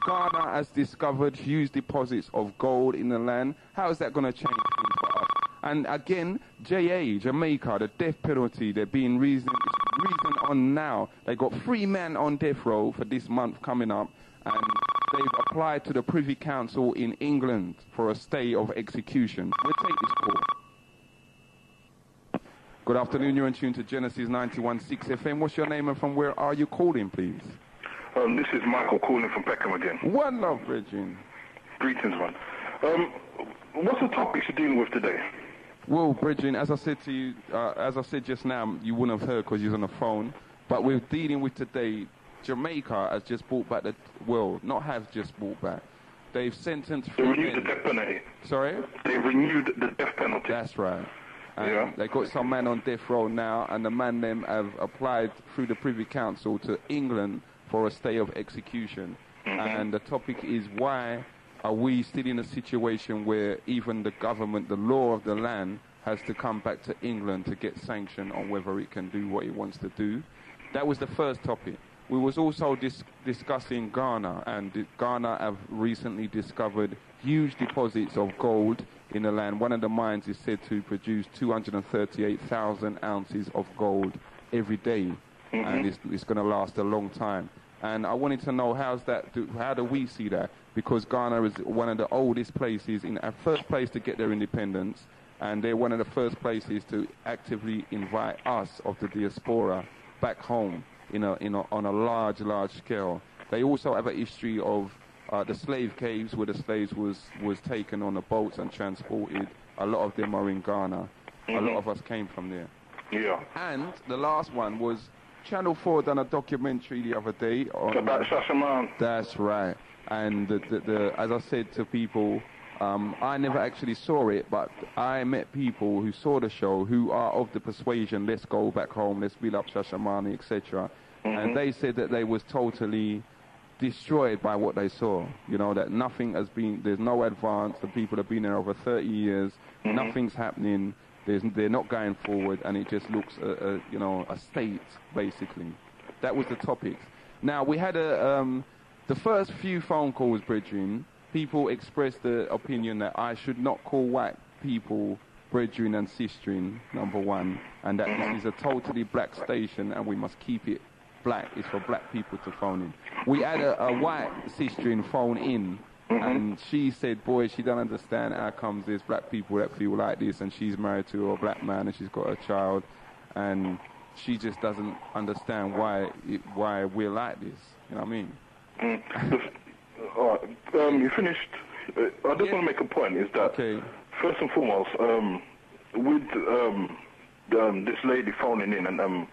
Ghana has discovered huge deposits of gold in the land. How is that going to change things for us? And again, Jamaica, the death penalty, they're being reasoned on now. They got 3 men on death row for this month coming up, and they've applied to the Privy Council in England for a stay of execution. We'll take this call. Good afternoon, you're in tune to Genesis 91.6 FM. What's your name and from where are you calling, please? This is Michael calling from Peckham again. One love, Bridging. Greetings, man. What's the topic you're dealing with today? Well, Bridging, as I said to you, as I said just now, you wouldn't have heard because you was on the phone, but we're dealing with today, Jamaica has just brought back not have just brought back. They've sentenced... They renewed the death penalty. Sorry? They renewed the death penalty. That's right. And yeah. They got some man on death row now, and the man them have applied through the Privy Council to England for a stay of execution. And the topic is, why are we still in a situation where even the government, the law of the land, has to come back to England to get sanction on whether it can do what it wants to do? That was the first topic. We was also discussing Ghana, and Ghana have recently discovered huge deposits of gold in the land. One of the mines is said to produce 238,000 ounces of gold every day, and it's going to last a long time. And I wanted to know, how do we see that? Because Ghana is one of the oldest places, first place to get their independence, and they're one of the first places to actively invite us of the diaspora back home on a large scale. They also have a history of the slave caves where the slaves was taken on the boats and transported. A lot of them are in Ghana. A lot of us came from there. Yeah. And the last one was Channel 4 done a documentary the other day on about Shashaman. That's right. And as I said to people, I never actually saw it, but I met people who saw the show who are of the persuasion, let's go back home, let's build up Shashamani, etc. And they said that they was totally destroyed by what they saw. You know, that nothing has been, there's no advance, the people have been there over 30 years, nothing's happening, they're not going forward, and it just looks, a state, basically. That was the topic. Now, we had the first few phone calls, Bridging, people expressed the opinion that I should not call white people brethren and sistren, number one, and that this is a totally black station and we must keep it black. It's for black people to phone in. We had a white sistren phone in, and she said, boy, she don't understand how comes there's black people that feel like this, and she's married to a black man and she's got a child, and she just doesn't understand why we're like this. You know what I mean? All right. You finished. I just want to make a point. Is that first and foremost, with this lady phoning in and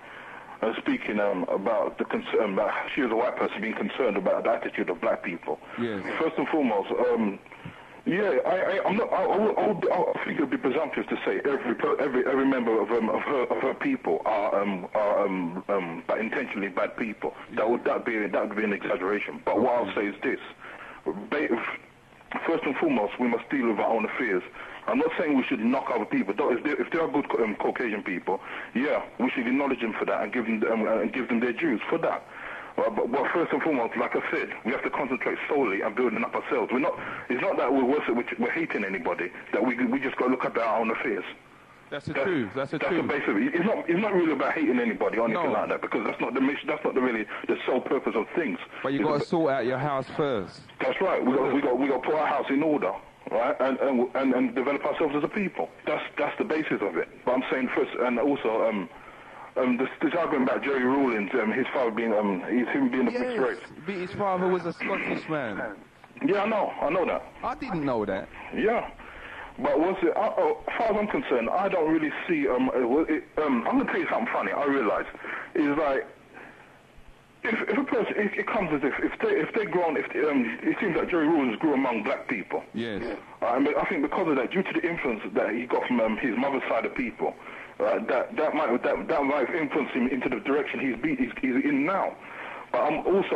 speaking about the concern that she was a white person being concerned about the attitude of black people. Yes. First and foremost, I'm not. I think it would be presumptuous to say every member of her people are intentionally bad people. That would be an exaggeration. But what I'll say is this: first and foremost, we must deal with our own affairs. I'm not saying we should knock other people. If they are good Caucasian people, yeah, we should acknowledge them for that and give them their dues for that. But first and foremost, like I said, we have to concentrate solely on building up ourselves. It's not that we're hating anybody. That we just got to look at our own affairs. That's the truth. That's the truth. That's the base of it. It's not really about hating anybody or anything like that, because that's not the mission. That's not really the sole purpose of things. But you got to sort out your house first. That's right. We got to put our house in order, right, and develop ourselves as a people. That's the basis of it. But I'm saying first, and also this argument about Jerry Rawlings, his father being him being a mixed race. His father was a Scottish man. Yeah, I know that. I didn't know that. Yeah. But as far as I'm concerned, I don't really see. I'm going to tell you something funny. I realise is like if a person, it comes as if they're grown. It seems like Jerry Rawlings grew among black people. Yes. I think because of that, due to the influence that he got from his mother's side of people, that might influence him into the direction he's in now. But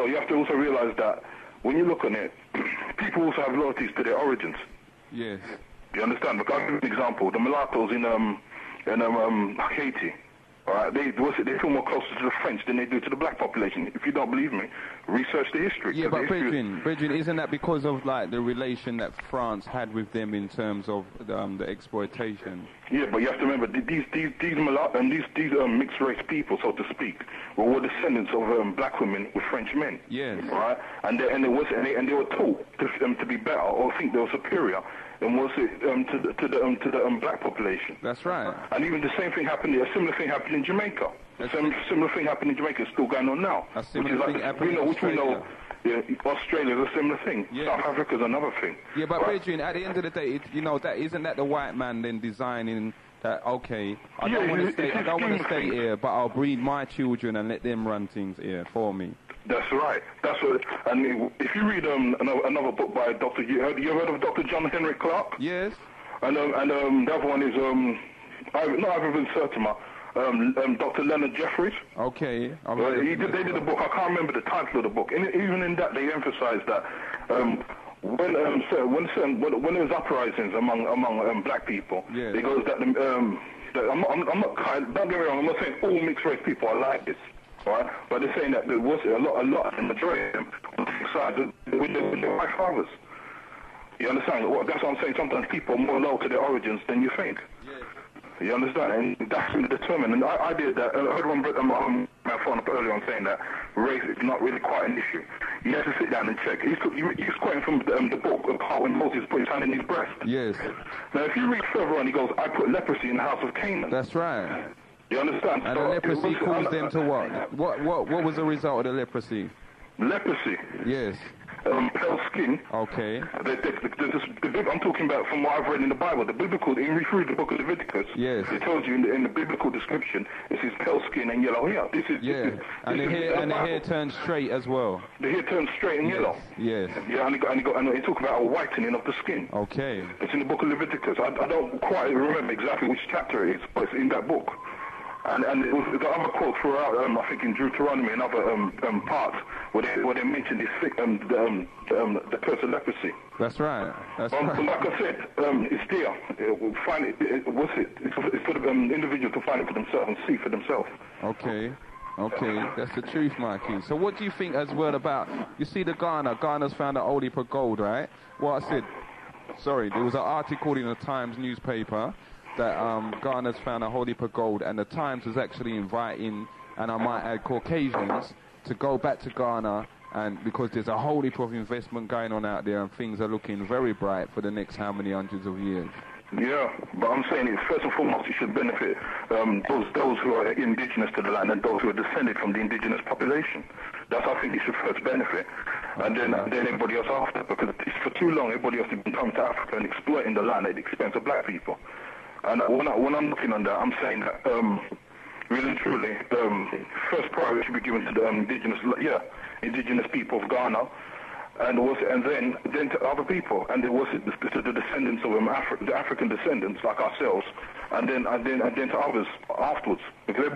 you have to also realise that when you look on it, people also have loyalties to their origins. Yes. You understand? Because I'll give you an example. The mulattoes in and Haiti. All right, they feel more closer to the French than they do to the black population. If you don't believe me, research the history. Yeah, but Bridget, isn't that because of like the relation that France had with them in terms of the exploitation? Yeah, but you have to remember these mixed race people, so to speak, were descendants of black women with French men. Yes. All right, and they were taught to be better or think they were superior. And was it to the black population? That's right. And even the same thing happened. A similar thing happened in Jamaica. Similar thing happened in Jamaica. It's still going on now. A similar thing happened in Australia. Australia is a similar thing. Yeah. South Africa is another thing. Yeah, but Adrian, at the end of the day, isn't that the white man then designing that? Okay, I don't want to stay here, but I'll breed my children and let them run things here for me. That's right. That's what. And if you read another book by Dr. You ever heard of Dr. John Henry Clark? Yes. And the other one is Ivan Sertima. Dr. Leonard Jeffries. Okay. They did a book. I can't remember the title of the book. And even in that, they emphasized that when there was uprisings among black people, yes. it goes that I'm not don't get me wrong. I'm not saying all mixed race people are like this. Right? But they're saying that there was a lot, the majority of them on the side with their white fathers. You understand? That's what I'm saying. Sometimes people are more loyal to their origins than you think. Yeah. You understand? And that's really determined. And I did that. I heard one my phone up earlier on saying that race is not really quite an issue. You have to sit down and check. He's quoting from the book of how when Moses put his hand in his breast. Yes. Now, if you read further on, he goes, I put leprosy in the house of Canaan. That's right. You understand? And the leprosy caused them to what? What was the result of the leprosy? Leprosy? Yes. Pale skin. Okay. I'm talking about from what I've read in the Bible. The biblical, if you read the book of Leviticus, yes. It tells you in the biblical description, it says pale skin and yellow hair. And the hair turns straight as well. The hair turns straight and yellow. Yes. Yeah, and it talk about a whitening of the skin. Okay. It's in the book of Leviticus. I don't quite remember exactly which chapter it is, but it's in that book. And it was the other quote throughout, I think in Deuteronomy and other parts, where they mention this the curse of leprosy. That's right. That's right. Like I said, it's there. We'll find it. It's for the individual to find it for themselves and see for themselves. Okay, that's the truth, Mikey. So what do you think as well about, you see the Ghana's found a whole heap of gold, right? Well, I said, sorry, there was an article in the Times newspaper that Ghana's found a whole heap of gold, and the Times was actually inviting, and I might add, Caucasians to go back to Ghana, and because there's a whole heap of investment going on out there, and things are looking very bright for the next how many hundreds of years. Yeah, but I'm saying it, first and foremost, it should benefit those who are indigenous to the land and those who are descended from the indigenous population. That's how I think it should first benefit, and then everybody else after, because for too long everybody else has been coming to Africa and exploiting the land at the expense of black people. And when I'm looking on that, I'm saying that really and truly, first priority should be given to the indigenous people of Ghana, and then to other people, and there was the descendants of the African descendants like ourselves, and then to others afterwards, because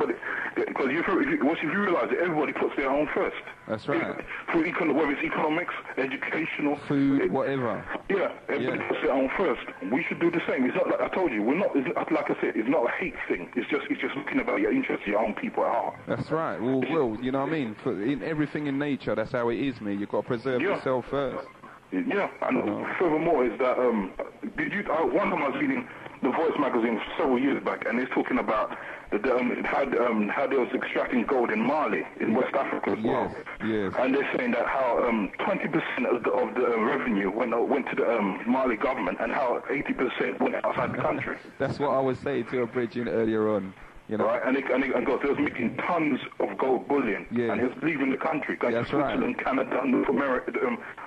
if you realize that everybody puts their own first. That's right. Whether it's economics, educational, food, whatever. Yeah, everybody puts their own first. We should do the same. It's not like I told you. Like I said, it's not a hate thing. It's just looking about your interests, your own people at heart. That's right. Well, you know what I mean. In everything in nature, that's how it is, You've got to preserve yourself first. Yeah, and furthermore is that one time I was reading The Voice magazine several years back, and it's talking about how they was extracting gold in Mali, in West Africa as well. Yes. And they're saying that how 20% of the revenue went to the Mali government, and how 80% went outside the country. That's what I was saying to a bridging earlier on. You know? Right, and they was making tons of gold bullion, and it was leaving the country, going to Switzerland, Canada, North America,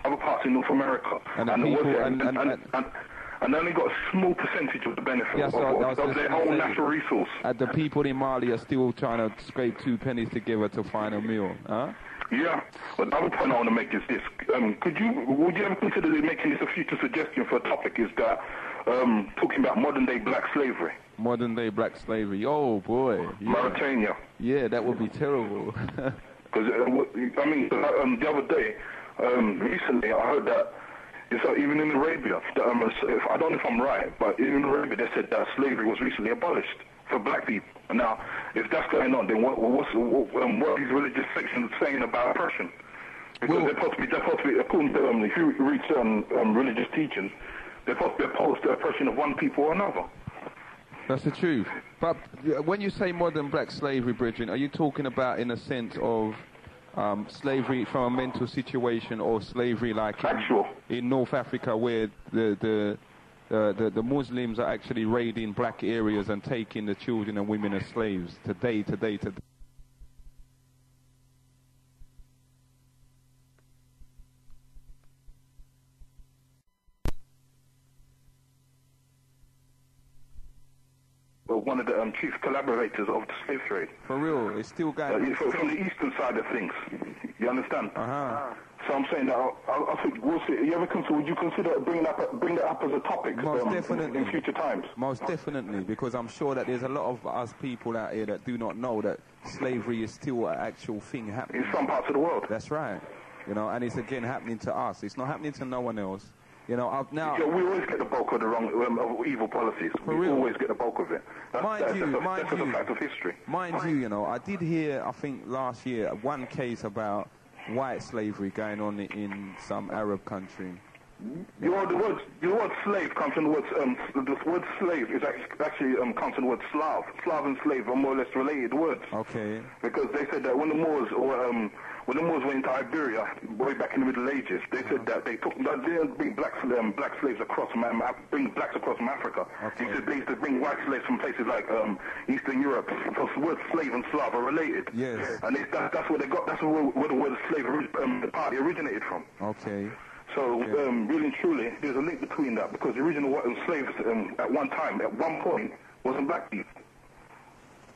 other parts in North America, and only got a small percentage of the benefit of their whole natural resource. The people in Mali are still trying to scrape 2 pennies together to find a meal, huh? Yeah, but the other point I want to make is this. Would you ever consider making this a future suggestion for a topic, is that talking about modern-day black slavery? Modern-day black slavery, oh boy. Yeah. Mauritania. Yeah, that would be terrible. Because, the other day, recently I heard that even in Arabia, I don't know if I'm right, but even in Arabia they said that slavery was recently abolished for black people. Now, if that's going on, then what are these religious sections saying about oppression? Because they're supposed to be, according to, if you read certain religious teachings, they're supposed to be opposed to oppression of one people or another. That's the truth. But when you say modern black slavery, Bridget, are you talking about in a sense of slavery from a mental situation, or slavery like in North Africa, where the Muslims are actually raiding black areas and taking the children and women as slaves today? One of the chief collaborators of the slave trade. For real, it's still going from the eastern side of things. You understand? So I'm saying that I think we'll see. Would you consider bring that up as a topic in future times? Most definitely, because I'm sure that there's a lot of us people out here that do not know that slavery is still an actual thing happening in some parts of the world. That's right. You know, and it's again happening to us. It's not happening to no one else. You know, now we always get the bulk of the wrong, of evil policies. We always get the bulk of it. That's a fact of history. Mind you, you know, I did hear, I think last year, one case about white slavery going on in some Arab country. The word slave comes from the word slave is actually comes from the word Slav. Slav and slave are more or less related words. Okay. Because they said that when the Moors went into Iberia way back in the Middle Ages, they said that they didn't bring black slaves across bring blacks across from Africa. Okay. They used to bring white slaves from places like Eastern Europe. Because the words slave and Slav are related. Yes. And that's where they got. That's where the word slave the party originated from. Okay. So, really and truly, there's a link between that, because the original slaves at one point, wasn't black people.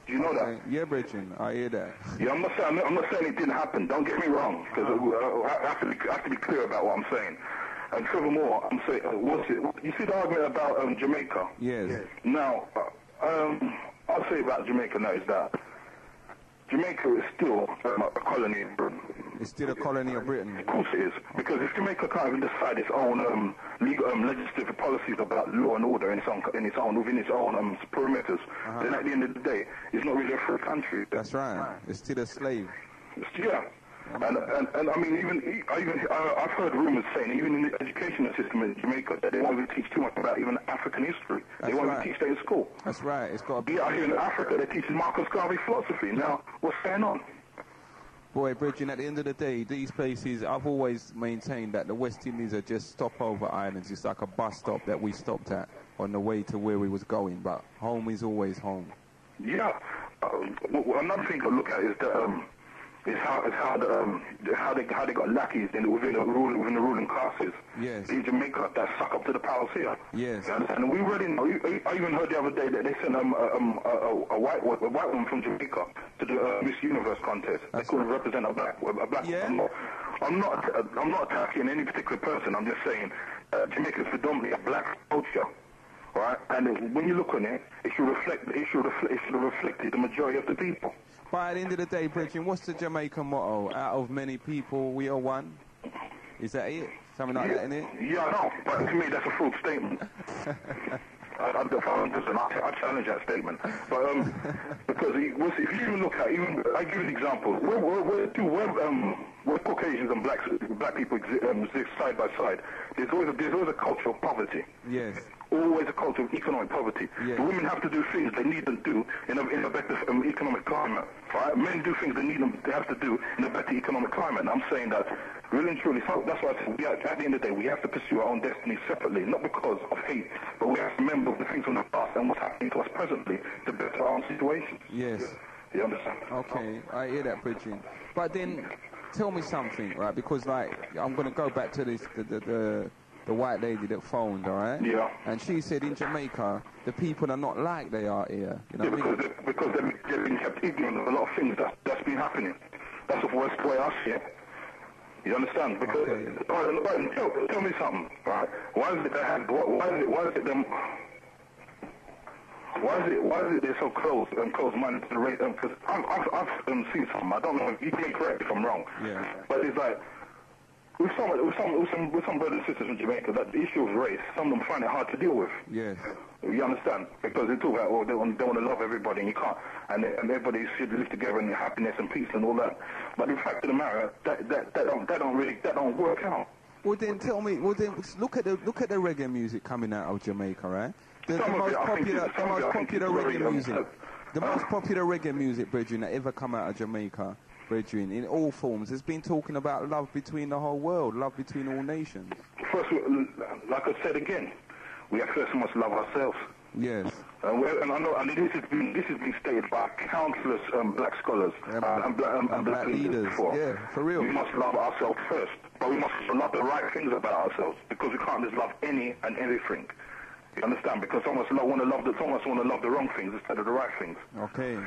Do you know that? Yeah, Bridget, I hear that. Yeah, I'm not saying it didn't happen. Don't get me wrong, because I have to be clear about what I'm saying. And furthermore, I'm saying, you see the argument about Jamaica? Yes. Now, I'll say about Jamaica now is that Jamaica is still a colony of Britain. It's still a colony of Britain? Of course it is. Because if Jamaica can't even decide its own legal legislative policies about law and order within its own perimeters, then at the end of the day, it's not really a free country. That's right. It's still a slave. Yeah. And I mean, I've heard rumors saying, even in the educational system in Jamaica, that they won't even teach too much about even African history. They won't even teach that in school. That's right. It's got to be. Yeah, here in Africa, they teach Marcus Garvey philosophy. Now, what's going on? Boy, Bridget, at the end of the day, these places, I've always maintained that the West Indies are just stopover islands. It's like a bus stop that we stopped at on the way to where we was going. But home is always home. Yeah. Another thing to look at is that is how they got lackeys within the ruling classes. Yes. In Jamaica that suck up to the powers here. Yes. And we already know. I even heard the other day that they sent a white woman from Jamaica to the Miss Universe contest. They couldn't represent a black woman. I'm not attacking any particular person. I'm just saying Jamaica is predominantly a black culture. Right? And when you look on it, it should have reflected the majority of the people. But at the end of the day, Bridget, what's the Jamaican motto? Out of many people, we are one. Is that it? Something like that, isn't it? Yeah, I know. But to me, that's a false statement. I challenge that statement. But because if you even look at, I give you an example. Where Caucasians and black people exist side by side, there's always a culture of poverty. Yes. Always a culture of economic poverty. Yes. The women have to do things they need to do in a better economic climate. Right? Men do things they have to do in a better economic climate. And I'm saying that really and truly, that's why I said at the end of the day, we have to pursue our own destiny separately, not because of hate, but we have to remember the things from the past and what's happening to us presently to better our own situations. Yes. You understand? Okay, I hear that, Bridget. But then, tell me something, right? Because I'm going to go back to this the white lady that phoned, all right? Yeah. And she said in Jamaica, the people are not like they are here. You know what I mean? Because they've been kept ignorant of a lot of things that's been happening. That's the worst way I see it. You understand? Because tell me something, right? Why is it they're so close-minded to the race? Because I've seen something. I don't know if you can correct me if I'm wrong. Yeah. But it's like with some brothers and sisters in Jamaica, that the issue of race, some of them find it hard to deal with. Yes. You understand? Because they talk about, oh, they want to love everybody, and you can't, and everybody should live together in happiness and peace and all that. But the fact of the matter, that don't work out. Well then, tell me. Well then, look at the reggae music coming out of Jamaica, right? The most popular reggae music, brethren, that ever come out of Jamaica, brethren, in all forms, has been talking about love between the whole world, love between all nations. First, like I said again, we first must love ourselves. Yes. And I know, and this has been stated by countless black scholars and black leaders before. Yeah, for real. We must love ourselves first, but we must love the right things about ourselves, because we can't just love any and everything. You understand? Because some of us want to love the wrong things instead of the right things. Okay.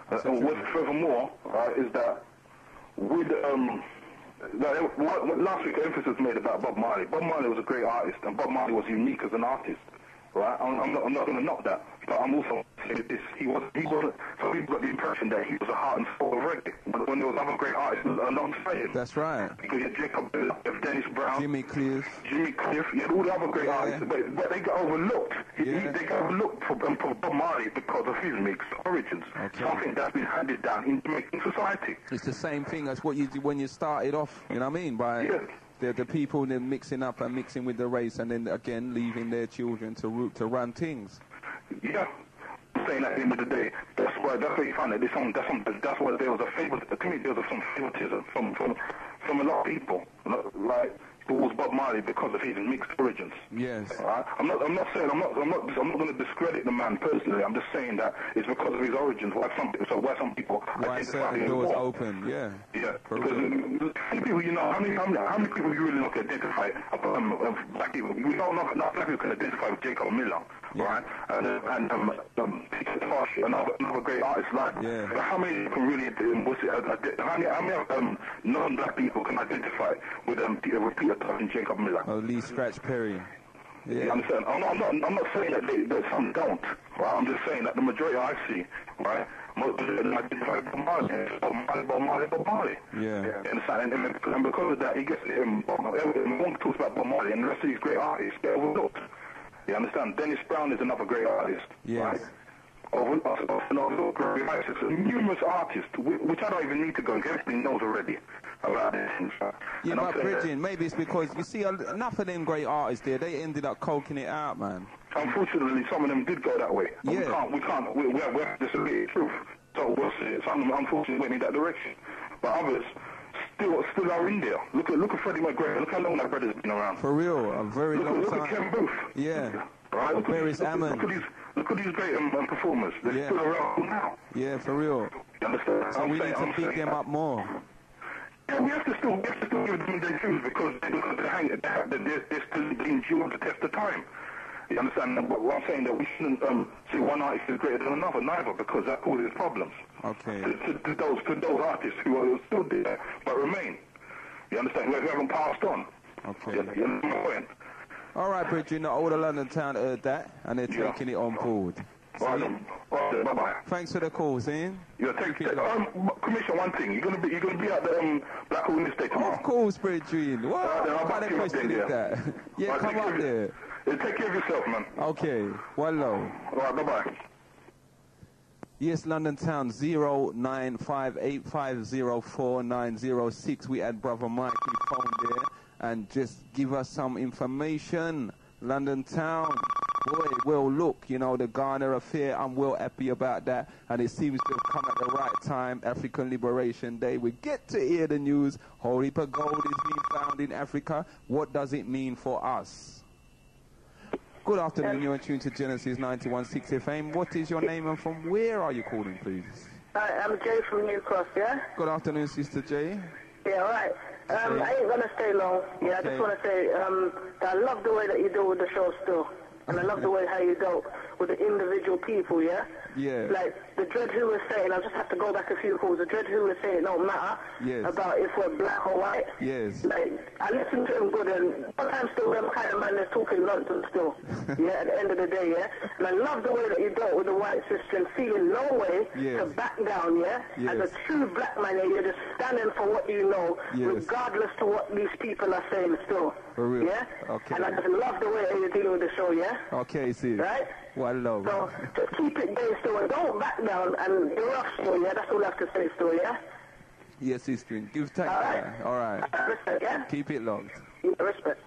Furthermore, is that with last week, emphasis made about Bob Marley. Bob Marley was a great artist, and Bob Marley was unique as an artist. Right? I'm not going to knock that, but I'm also saying this. He wasn't. Some people got the impression that he was a heart and soul of reggae. But when there was other great artists alongside him. That's right. Because you had Jacob, Dennis Brown, Jimmy Cliff, you had all the other great artists, but they got overlooked. They got overlooked for Bob Marley because of his mixed origins. Okay. Something that's been handed down in Jamaican society. It's the same thing as what you did when you started off. You know what I mean? By the people then mixing up and mixing with the race, and then again leaving their children to run things. Yeah, I'm saying at the end of the day, that's why you find that that's why there was a favor. To me, there was some favoritism from a lot of people, like towards Bob Marley because of his mixed origins. Yes. I'm not going to discredit the man personally. I'm just saying that it's because of his origins why some people certain doors open. Yeah. Yeah. Because many people, how many people you really not identify black people? We don't know not black people can identify with Jacob Miller, right? And Peter Tosh, another great artist like. Yeah. But how many can really how many non-black people can identify with Peter Tosh and Jacob Miller? Oh, Lee Scratch Perry. Yeah. You understand? I'm not saying that some don't, right? I'm just saying that the majority I see, right, identify Bob Marley. Yeah. You understand? And because of that, he gets everyone talks about Bob Marley, and the rest of these great artists get overlooked. You understand? Dennis Brown is another great artist. Yes. Right? Numerous artists, which I don't even need to go, everybody knows already about this. Yeah, but Bridget, maybe it's because, you see, enough of them great artists there, they ended up coking it out, man. Unfortunately, some of them did go that way. But we have to disagree the truth. So some of them unfortunately went in that direction. But others still are in there. Look at Freddie McGregor. Look how long that brother's been around. For real, a very long time. Look at Ken Booth. Yeah. Right? Look at these great performers. They're still around now. Yeah, for real. You understand? So we need to pick them up more. Yeah, we have to still give them their dues because they're still being due the test of time. You understand? But I'm saying that we shouldn't say one artist is greater than another, neither, because that causes problems. Okay. To those artists who are still there but remain. You understand? Who haven't passed on. Okay. You understand? All right, Bridget, all the London town heard that, and they're taking it on board. All right, bye-bye. Thanks for the call, Zane. Yeah, Commissioner, one thing. You're gonna be at the Black Women's Day tomorrow. Of course, Bridget. What kind of question is that? Yeah, come up there. Take care of yourself, man. Okay. Well, low. All right, bye-bye. Yes, London Town, 09585044906. We had Brother Mikey phone there. And just give us some information. London Town, boy, well, look, the Ghana affair, I'm well happy about that. And it seems to have come at the right time, African Liberation Day. We get to hear the news. Whole heap of gold is being found in Africa. What does it mean for us? Good afternoon, you're tuned to Genesis 91.6 FM. What is your name and from where are you calling, please? Hi, I'm Jay from New Cross, yeah? Good afternoon, Sister Jay. Yeah, all right. I ain't going to stay long. Yeah, I just want to say that I love the way that you do with the show still. And I love the way how you dealt with the individual people, yeah? Yeah. Like, the Dread who was saying, I just have to go back a few calls, the Dread who was saying it don't matter about if we're black or white. Yes. Like, I listen to him good, and sometimes still them kind of man that's talking nonsense still, yeah, at the end of the day, yeah? And I love the way that you dealt with the white sister and feeling no way to back down, yeah? As a true black man, you're just standing for what you know, regardless to what these people are saying still. For real? Yeah? Okay. And I just love the way that you're dealing with the show, yeah? Okay, see. Right? One love. So just keep it there still and don't back down and you're off still, yeah? That's all I have to say still, yeah? Yes, sister. Give thanks. All right. Respect, yeah? Keep it locked. Yeah, respect.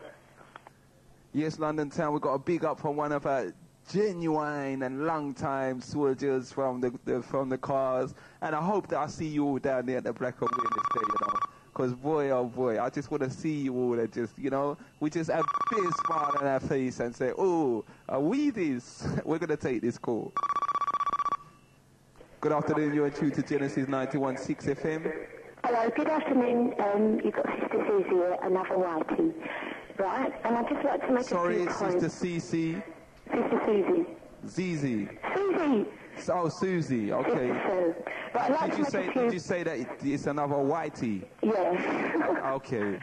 Yes, London Town, we've got a big up from one of our genuine and long-time soldiers from the cars. And I hope that I see you all down there at the Black Awareness Day, you know. Because boy, oh boy, I just want to see you all and just, you know, we just have a big smile on our face and say, oh, are we this? We're going to take this call. Good afternoon, you're tuned to Genesis 91.6 FM. Hello, good afternoon. You've got Sister Susie here, another whitey, right? And I'd just like to make a few points. Sorry, Sister Cece. Sister Susie. Zizi. Susie. Oh, Susie, okay. But I'd like Did you say that it's another whitey? Yes. Okay.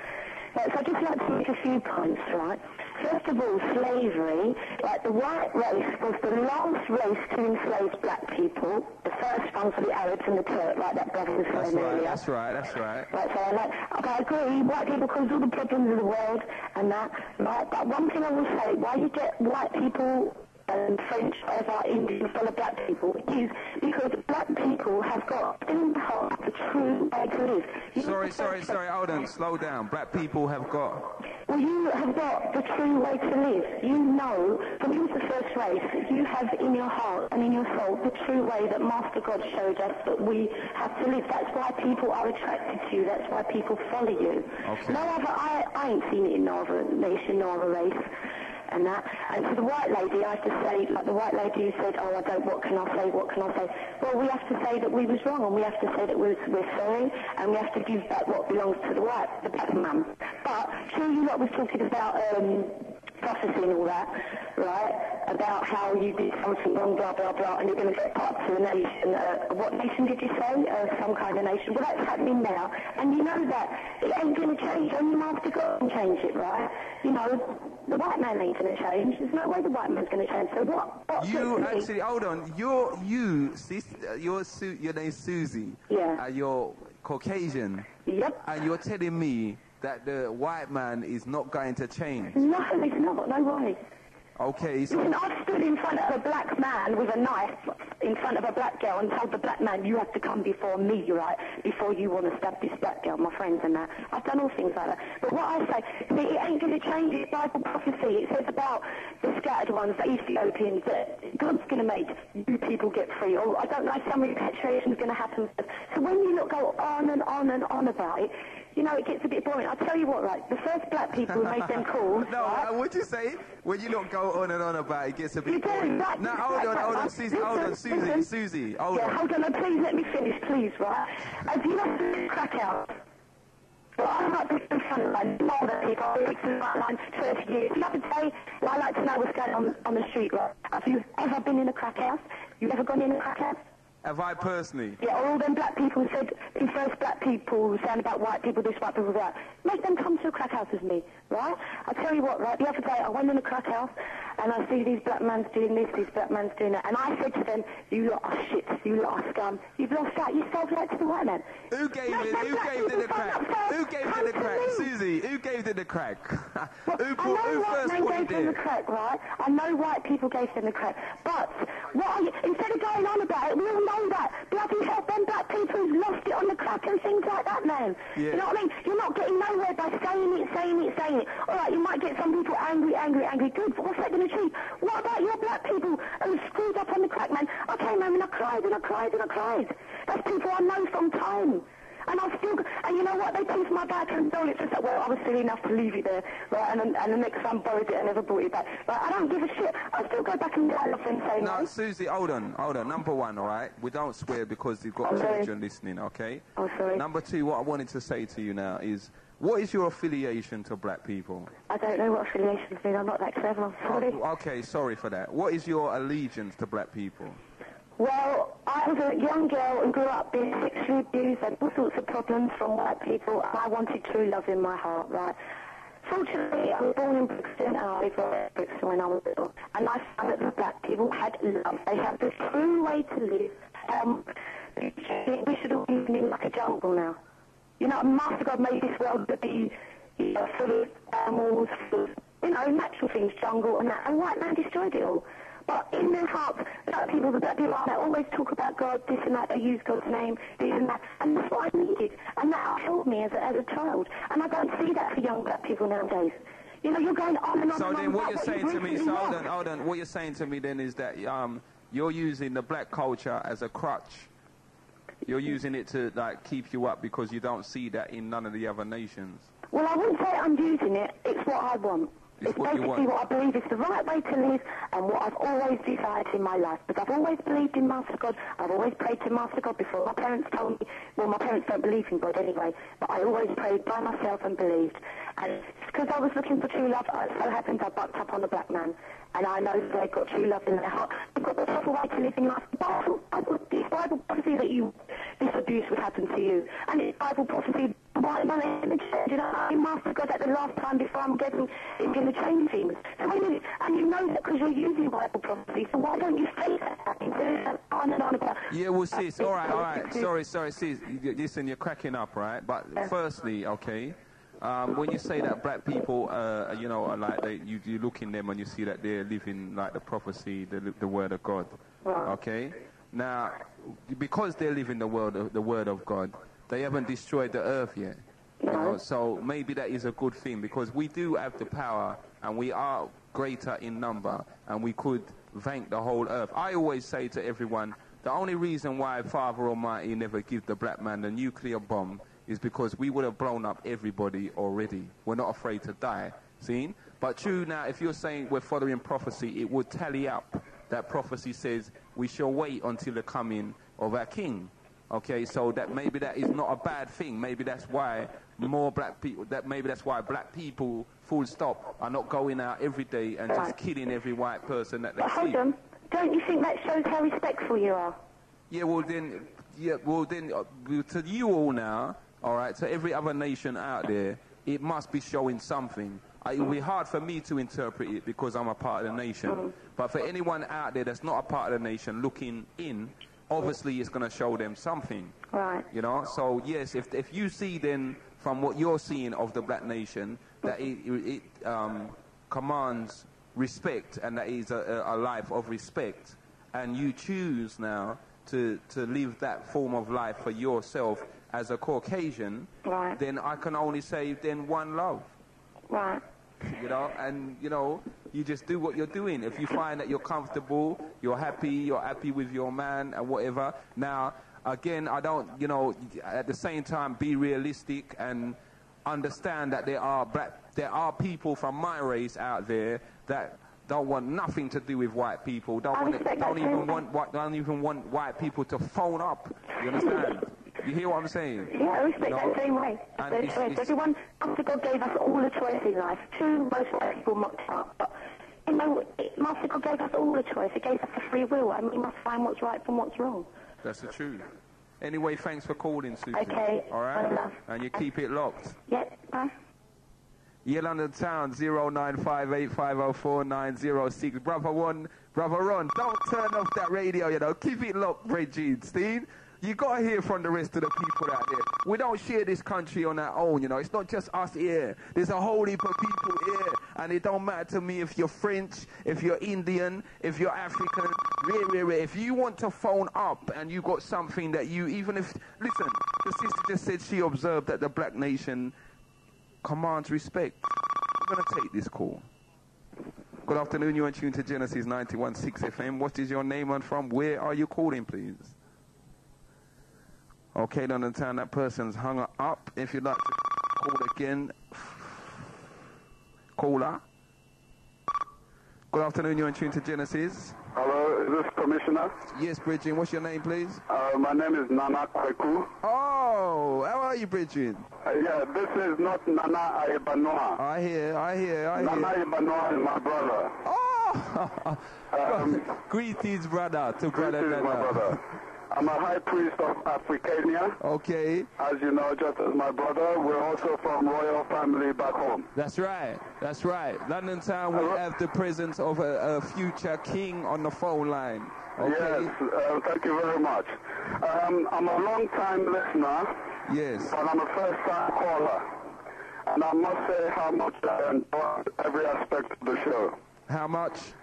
So I'd just like to make a few points, right? First of all, slavery, like the white race was the last race to enslave black people. The first one for the Arabs and the Turk, like that brother was saying earlier. That's right. Right, so I agree, white people cause all the problems of the world and that, right? But one thing I will say, why you get white people and French, whatever, Indian, full of black people, is because black people have got in the heart the true way to live. Sorry, hold on, slow down. Black people have got... Well, you have got the true way to live. You know, from you was the first race, you have in your heart and in your soul the true way that Master God showed us that we have to live. That's why people are attracted to you. That's why people follow you. Okay. No other, I ain't seen it in no other nation, no other race. And that, and for the white lady, I have to say, like the white lady who said, oh, what can I say? Well, we have to say that we was wrong, and we have to say that we're sorry, and we have to give back what belongs to the black man. But, sure, you lot was talking about prophecy and all that, right? About how you did something wrong, blah, blah, blah, and you're going to get part to a nation. What nation did you say? Some kind of nation. Well, that's happening now, and you know that it ain't going to change. Only Master God can change it, right? You know, the white man ain't going to change. There's no way the white man's going to change. So what you actually, hold on. Your name's Susie. Yeah. You're Caucasian. Yep. And you're telling me that the white man is not going to change. No, he's not. No way. Okay, so... Listen, I've stood in front of a black man with a knife in front of a black girl and told the black man, you have to come before me, right, before you want to stab this black girl, my friends and that. I've done all things like that. But what I say, it ain't going to change. It's Bible prophecy. It says about the scattered ones, the Ethiopians, that God's going to make you people get free. Or I don't know, some repatriation is going to happen. So when you go on and on and on about it, you know, it gets a bit boring. I'll tell you what, right, the first black people who made them calls... No, right? What'd you say? When you don't go on and on about it, gets a bit boring. Right? No, hold on, Susie, hold on. Hold on, please let me finish, please, right? As you know, crack out. Well, I'm not just in front of line, older people, I've been in front line 30 years. The other day, I like to know what's going on the street, right? Have you ever been in a crack house? You ever gone in a crack house? Have I personally? Yeah, all them black people said, the first black people saying about white people this, white people that. Make them come to a crack house with me, right? I tell you what, right, the other day I went in a crack house and I see these black mans doing this, these black mans doing that, and I said to them, you lot are shit, you lot are scum, you've lost out, you sold out to the white man. Who gave them the crack? Who gave them the crack? Susie, who gave them the crack? Who first put it there? The crack, right? I know white people gave them the crack, but instead of going on about it, we all know that. Bloody hell, them black people who've lost it on the crack and things like that, man. Yeah. You know what I mean? You're not getting nowhere by saying it. All right, you might get some people angry. Good, but what's that going to achieve? What about your black people who screwed up on the crack, man? I came home and I cried. That's people I know from time. And you know what? They pinched my back and told it just like, well, I was silly enough to leave it there, right? And the next one borrowed it and never brought it back. Right? I don't give a shit. I still go back and lie off and say no. Susie, hold on. Number one, all right? We don't swear because you've got children listening, okay? Oh, sorry. Number two, what I wanted to say to you now is, what is your affiliation to black people? I don't know what affiliations mean. I'm not that clever. I'm sorry. Okay, sorry for that. What is your allegiance to black people? Well, I was a young girl and grew up being sexually abused and all sorts of problems from white people, and I wanted true love in my heart, right? Fortunately, I was born in Brixton, and I lived in Brixton when I was little, and I found that the black people had love. They had the true way to live. We should all be living in like a jungle now. You know, Master God made this world to be full of animals, full of, natural things, jungle and that, and white man destroyed it all. But in their hearts, the black people they always talk about God, this and that, they use God's name, this and that, and that's what I needed. And that helped me as a child. And I don't see that for young black people nowadays. You know, you're going on and on. So then what you're saying to me, so hold on, what you're saying to me then is that you're using the black culture as a crutch. You're using it to, like, keep you up because you don't see that in none of the other nations. Well, I wouldn't say I'm using it. It's what I want. It's basically what I believe is the right way to live and what I've always decided in my life. Because I've always believed in Master God. I've always prayed to Master God before. My parents told me, well, my parents don't believe in God anyway, but I always prayed by myself and believed. And because I was looking for true love, it so happens I bucked up on a black man. And I know they've got true love in their heart. They've got the proper way to live in life. It's Bible prophecy that this abuse would happen to you. And it's Bible prophecy, white man in the church. You know, Master God at the last time before I'm getting is going to change things. So and you know that because you're using Bible prophecy. So why don't you say that instead of on and on about? Yeah, well, sis, all right. Sorry, sis. Listen, you're cracking up, right? But firstly, okay. When you say that black people, you know, are like you look in them and you see that they're living like the prophecy, the word of God. Okay. Now, because they're living the word of God, they haven't destroyed the earth yet. You know, so maybe that is a good thing because we do have the power and we are greater in number and we could thank the whole earth. I always say to everyone, the only reason why Father Almighty never give the black man the nuclear bomb is because we would have blown up everybody already. We're not afraid to die, see? But true now, if you're saying we're following prophecy, it would tally up. That prophecy says we shall wait until the coming of our king. Okay, so that maybe that is not a bad thing. Maybe that's why more black people, maybe that's why black people, full stop, are not going out every day and just killing every white person that they see. Hold on. Don't you think that shows how respectful you are? Yeah, well then, to you all now, all right, to every other nation out there, it must be showing something. It will be hard for me to interpret it because I'm a part of the nation. But for anyone out there that's not a part of the nation looking in, obviously it's going to show them something. Right. You know, so yes, if you see then from what you're seeing of the black nation, that it commands respect and that is a life of respect, and you choose now to live that form of life for yourself as a Caucasian, right, then I can only say then one love. Right. You know, and, you know, you just do what you're doing. If you find that you're comfortable, you're happy with your man and whatever. Now, again, I don't, you know, at the same time, be realistic and understand that there are people from my race out there that don't want nothing to do with white people. Don't even want white people to phone up. You understand? You hear what I'm saying? Yeah, I respect that same way. Everyone, Master God gave us all a choice in life. True, most white people mocked up, but you know, Master God gave us all a choice. He gave us a free will, and we must find what's right from what's wrong. That's the truth. Anyway, thanks for calling, Susan. Okay. All right? And you keep it locked. Yeah, bye. Yeah, London Town, 09585049906. Brother Ron, don't turn off that radio, you know. Keep it locked, Reggie, Steve. You got to hear from the rest of the people out there. We don't share this country on our own, you know. It's not just us here. There's a whole heap of people here. And it don't matter to me if you're French, if you're Indian, if you're African. If you want to phone up and you got something that you, even if... Listen, the sister just said she observed that the black nation commands respect. I'm going to take this call. Good afternoon. You're tuned to Genesis 91.6 FM. What is your name and from? Where are you calling, please? Okay, don't understand, that person's hung up. If you'd like to call again, caller. Good afternoon, you're in tune to Genesis. Hello, is this Commissioner? Yes, Bridget, what's your name, please? My name is Nana Kweku. Oh, how are you, Bridget? Yeah, this is not Nana Ibanoa. I hear. Nana Ibanoa is my brother. Oh! Greetings, brother, to brother Nana. My brother. I'm a high priest of Africania. Okay. As you know, just as my brother, we're also from royal family back home. That's right. London Town, we have the presence of a future king on the phone line. Okay. Yes, thank you very much. I'm a long-time listener. Yes. But I'm a first-time caller. And I must say how much I enjoy every aspect of the show. How much?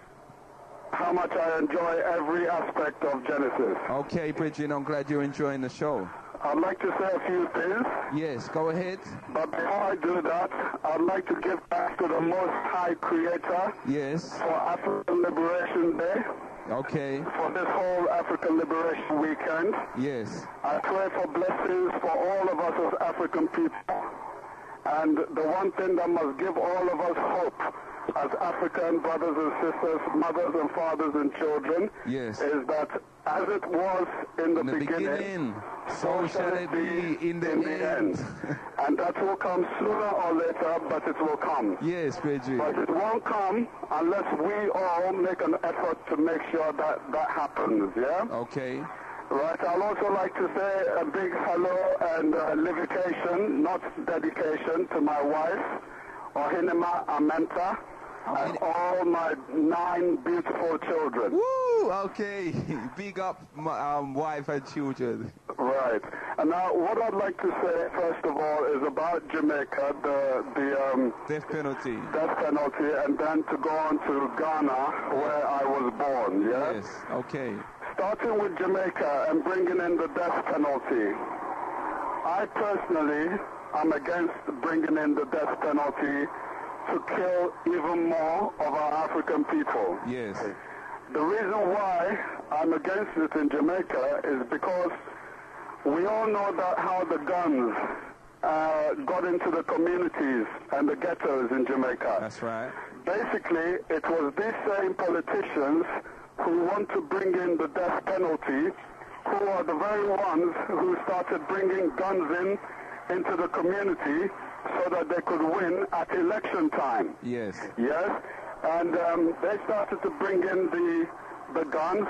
how much I enjoy every aspect of Genesis. Okay, Bridget, I'm glad you're enjoying the show. I'd like to say a few things. Yes, go ahead. But before I do that, I'd like to give thanks to the Most High Creator. Yes. For African Liberation Day. Okay. For this whole African Liberation Weekend. Yes. I pray for blessings for all of us as African people. And the one thing that must give all of us hope as African brothers and sisters, mothers and fathers and children, yes, is that as it was in the beginning, so shall it be in the end. And that will come sooner or later, but it will come. Yes, Bridget. But it won't come unless we all make an effort to make sure that that happens, yeah? Okay. Right, I'd also like to say a big hello and livitation, not dedication, to my wife, Ohinema Amenta, and all my 9 beautiful children. Woo! Okay. Big up my wife and children. Right. And now what I'd like to say, first of all, is about Jamaica, the death penalty. Death penalty, and then to go on to Ghana, where I was born, yeah? Yes, okay. Starting with Jamaica and bringing in the death penalty, I personally am against bringing in the death penalty to kill even more of our African people. Yes. The reason why I'm against it in Jamaica is because we all know that how the guns got into the communities and the ghettos in Jamaica. That's right. Basically, it was these same politicians who want to bring in the death penalty, who are the very ones who started bringing guns into the community so that they could win at election time. Yes. Yes. And they started to bring in the guns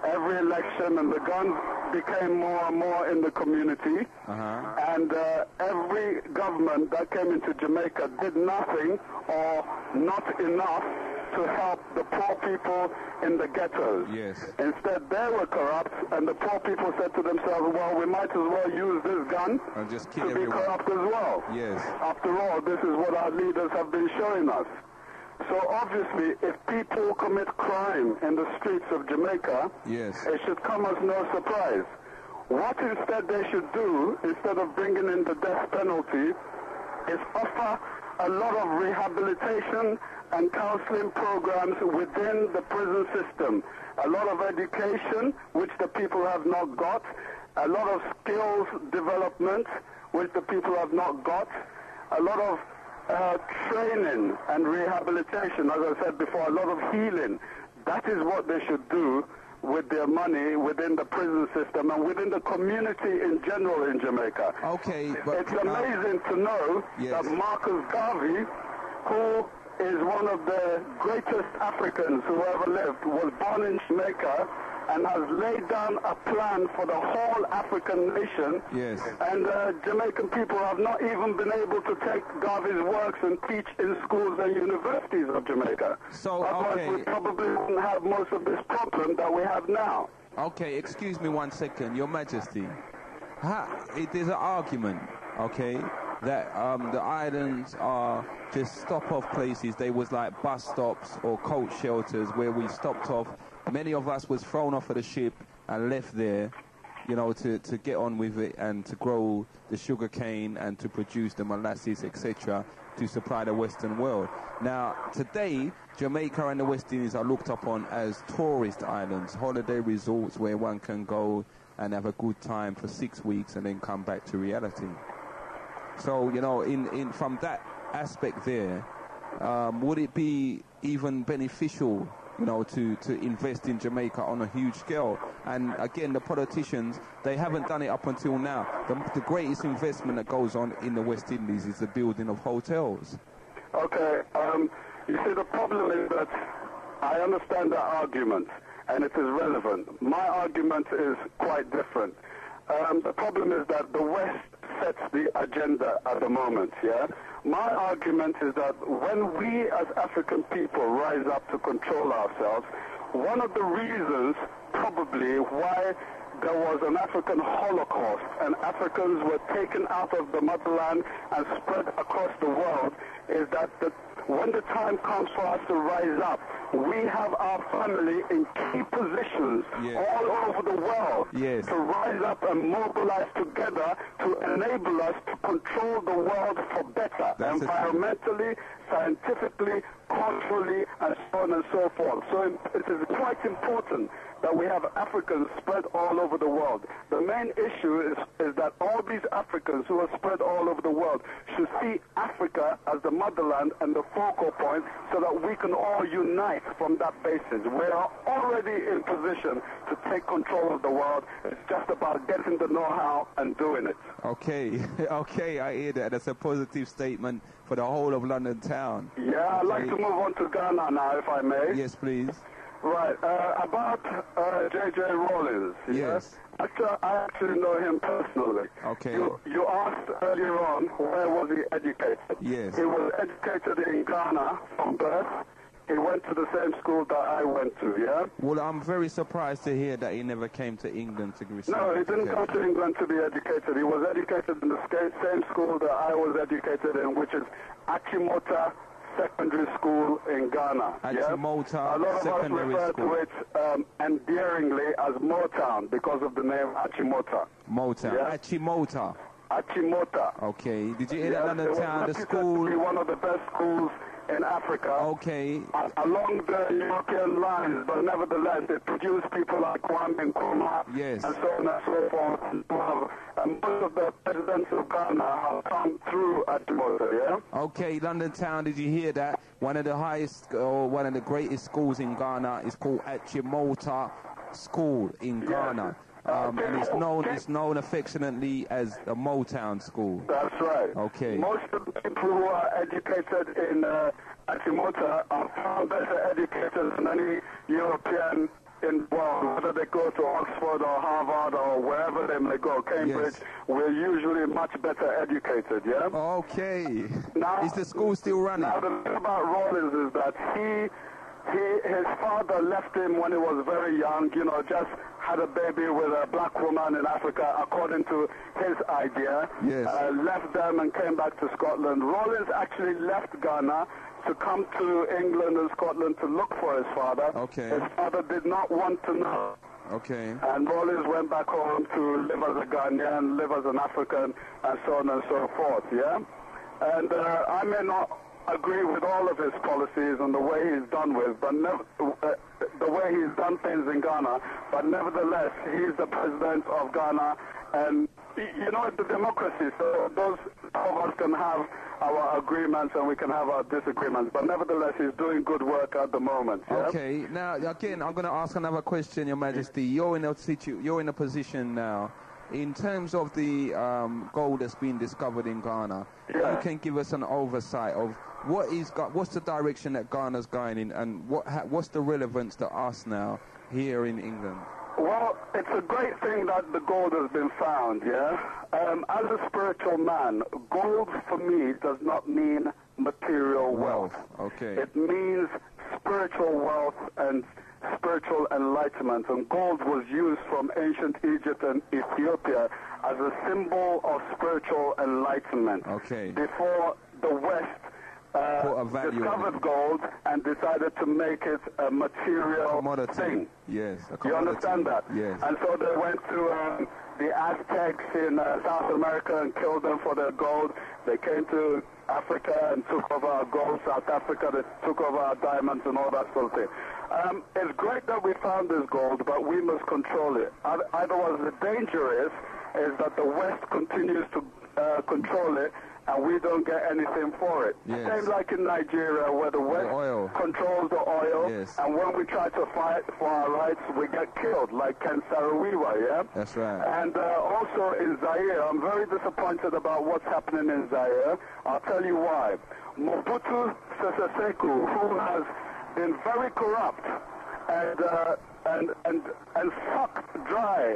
every election, and the guns became more and more in the community. And every government that came into Jamaica did nothing or not enough to help the poor people in the ghettos. Yes. Instead, they were corrupt, and the poor people said to themselves, well, we might as well use this gun and just kill to be corrupt as well. Yes. After all, this is what our leaders have been showing us. So obviously, if people commit crime in the streets of Jamaica, yes, it should come as no surprise. What instead they should do, instead of bringing in the death penalty, is offer a lot of rehabilitation and counseling programs within the prison system. A lot of education, which the people have not got. A lot of skills development, which the people have not got. A lot of training and rehabilitation, as I said before, a lot of healing. That is what they should do with their money within the prison system and within the community in general in Jamaica. Okay, but it's amazing to know that Marcus Garvey, who is one of the greatest Africans who ever lived, was born in Jamaica and has laid down a plan for the whole African nation. Yes. And Jamaican people have not even been able to take Garvey's works and teach in schools and universities of Jamaica. So, otherwise we probably wouldn't have most of this problem that we have now. Okay, excuse me 1 second, Your Majesty. It is an argument, okay, that the islands are just stop-off places. They was like bus stops or coach shelters where we stopped off. Many of us was thrown off of the ship and left there, you know, to get on with it and to grow the sugar cane and to produce the molasses, etc., to supply the Western world. Now, today, Jamaica and the West Indies are looked upon as tourist islands, holiday resorts where one can go and have a good time for 6 weeks and then come back to reality. So, you know, in from that aspect there, would it be even beneficial, you know, to invest in Jamaica on a huge scale? And again, the politicians, they haven't done it up until now. The greatest investment that goes on in the West Indies is the building of hotels. Okay, you see, the problem is that I understand that argument, and it is relevant. My argument is quite different. The problem is that the West sets the agenda at the moment, yeah? My argument is that when we as African people rise up to control ourselves, one of the reasons probably why there was an African Holocaust and Africans were taken out of the motherland and spread across the world is that when the time comes for us to rise up, we have our family in key positions all over the world to rise up and mobilize together to enable us to control the world for better, environmentally, scientifically, culturally, and so on and so forth. So it is quite important that we have Africans spread all over the world. The main issue is that all these Africans who are spread all over the world should see Africa as the motherland and the focal point so that we can all unite from that basis. We are already in position to take control of the world. It's just about getting the know-how and doing it. Okay, okay, I hear that. That's a positive statement for the whole of London town. Yeah, I'd like to move on to Ghana now, if I may. Yes, please. Right, about J.J. Rawlings. Yes. Actually, I actually know him personally. Okay. You asked earlier on where was he educated. Yes. He was educated in Ghana from birth. He went to the same school that I went to, yeah? Well, I'm very surprised to hear that he never came to England to receive No, he didn't come to England to be educated. He was educated in the same school that I was educated in, which is Achimota Secondary School in Ghana. Achimota A lot of Secondary us refer School. to it endearingly as Motown because of the name Achimota. Motown. Yeah? Achimota. Achimota. Okay. Did you hear that London town? The school. To be one of the best schools in Africa. Okay. Along the European lines, but nevertheless, it produced people like Kwame Nkrumah and so on and so forth. And most of the presidents of Ghana have come through Achimota, yeah? Okay, London town, did you hear that? One of the highest, or one of the greatest schools in Ghana is called Achimota School in Ghana. And it's known affectionately as the Motown School. That's right. Okay. Most of the people who are educated in Achimota are far better educated than any European in the world, whether they go to Oxford or Harvard or wherever they may go, Cambridge. We're usually much better educated, yeah? Okay. Now, is the school still running? Now, the thing about Rawlings is that his father left him when he was very young, you know, just had a baby with a black woman in Africa, according to his idea. Yes. Left them and came back to Scotland. Rawlings actually left Ghana to come to England and Scotland to look for his father. Okay. His father did not want to know. Okay. And Rawlings went back home to live as a Ghanaian, live as an African, and so on and so forth, yeah? And I may not agree with all of his policies and the way he's done with, but the way he's done things in Ghana, but nevertheless, he's the president of Ghana, and you know, it's a democracy, so those of us can have our agreements and we can have our disagreements, but nevertheless, he's doing good work at the moment. Yeah? Okay, now again, I'm going to ask another question, Your Majesty. You're in a position now. In terms of the gold that's been discovered in Ghana, you can give us an oversight of what's the direction that Ghana's going in, and what's the relevance to us now here in England? Well, it's a great thing that the gold has been found, yeah? As a spiritual man, gold for me does not mean material wealth. Okay. It means spiritual wealth and spiritual enlightenment. And gold was used from ancient Egypt and Ethiopia as a symbol of spiritual enlightenment. Okay. Before the West discovered gold and decided to make it a material thing. Yes. You understand that? Yes. And so they went to the Aztecs in South America and killed them for their gold. They came to Africa and took over our gold. South Africa, they took over our diamonds and all that sort of thing. It's great that we found this gold, but we must control it. Otherwise, the danger is that the West continues to control it, and we don't get anything for it. Yes. Same like in Nigeria, where the West controls the oil, and when we try to fight for our rights, we get killed, like Ken Saro-Wiwa, yeah? That's right. And also in Zaire, I'm very disappointed about what's happening in Zaire. I'll tell you why. Mobutu Sese Seko, who has been very corrupt and sucked dry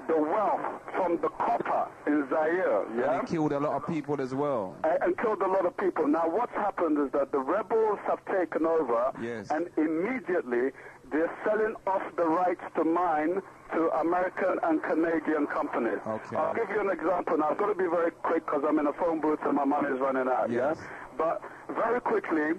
the wealth from the copper in Zaire, yeah? And he killed a lot of people as well. And killed a lot of people. Now, what's happened is that the rebels have taken over, and immediately they're selling off the rights to mine to American and Canadian companies. Okay. I'll give you an example. Now, I've got to be very quick because I'm in a phone booth and my money is running out, yeah? But very quickly,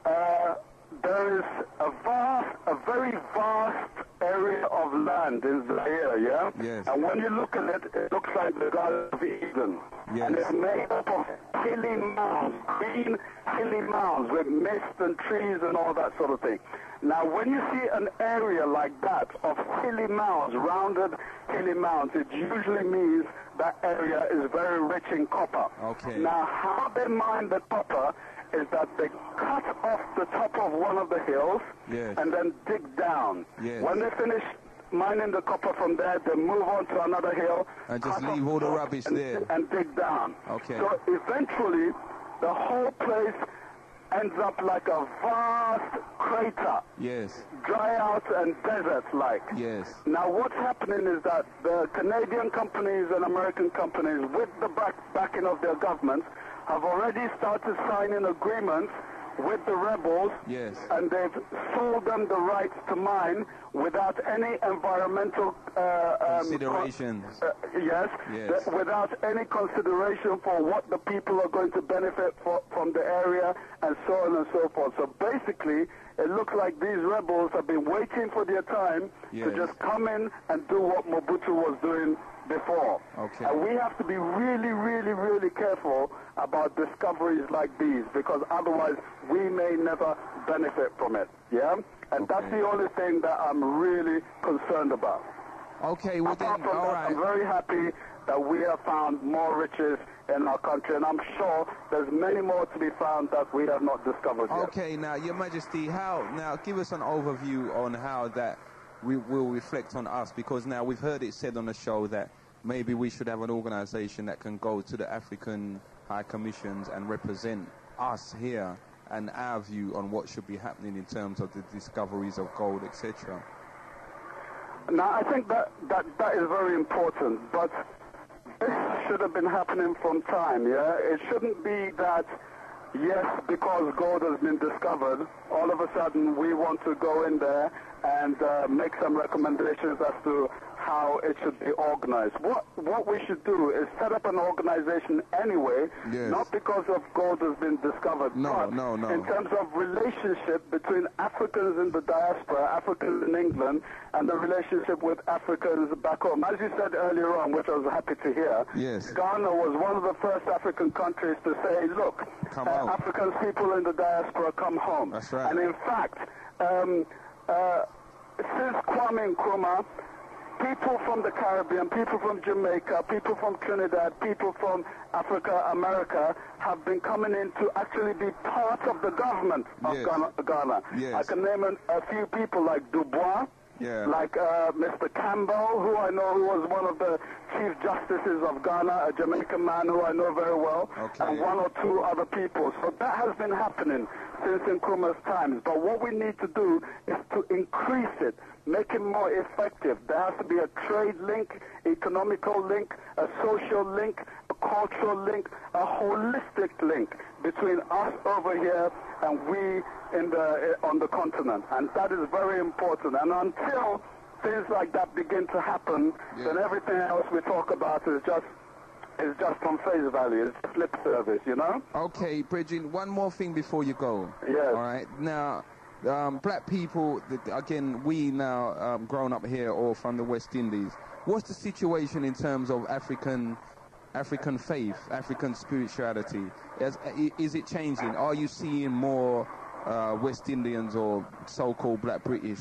there is a very vast area of land in Zaire, yeah? Yes. And when you look at it, it looks like the Garden of Eden. Yes. And it's made up of hilly mounds, green hilly mounds with mist and trees and all that sort of thing. Now, when you see an area like that of hilly mounds, rounded hilly mounds, it usually means that area is very rich in copper. Okay. Now, how they mine the copper is that they cut off the top of one of the hills Yes. and then dig down. Yes. When they finish mining the copper from there, they move on to another hill. And just cut leave off all the top rubbish and, there. And dig down. Okay. So eventually, the whole place ends up like a vast crater. Yes. Dry out and desert-like. Yes. Now, what's happening is that the Canadian companies and American companies, with the backing of their governments, have already started signing agreements with the rebels, Yes. and they've sold them the rights to mine without any environmental considerations. Yes, Yes. without any consideration for what the people are going to benefit from the area, and so on and so forth. So basically, it looks like these rebels have been waiting for their time Yes. to just come in and do what Mobutu was doing before. Okay. And we have to be really, really, really careful about discoveries like these, because otherwise we may never benefit from it. Yeah? And Okay. that's the only thing that I'm really concerned about. Okay, well then, Apart from all that, right. I'm very happy that we have found more riches in our country, and I'm sure there's many more to be found that we have not discovered yet. Okay, now, Your Majesty, give us an overview on how that will reflect on us, because now we've heard it said on the show that maybe we should have an organization that can go to the African High Commissions and represent us here and our view on what should be happening in terms of the discoveries of gold, etc. Now, I think that is very important, but this should have been happening from time, yeah? It shouldn't be that, yes, because gold has been discovered, all of a sudden we want to go in there and make some recommendations as to how it should be organized. What we should do is set up an organization anyway, Yes. not because of gold has been discovered, but No. in terms of relationship between Africans in the diaspora, Africans in England, and the relationship with Africans back home. As you said earlier on, which I was happy to hear, Yes. Ghana was one of the first African countries to say, look, Come home. African people in the diaspora, come home. That's right. And in fact, since Kwame Nkrumah, people from the Caribbean, people from Jamaica, people from Trinidad, people from Africa, America, have been coming in to actually be part of the government of Yes. Ghana. Yes. I can name a few people like Dubois, Yeah. like Mr. Campbell, who I know who was one of the Chief Justices of Ghana, a Jamaican man who I know very well, Okay. and one or two other people. So that has been happening since Nkrumah's times. But what we need to do is to increase it, make it more effective. There has to be a trade link, economical link, a social link, a cultural link, a holistic link between us over here and we on the continent. And that is very important. And until things like that begin to happen, then everything else we talk about is just on face value. It's lip service, you know? Okay, Bridget, one more thing before you go. Yes. All right. Now, black people, again, we now grown up here or from the West Indies. What's the situation in terms of African faith, African spirituality? Is it changing? Are you seeing more West Indians or so-called black British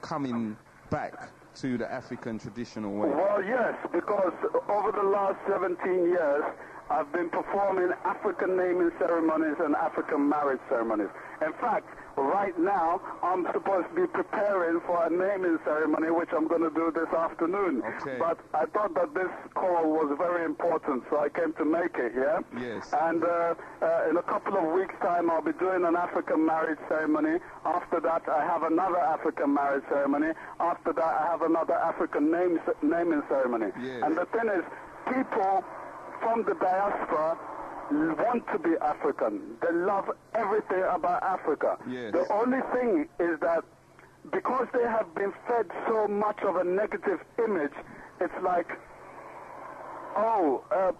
coming back to the African traditional way? Well, yes, because over the last 17 years, I've been performing African naming ceremonies and African marriage ceremonies. In fact, right now, I'm supposed to be preparing for a naming ceremony, which I'm going to do this afternoon. Okay. But I thought that this call was very important, so I came to make it, yeah? Yes. And in a couple of weeks' time, I'll be doing an African marriage ceremony. After that, I have another African marriage ceremony. After that, I have another African naming ceremony. Yes. And the thing is, people from the diaspora want to be African. They love everything about Africa. Yes. The only thing is that because they have been fed so much of a negative image, it's like,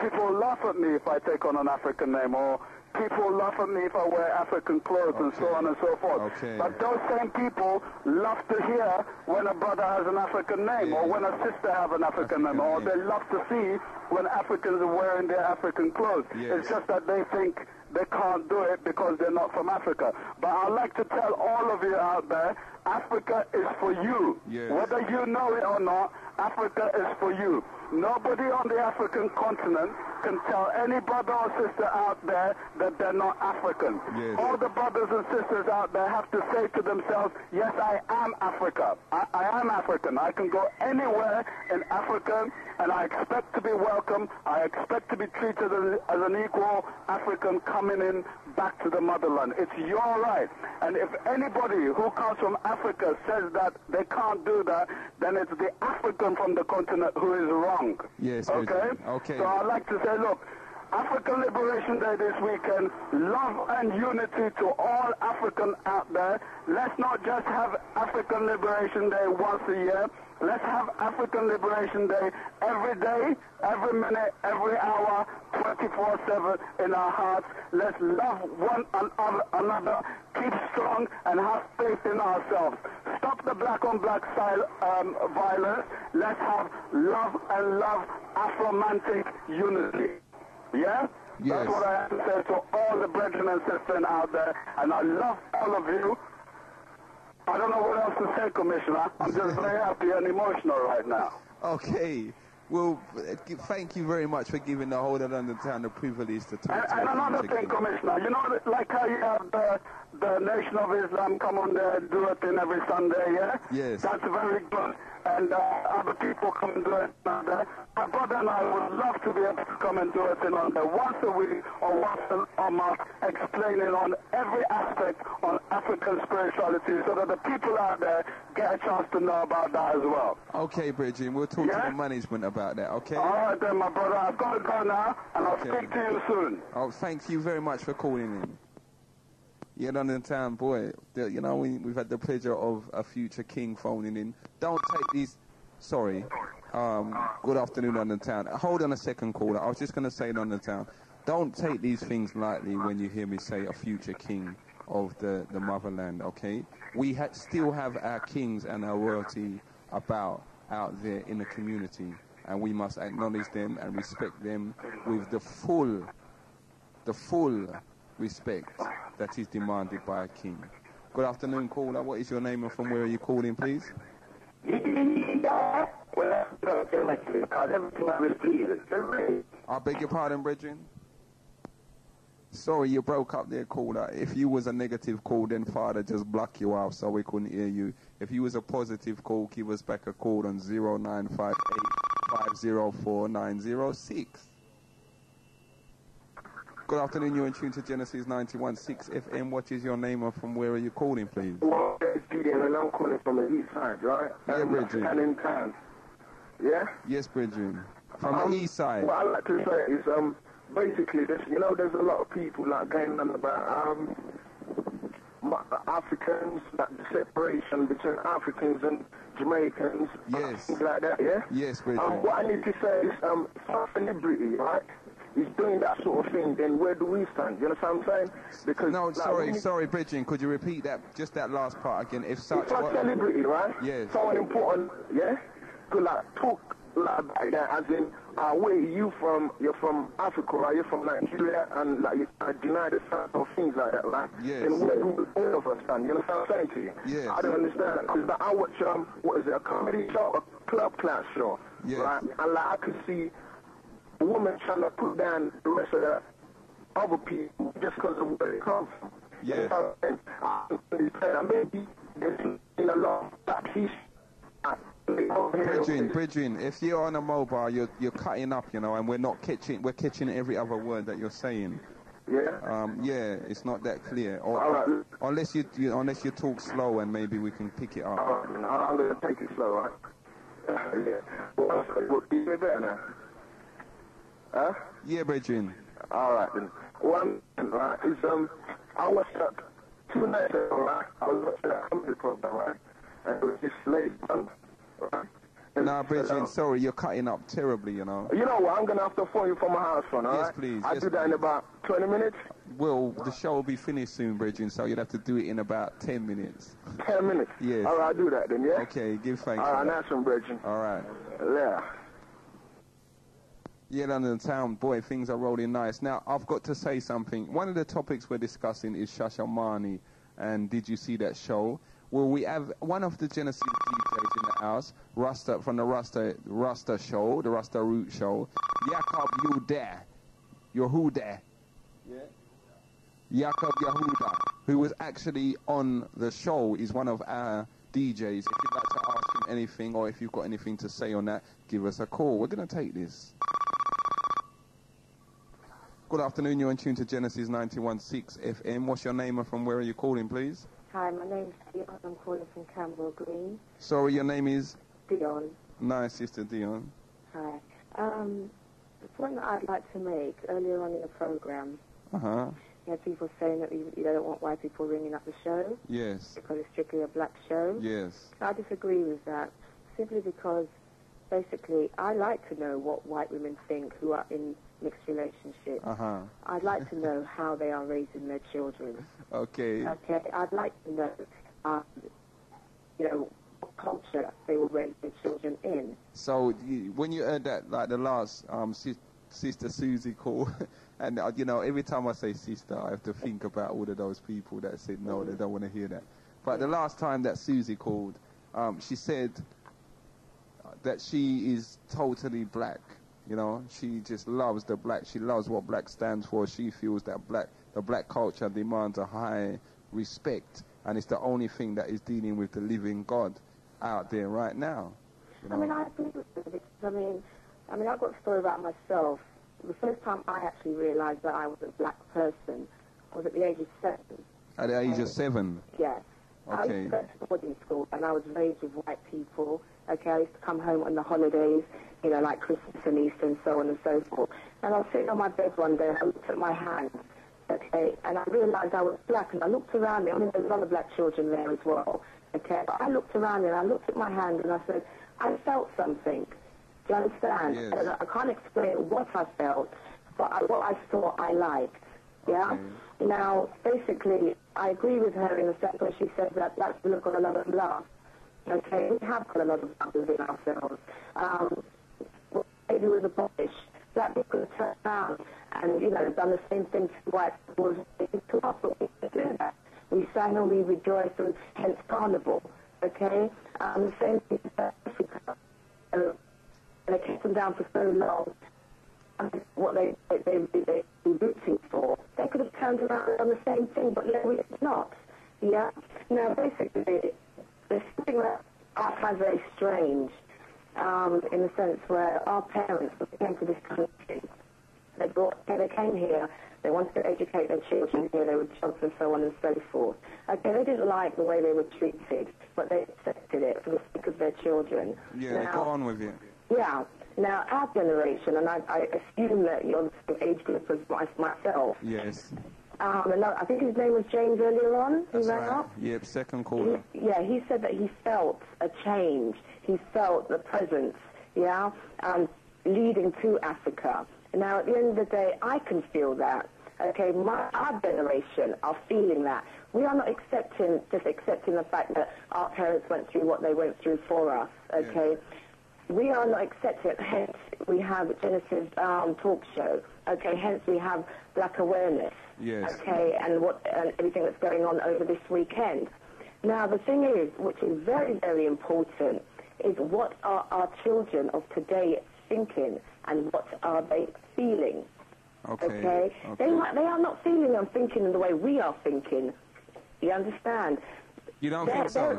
people laugh at me if I take on an African name, or people laugh at me if I wear African clothes and so on and so forth. Okay. But those same people love to hear when a brother has an African name or when a sister has an African name, or they love to see when Africans are wearing their African clothes. It's just that they think they can't do it because they're not from Africa. But I'd like to tell all of you out there, Africa is for you. Whether you know it or not, Africa is for you. Nobody on the African continent can tell any brother or sister out there that they're not African. All the brothers and sisters out there have to say to themselves, yes, I am Africa. I am African. I can go anywhere in Africa, and I expect to be welcome. I expect to be treated as an equal African coming in back to the motherland. It's your right. And if anybody who comes from Africa says that they can't do that, then it's the African from the continent who is wrong. Okay? So I'd like to say, look, African Liberation Day this weekend, love and unity to all African out there. Let's not just have African Liberation Day once a year. Let's have African Liberation Day every day, every minute, every hour, 24/7 in our hearts. Let's love one another, keep strong, and have faith in ourselves. Stop the black-on-black violence. Let's have love and love Afromantic unity. Yeah? That's what I have to say to all the brethren and sisters out there, and I love all of you. I don't know what else to say, Commissioner. I'm just very happy and emotional right now. Okay. Well, thank you very much for giving the whole of London Town the privilege to talk to us. And another thing, Commissioner, you know, like how you have the Nation of Islam come on there, do a thing every Sunday, yeah? Yes. That's very good. And other people come and do it on there. My brother and I would love to be able to come and do a thing on there once a week or once a month, explaining on every aspect on African spirituality so that the people out there get a chance to know about that as well. Okay, Bridget, we'll talk to the management about that, okay? All right then, my brother. I've got to go now, and I'll speak to you soon. Oh, thank you very much for calling in. Yeah, London Town, boy, you know, we've had the pleasure of a future king phoning in. Don't take these... Sorry. Good afternoon, London Town. Hold on a second, caller. I was just going to say, London Town, don't take these things lightly when you hear me say a future king of the motherland, okay? We still have our kings and our royalty out there in the community, and we must acknowledge them and respect them with the full respect that is demanded by a king. Good afternoon, caller. What is your name and from where are you calling, please? I beg your pardon, Bridget? Sorry, you broke up there, caller. If you was a negative call, then Father just block you out so we couldn't hear you. If you was a positive call, give us back a call on 0958 504 906. Good afternoon, you're in tune to Genesis 91.6 FM. What is your name and from where are you calling, please? Well, it's Gideon and I'm calling from the east side, right? Yeah, Bridget. And in town. Yeah? Yes, Bridget. From the east side. What I'd like to say is, basically, there's a lot of people like going on about Africans, like the separation between Africans and Jamaicans, things like that, yeah? Yes, Bridget. What I need to say is, for liberty, right? He's doing that sort of thing, then where do we stand? You know what I'm saying? Because no, sorry, Bridget, could you repeat that, just that last part again? If such celebrity, right? Yes. Someone important, yeah? Could talk like that, as in, where are you from? You're from Africa, right? You're from Nigeria, and you deny the fact of things like that, right? Yes. And where do all of us stand? You know what I'm saying to you? Yes. I don't understand that, because I watch, what is it, a comedy show, a club class show, yes. Right? And I could see a woman trying to put down the rest of the other people just because of where they come from. Yes. And maybe there's a lot of peace. Bridget, if you're on a mobile, you're cutting up, you know, and we're catching every other word that you're saying. Yeah. Yeah, it's not that clear. Or, right. Unless you talk slow, and maybe we can pick it up. I'm gonna take it slow, right? Yeah. Well, do you better now? Huh? Yeah, Bridget. All right then. One right is I watched that 2 nights ago, right? I was watching that comedy program, right? And it was this lady, right? No, Bridget, sorry, you're cutting up terribly, you know. You know what? I'm going to have to phone you from my house phone, all right? Yes, please. I'll do that in about 20 minutes. Well, the show will be finished soon, Bridget, so you'll have to do it in about 10 minutes. 10 minutes? Yes. All right, I'll do that then, yeah? Okay, give thanks. All right, nice one, Bridget. All right. Yeah. Yeah, London town, boy, things are rolling nice. Now, I've got to say something. One of the topics we're discussing is Shashamani, and did you see that show? Well, we have one of the Genesis DJs in the house, Rasta, from the Rasta show, the Rasta Root show. Jacob, you there? You're who there? Yeah. Jacob Yahuda, who was actually on the show, is one of our DJs. If you'd like to ask him anything, or if you've got anything to say on that, give us a call. We're going to take this. Good afternoon, you're in tune to Genesis 91.6 FM. What's your name and from where are you calling, please? Hi, my name's Dion. I'm calling from Campbell Green. Sorry, your name is? Dion. Nice, Sister Dion. Hi. The point that I'd like to make, earlier on in the program, Uh-huh. you had people saying that you don't want white people ringing up the show. Yes. Because it's strictly a black show. Yes. I disagree with that, simply because, basically, I like to know what white women think who are in mixed relationships. Uh-huh. I'd like to know how they are raising their children. Okay. Okay, I'd like to know, what culture they will raise their children in. So, when you heard that, like the last Sister Susie call, and, every time I say sister, I have to think about all of those people that said no, they don't want to hear that. But the last time that Susie called, she said that she is totally black. You know, she just loves the black. She loves what black stands for. She feels that the black culture demands a high respect, and it's the only thing that is dealing with the living God out there right now. You know? I mean, I agree with you because, I mean, I've got a story about myself. The first time I actually realized that I was a black person was at the age of 7. At the age of 7? Yes. Okay. I used to go to boarding school, and I was raised with white people. Okay, I used to come home on the holidays, like Christmas and Easter and so on and so forth. And I was sitting on my bed one day, and I looked at my hands, okay, and I realized I was black, and I looked around me. I mean, there's a lot of black children there as well, okay, but I looked around and I looked at my hand, and I said, I felt something. Do you understand? Yes. And I can't explain what I felt, but what I saw, I liked. Yeah? Okay. Now, basically, I agree with her in the sense where she said that black people have got a lot of love. Okay, we have got a lot of love within ourselves. Maybe with the Polish, black people have turned around and, done the same thing to white people as to us, but we didn't do that. We sang and we rejoiced, and hence Carnival. Okay? The same thing to South Africa. And they kept them down for so long. What they were rooting for, they could have turned around and done the same thing, but no, it's not. Yeah? Now, basically, there's something that I find very strange, in the sense where our parents, when they came to this country, they came here, they wanted to educate their children here, they were jobs and so on and so forth. Okay, they didn't like the way they were treated, but they accepted it for the sake of their children. Yeah, they got on with it. Yeah. Now, our generation, and I assume that you're the same age group as myself. Yes. And I think his name was James earlier on. That's he rang right. up. Yep, second caller. He said that he felt a change. He felt the presence, leading to Africa. Now, at the end of the day, I can feel that. Okay, our generation are feeling that. We are not accepting the fact that our parents went through what they went through for us. Okay. Yes. We are not accepting it, hence we have Genesis talk show. Okay, hence we have Black Awareness. Yes. Okay, and everything that's going on over this weekend. Now, the thing is, which is very, very important, is what are our children of today thinking and what are they feeling? Okay? They are not feeling and thinking in the way we are thinking. You understand? You don't think so?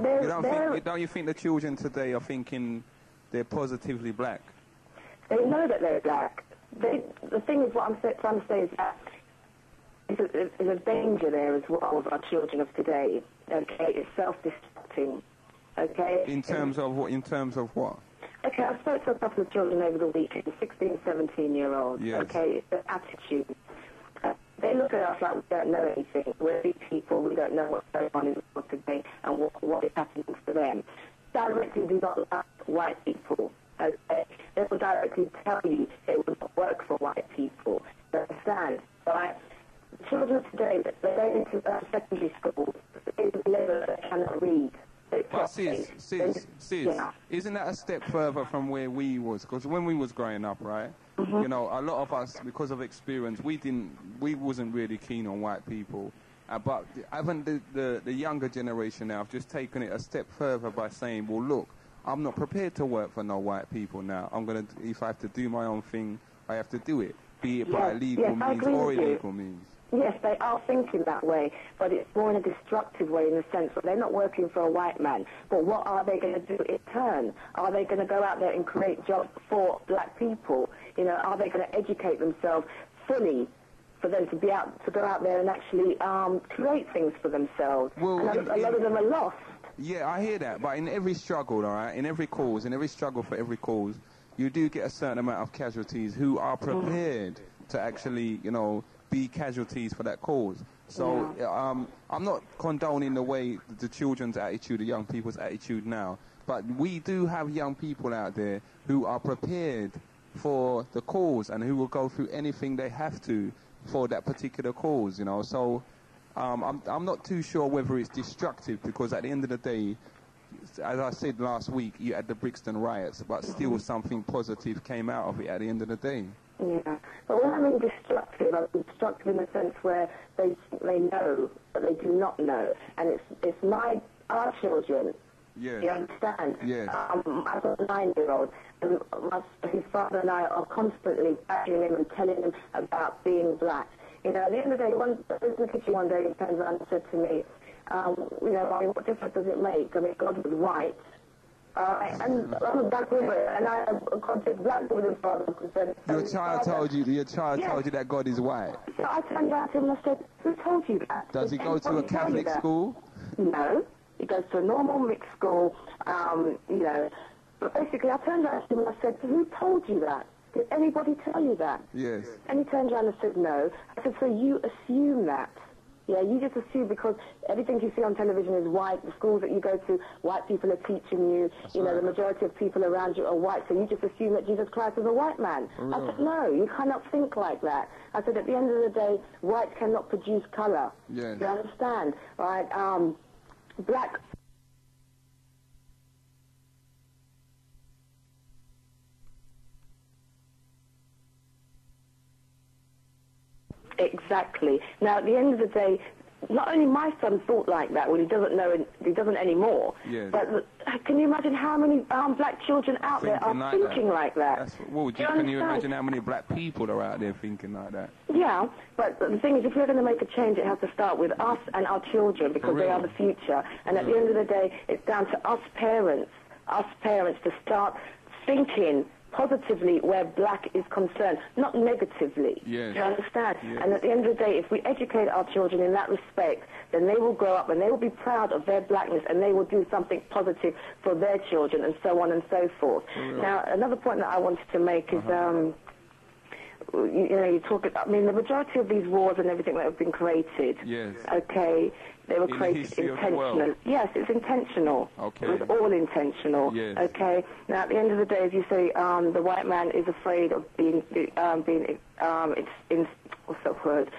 Don't you think the children today are thinking they're positively black? They know that they're black. The thing is, what I'm trying to say is that there's a danger there as well with our children of today. Okay, it's self-destructing. Okay. In terms of what? Okay, I spoke to a couple of children over the weekend, 16, 17-year-olds. Yes. Okay, it's their attitude. They look at us like we don't know anything. We're big people. We don't know what's going on in the world today and what is happening to them. directly do not like white people. Okay? They will directly tell you it will not work for white people. You understand? Right? Children today, they go into secondary school, they cannot read. But sis, isn't that a step further from where we was? Because when we was growing up, right, you know, a lot of us, because of experience, we wasn't really keen on white people. But haven't the younger generation now have just taken it a step further by saying, well, look, I'm not prepared to work for no white people now. If I have to do my own thing, I have to do it, be it by legal means or illegal means. Yes, they are thinking that way, but it's more in a destructive way in the sense that they're not working for a white man. But what are they going to do in turn? Are they going to go out there and create jobs for black people? You know, are they going to educate themselves fully for them to go out there and actually create things for themselves? Well, and a lot of them are lost. Yeah, I hear that, but in every struggle, all right, in every cause, in every struggle for every cause, you do get a certain amount of casualties who are prepared to actually, you know, be casualties for that cause. So I'm not condoning the way the children's attitude, the young people's attitude now, but we do have young people out there who are prepared for the cause and who will go through anything they have to for that particular cause, you know. So I'm not too sure whether it's destructive, because at the end of the day, as I said last week, you had the Brixton riots, but still something positive came out of it at the end of the day. Yeah, but when I mean destructive, I mean destructive in the sense where they know, but they do not know. And it's our children. Yes. You understand? Yes. I've got a 9-year-old, and his father and I are constantly badgering him and telling him about being black. You know, at the end of the day, I was in the kitchen one day, he turns around and said to me, you know, Mommy, what difference does it make? I mean, God was white. And I'm a black woman, and I have a contact black woman father. Your child told you that God is white. So I turned around to him and I said, who told you that? Does he go to a Catholic school? No. He goes to a normal mixed school, you know. But basically, I turned around to him and I said, who told you that? Did anybody tell you that? Yes. And he turned around and said, no. I said, so you assume that? Yeah, you just assume because everything you see on television is white. The schools that you go to, white people are teaching you. That's you know, right. The majority of people around you are white, so you just assume that Jesus Christ is a white man. I said, no, you cannot think like that. I said, at the end of the day, white cannot produce color. Yes. You understand? Right? Black... Exactly. Now, at the end of the day, not only my son thought like that, well, he doesn't know, he doesn't anymore. Yes. But can you imagine how many black children out there are thinking like that? Can you imagine how many black people are out there thinking like that? Yeah, but the thing is, if we're going to make a change, it has to start with us and our children, because they are the future. And at the end of the day, it's down to us parents to start thinking positively where black is concerned, not negatively. Yes. Do you understand? Yes. And at the end of the day, if we educate our children in that respect, then they will grow up and they will be proud of their blackness and they will do something positive for their children, and so on and so forth. Now, another point that I wanted to make is, you know, you talk. I mean, the majority of these wars and everything that have been created. Yes. Okay, they were created intentionally. Yes, it's intentional. Okay. It was all intentional. Yes. Okay. Now, at the end of the day, as you say, the white man is afraid of being what's that word?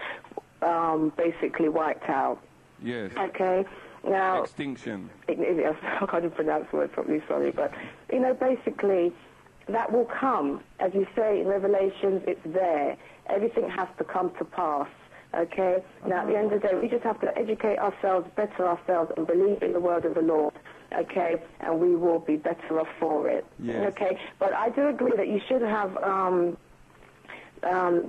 Basically wiped out. Yes. Okay. Now. Extinction. I can't even pronounce the word properly. Sorry, but you know, basically. That will come. As you say in Revelations, it's there. Everything has to come to pass, okay? Now, at the end of the day, we just have to educate ourselves, better ourselves, and believe in the word of the Lord, okay? And we will be better off for it, okay? But I do agree that you should have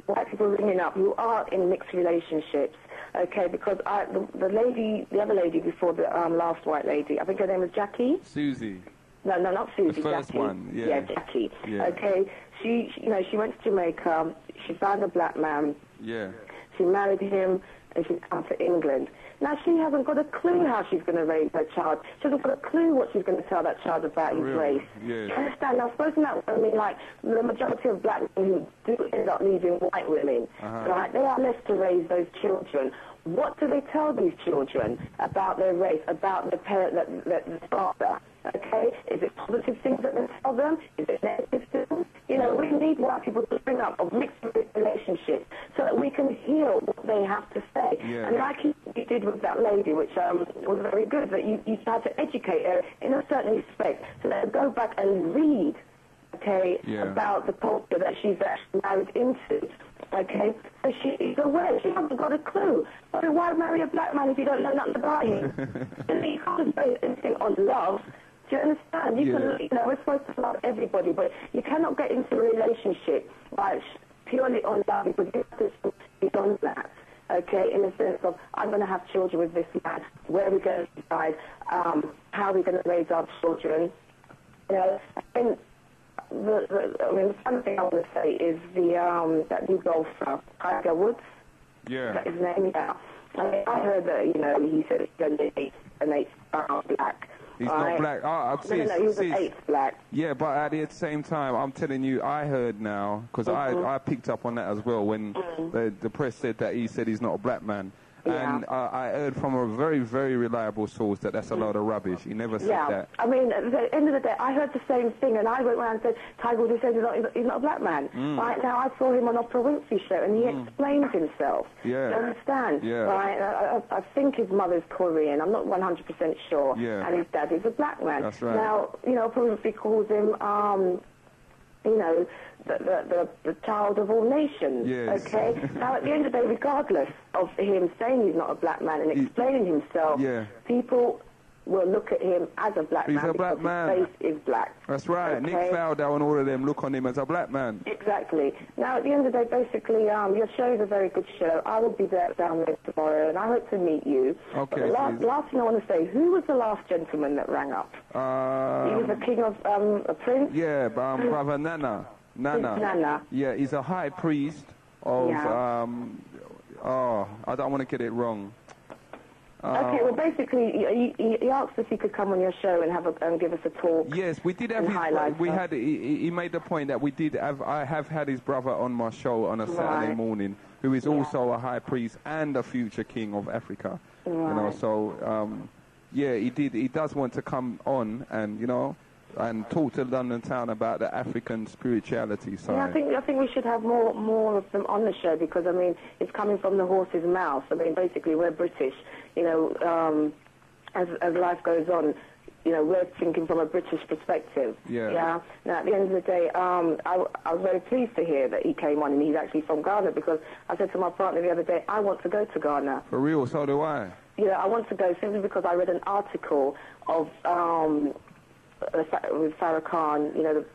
white people ringing up who are in mixed relationships, okay? Because the other lady before the last white lady, I think her name was Jackie? Susie. No, not Susie. The first Jackie. one, yeah. Yeah, Jackie. Yeah. Okay, she went to Jamaica. She found a black man. Yeah. She married him, and she's come to England. Now, she hasn't got a clue how she's going to raise her child. She hasn't got a clue what she's going to tell that child about his race. Yes. You understand? Now, supposing that, I mean, like, the majority of black men who do end up leaving white women, right, they are left to raise those children. What do they tell these children about their race, about the parent, the father? Okay? Is it positive things that they tell them? Is it negative things? You know, we need white people to bring up a mixed relationship so that we can hear what they have to say. Yeah. And like you did with that lady, which was very good, that you tried to educate her in a certain respect so that go back and read, okay, about the culture that she's actually married into. Okay, so she's aware. She hasn't got a clue. So why marry a black man if you don't know nothing about him? And you can't base anything on love. Do you understand? You can, you know, we're supposed to love everybody, but you cannot get into a relationship like purely on love because you have to be on that. Okay, in the sense of I'm going to have children with this man. Where are we going to decide? How are we going to raise our children? You know, and the funny thing I want to say is that new golfer, Tiger Woods. Yeah. That his name, yeah. I heard that, you know, he said he's going to be an eighth black. He's not black. Oh, no, he was an eighth black. Yeah, but at the same time, I'm telling you, I heard now, because I picked up on that as well when the press said that he said he's not a black man. Yeah. And I heard from a very, very reliable source that that's a load of rubbish. He never said that. I mean, at the end of the day, I heard the same thing, and I went around and said, Tiger Woods says he's not a black man. Right now, I saw him on Oprah Winfrey show, and he explained himself. Yeah. You understand? Yeah. Right? I think his mother's Korean. I'm not 100% sure. Yeah. And his dad is a black man. That's right. Now, you know, Oprah Winfrey calls him, you know, the child of all nations, yes. Okay? Now, at the end of the day, regardless of him saying he's not a black man and explaining himself, people will look at him as a black man. He's a black man. His face is black. That's right. Okay? Nick Faldo and all of them look on him as a black man. Exactly. Now, at the end of the day, basically, your show is a very good show. I will be there down there tomorrow, and I hope to meet you. Okay. But the last thing I want to say, who was the last gentleman that rang up? He was the king of a prince? Yeah, Brother Nana. Nana. Yeah, he's a high priest of, I don't want to get it wrong. Okay, well, basically, he asked if he could come on your show and give us a talk. Yes, we did have he made the point that I have had his brother on my show on a Saturday morning, who is also a high priest and a future king of Africa. Right. You know, so, he does want to come on and, you know, and talk to London Town about the African spirituality side. Yeah, I think we should have more of them on the show because, I mean, it's coming from the horse's mouth. I mean, basically, we're British. You know, as life goes on, you know, we're thinking from a British perspective. Yeah. Now, at the end of the day, I was very pleased to hear that he came on and he's actually from Ghana because I said to my partner the other day, I want to go to Ghana. For real, so do I. You know, I want to go simply because I read an article of with Farrakhan, you know,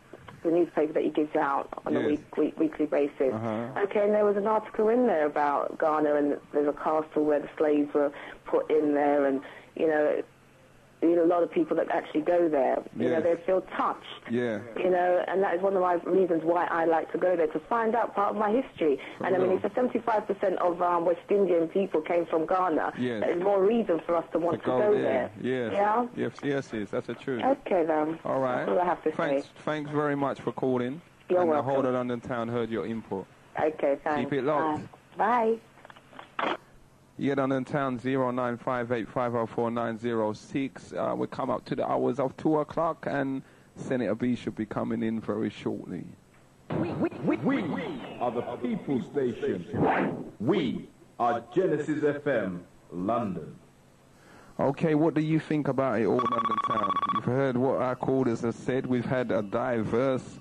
the newspaper that he gives out on a weekly basis. Okay, and there was an article in there about Ghana, and there's a castle where the slaves were put in there, and, you know, a lot of people that actually go there, you know, they feel touched. Yeah. You know, and that is one of my reasons why I like to go there, to find out part of my history. And I mean, if 75% of West Indian people came from Ghana, that is more reason for us to want to go there. Yes. Yeah? Yes, that's the truth. Okay, then. All right. That's all I have to say. Thanks very much for calling. You're welcome. And the whole of London Town heard your input. Okay, thanks. Keep it locked. Bye. Yeah, London Town 0958504906. We come up to the hours of 2 o'clock, and Senator B should be coming in very shortly. We are the People Station. We are Genesis FM, London. Okay, what do you think about it all, London Town? You've heard what our callers have said. We've had a very diverse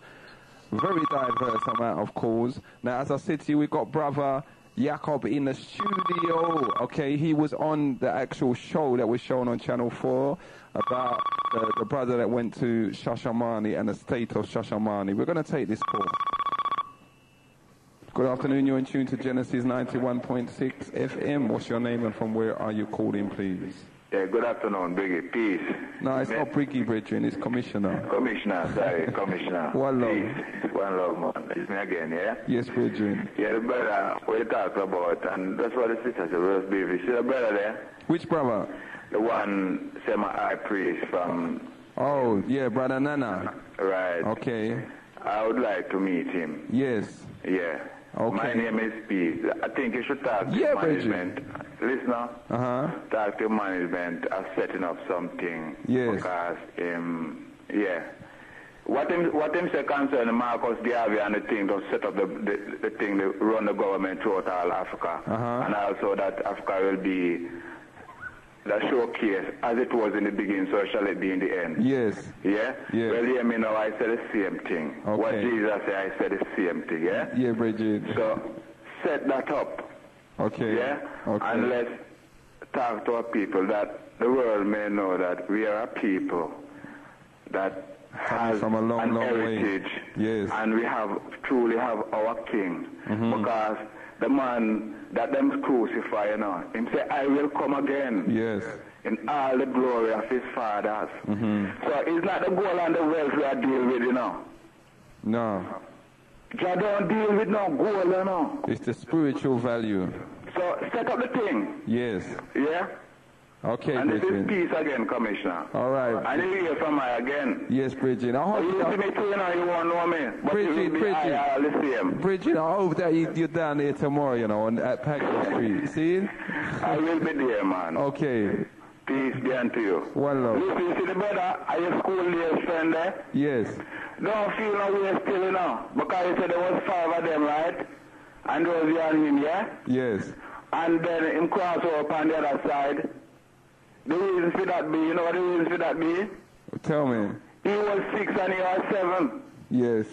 amount of calls. Now, as I said to you, we've got Brother Jacob in the studio. Okay, he was on the actual show that was shown on Channel 4 about the brother that went to Shashamane and the state of Shashamane. We're going to take this call. Good afternoon, you're in tune to Genesis 91.6 FM. What's your name and from where are you calling, please? Yeah, good afternoon, Briggy. Peace. No, it's not Briggy, Bridget. It's Commissioner. Commissioner, sorry, Commissioner. One love. Peace. One love, man. It's me again, yeah? Yes, Bridget. Yeah, the brother we talked about, and that's what the sister said, roast beef. You see the brother there? Which brother? The one, semi-high priest from... Oh, yeah, Brother Nana. Right. Okay. I would like to meet him. Yes. Yeah. Okay. My name is Peace. I think you should talk to management. Listen now. Talk to management of setting up something. Yes. Because, yeah. What him say concern Marcus Garvey and the thing to set up the thing to run the government throughout all Africa. And also that Africa will be the showcase as it was in the beginning, so shall it be in the end. Yes. Yeah? Yes. Well, hear me now, I said the same thing. Okay. What Jesus said, I said the same thing, yeah? Yeah, Bridget. So, set that up. Okay. Yeah? Okay. And let's talk to our people that the world may know that we are a people that has from a long, long heritage. way. Yes. And we truly have our king. Because the man that them crucify, you know, him say, I will come again. Yes. In all the glory of his fathers. So it's not the gold and the wealth we are dealing with, you know. No. I don't deal with no gold, you know. It's the spiritual value. So set up the thing. Yes. Yeah? Okay, and Bridget. this is peace again, Commissioner. All right. And you hear from I again. Yes, Bridget. I hope you see me too, you know, you won't know me. But Bridget, Bridget, I hope that you're down there tomorrow, you know, at Packer Street. See? I will be there, man. Okay. Peace be unto you. One love. Listen, you see the brother, are you school days friend there? Yes. Don't feel no way still, you know. Because you said there was 5 of them, right? And those you and him, yeah? Yes. And then him cross over on the other side. The reason for that be, you know what the reason for that be? Tell me. He was 6 and he was 7. Yes.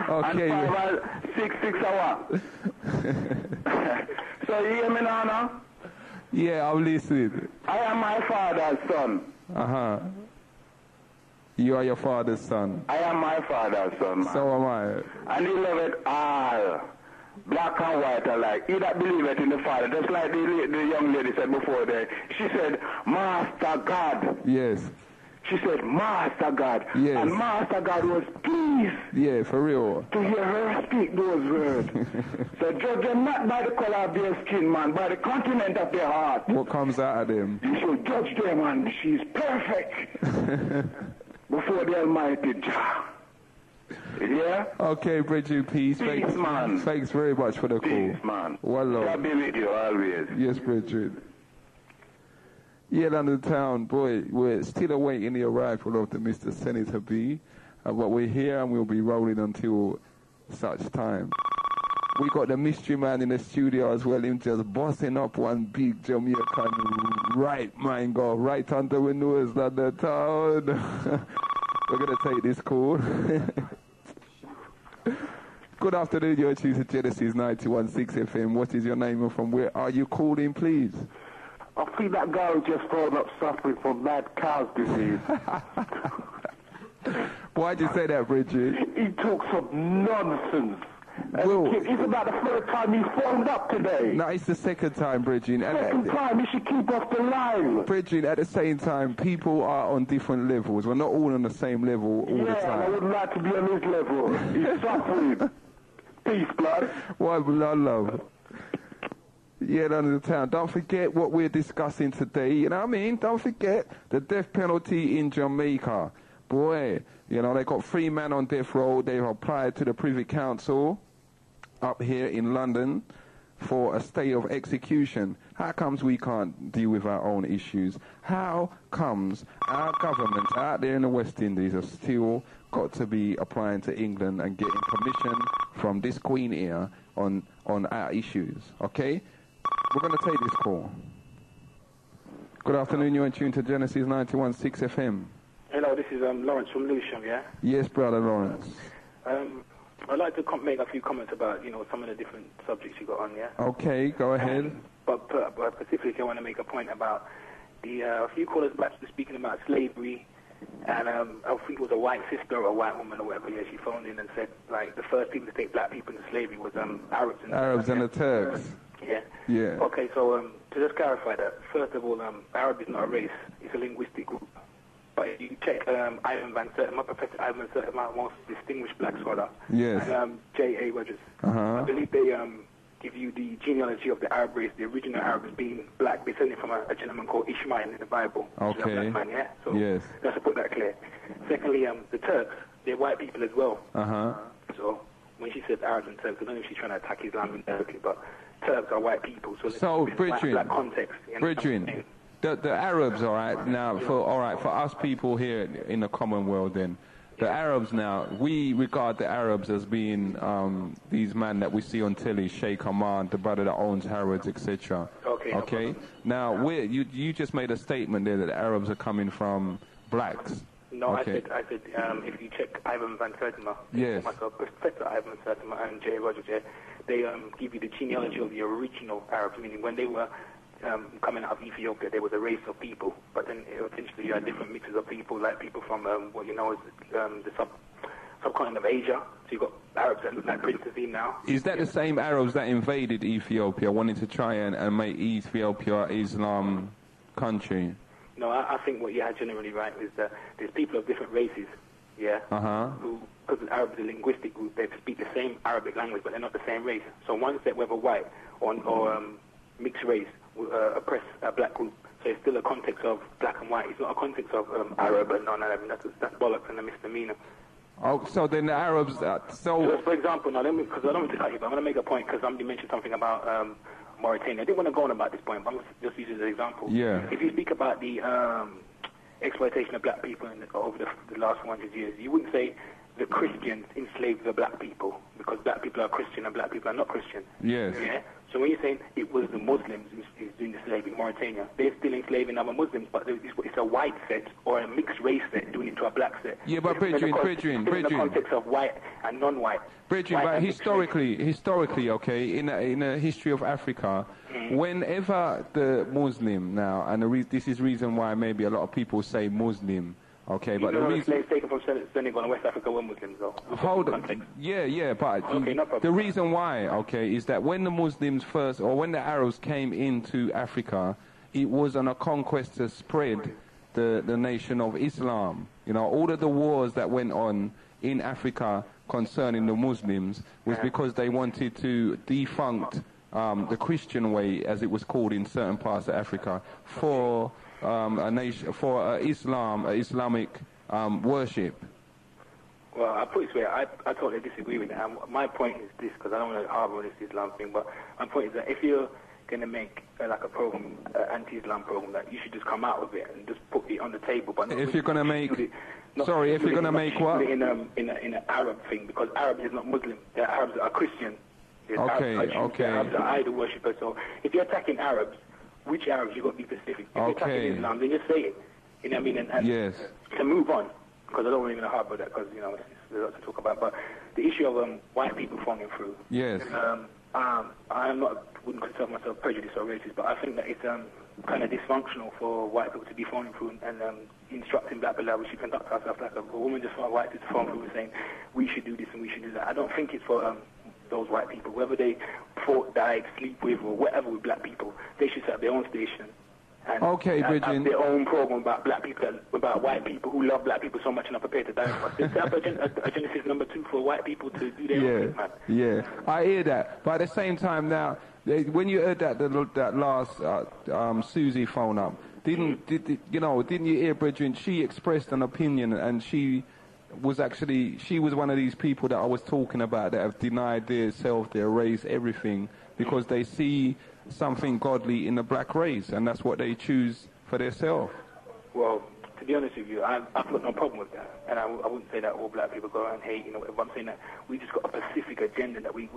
Okay. And 5 and 6 hours. So you hear me now? Yeah, I'm listening. I am my father's son. You are your father's son. I am my father's son, man. So am I. And he love it all. Black and white alike. He that believe it in the Father. Just like the young lady said before there. She said, Master God. Yes. She said, Master God. Yes. And Master God was pleased. Yeah, for real. To hear her speak those words. So judge them not by the color of their skin, man, by the continent of their heart. What comes out of them? You should judge them, and she's perfect. Before the Almighty Jah. Yeah? Okay, Bridget, peace. Peace, man. Thanks very much for the call. Peace, man. One love. I'll be with you always. Yes, Bridget. Yeah, London Town, boy, we're still awaiting the arrival of the Mr. Senator B. But we're here and we'll be rolling until such time. We got the mystery man in the studio as well, him just bossing up one big Jamaican right mind go right under the nose, London Town. We're going to take this call. Good afternoon, you're choosing Genesis 91.6 FM. What is your name and from where are you calling, please? I think that guy who just phoned up suffering from mad cow's disease. Why'd you say that, Bridget? He talks some nonsense. Well, it's about the third time he phoned up today. No, it's the second time, Bridget. Second time, he should keep off the line. Bridget, at the same time, people are on different levels. We're not all on the same level all the time. Yeah, I wouldn't like to be on his level. He's suffering. Peace, blood. Why, love? Yeah, London Town. Don't forget what we're discussing today. You know what I mean? Don't forget the death penalty in Jamaica. Boy, you know, they got 3 men on death row. They've applied to the Privy Council up here in London for a stay of execution. How comes we can't deal with our own issues? How comes our governments out there in the West Indies are still got to be applying to England and getting permission from this Queen here on our issues? Okay? We're going to take this call. Good afternoon, you're in tune to Genesis 91.6 FM. Hello, this is Lawrence from Lewisham, yeah? Yes, brother Lawrence. I'd like to make a few comments about, you know, some of the different subjects you got on, yeah? Okay, go ahead. But specifically, I want to make a point about a few callers back speaking about slavery, and I think it was a white sister or a white woman or whatever, yeah, she phoned in and said, like, the first people to take black people into slavery was Arabs and the Turks. Yeah. Yeah. Okay, so to just clarify that, first of all, Arab is not a race; it's a linguistic group. But if you check Ivan Van Sertima, Professor Ivan Van Sertima, most distinguished black scholar, yes, and J.A. Rogers, I believe they give you the genealogy of the Arab race, the original Arabs being black, descending from a gentleman called Ishmael in the Bible. Okay. A black man, yeah? So yes. Let's put that clear. Secondly, the Turks, they're white people as well. So when she says Arabs and Turks, I don't know if she's trying to attack Islam indirectly, but Turks are white people. So Bridging, context. Bridging, the Arabs, all right, now, for us people here in the Commonwealth then, the Arabs now, we regard the Arabs as being these men that we see on telly, Sheikh Ahmad, the brother that owns Harrods, etc. Okay. Now, you just made a statement there that the Arabs are coming from blacks. No, okay. I said if you check Ivan Van Sertima, yes, myself, Professor Ivan Van Sertima and J. Rogers, they give you the genealogy of the original Arabs, meaning when they were coming out of Ethiopia, there was a race of people, but then eventually you had different mixes of people, like people from what you know as the subcontinent of Asia. So you've got Arabs that look like Prince Azim now. Is that the same Arabs that invaded Ethiopia, wanting to try and make Ethiopia Islam country? No, I think what you had generally right is that there's people of different races, who, because Arabs are a linguistic group, they speak the same Arabic language, but they're not the same race. So ones that whether white or mixed race oppress a black group. So it's still a context of black and white. It's not a context of Arab and non-Arab. That's bollocks and a misdemeanor. Oh, so then the Arabs... So for example, now, because I don't want to cut you, but I'm going to make a point because somebody mentioned something about Mauritania. I didn't want to go on about this point, but I'm just using it as an example. Yeah. If you speak about the exploitation of black people over the last 100 years, you wouldn't say the Christians enslaved the black people because black people are Christian and black people are not Christian. Yes. Yeah? So when you're saying it was the Muslims who's doing the slavery in Mauritania, they're still enslaving other Muslims, but it's a white set or a mixed race set doing it to a black set. Yeah, but Bridging. In the context of white and non-white. Bridging, but historically, okay, in the history of Africa, whenever the Muslim now, and this is reason why maybe a lot of people say Muslim, okay, but the reason... slaves taken from Senegal and West Africa were Muslims, though. Hold on. Yeah, but okay, no problem. The reason why, okay, is that when the Muslims first, or when the Arabs came into Africa, it was on a conquest to spread the nation of Islam. You know, all of the wars that went on in Africa concerning the Muslims was because they wanted to defunct the Christian way, as it was called in certain parts of Africa, for a nation, for Islamic worship. Well, I put it this way, I totally disagree with that. My point is this, because I don't want to harbour on this Islam thing, but my point is that if you're going to make like a program, anti-Islam program, that you should just come out with it and just put it on the table. But if you're going to make, if you're going to make what? In an Arab thing, because Arab is not Muslim. The Arabs are Christian. Okay. Arabs are idol worshippers. So if you're attacking Arabs, which Arabs? You've got to be specific. If you're attacking Islam, then just say it. You know what I mean? And yes. To move on, because I don't want to harbour that, because you know there's a lot to talk about. But the issue of white people falling through. Yes. I'm not, wouldn't consider myself prejudiced or racist, but I think that it's kind of dysfunctional for white people to be falling through and instructing black people how we should conduct ourselves. Like a woman just for white people to fall through and saying we should do this and we should do that. I don't think it's for those white people, whether they fought, died, sleep with, or whatever with black people. They should set up their own station and have their own program about black people, about white people who love black people so much and are prepared to die for us. Set up a Genesis number 2 for white people to do their own thing, man. Yeah, I hear that. But at the same time now, when you heard that last Susie phone up, didn't you hear Bridget? She expressed an opinion, and she was one of these people that I was talking about that have denied their self, their race, everything, because they see something godly in the black race, and that's what they choose for themselves. Well, to be honest with you, I've got no problem with that, and I wouldn't say that all black people go around hate, but I'm saying that we just got a specific agenda that we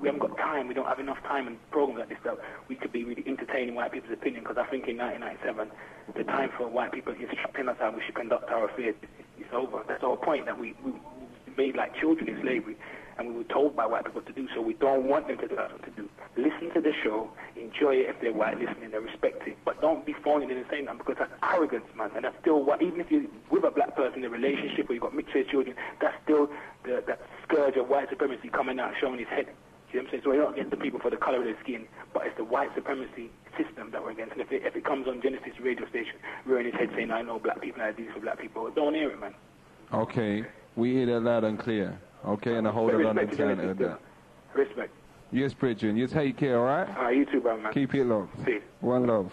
haven't got time, we don't have enough time and programs like this that we could be really entertaining white people's opinion, because I think in 1997, the time for white people instructing us how we should conduct our affairs is over. That's the whole point, that we made like children in slavery, and we were told by white people to do so. We don't want them to do what to do. Listen to the show, enjoy it if they're white listening, and respect it. But don't be phoning in and saying that, because that's arrogance, man. And that's still what, even if you're with a black person in a relationship or you've got mixed race children, that's still that scourge of white supremacy coming out, showing his head. See what I'm saying? So we're not against the people for the colour of their skin, but it's the white supremacy system that we're against. And if it comes on Genesis radio station, we're in his head saying, I know black people, I do this for black people. Don't hear it, man. Okay, we hear that loud and clear. Okay, and I hold it on the town heard that. Respect. Yes, Bridget, you take care, all right? All right, you too, brother, man. Keep it low. Peace. One love.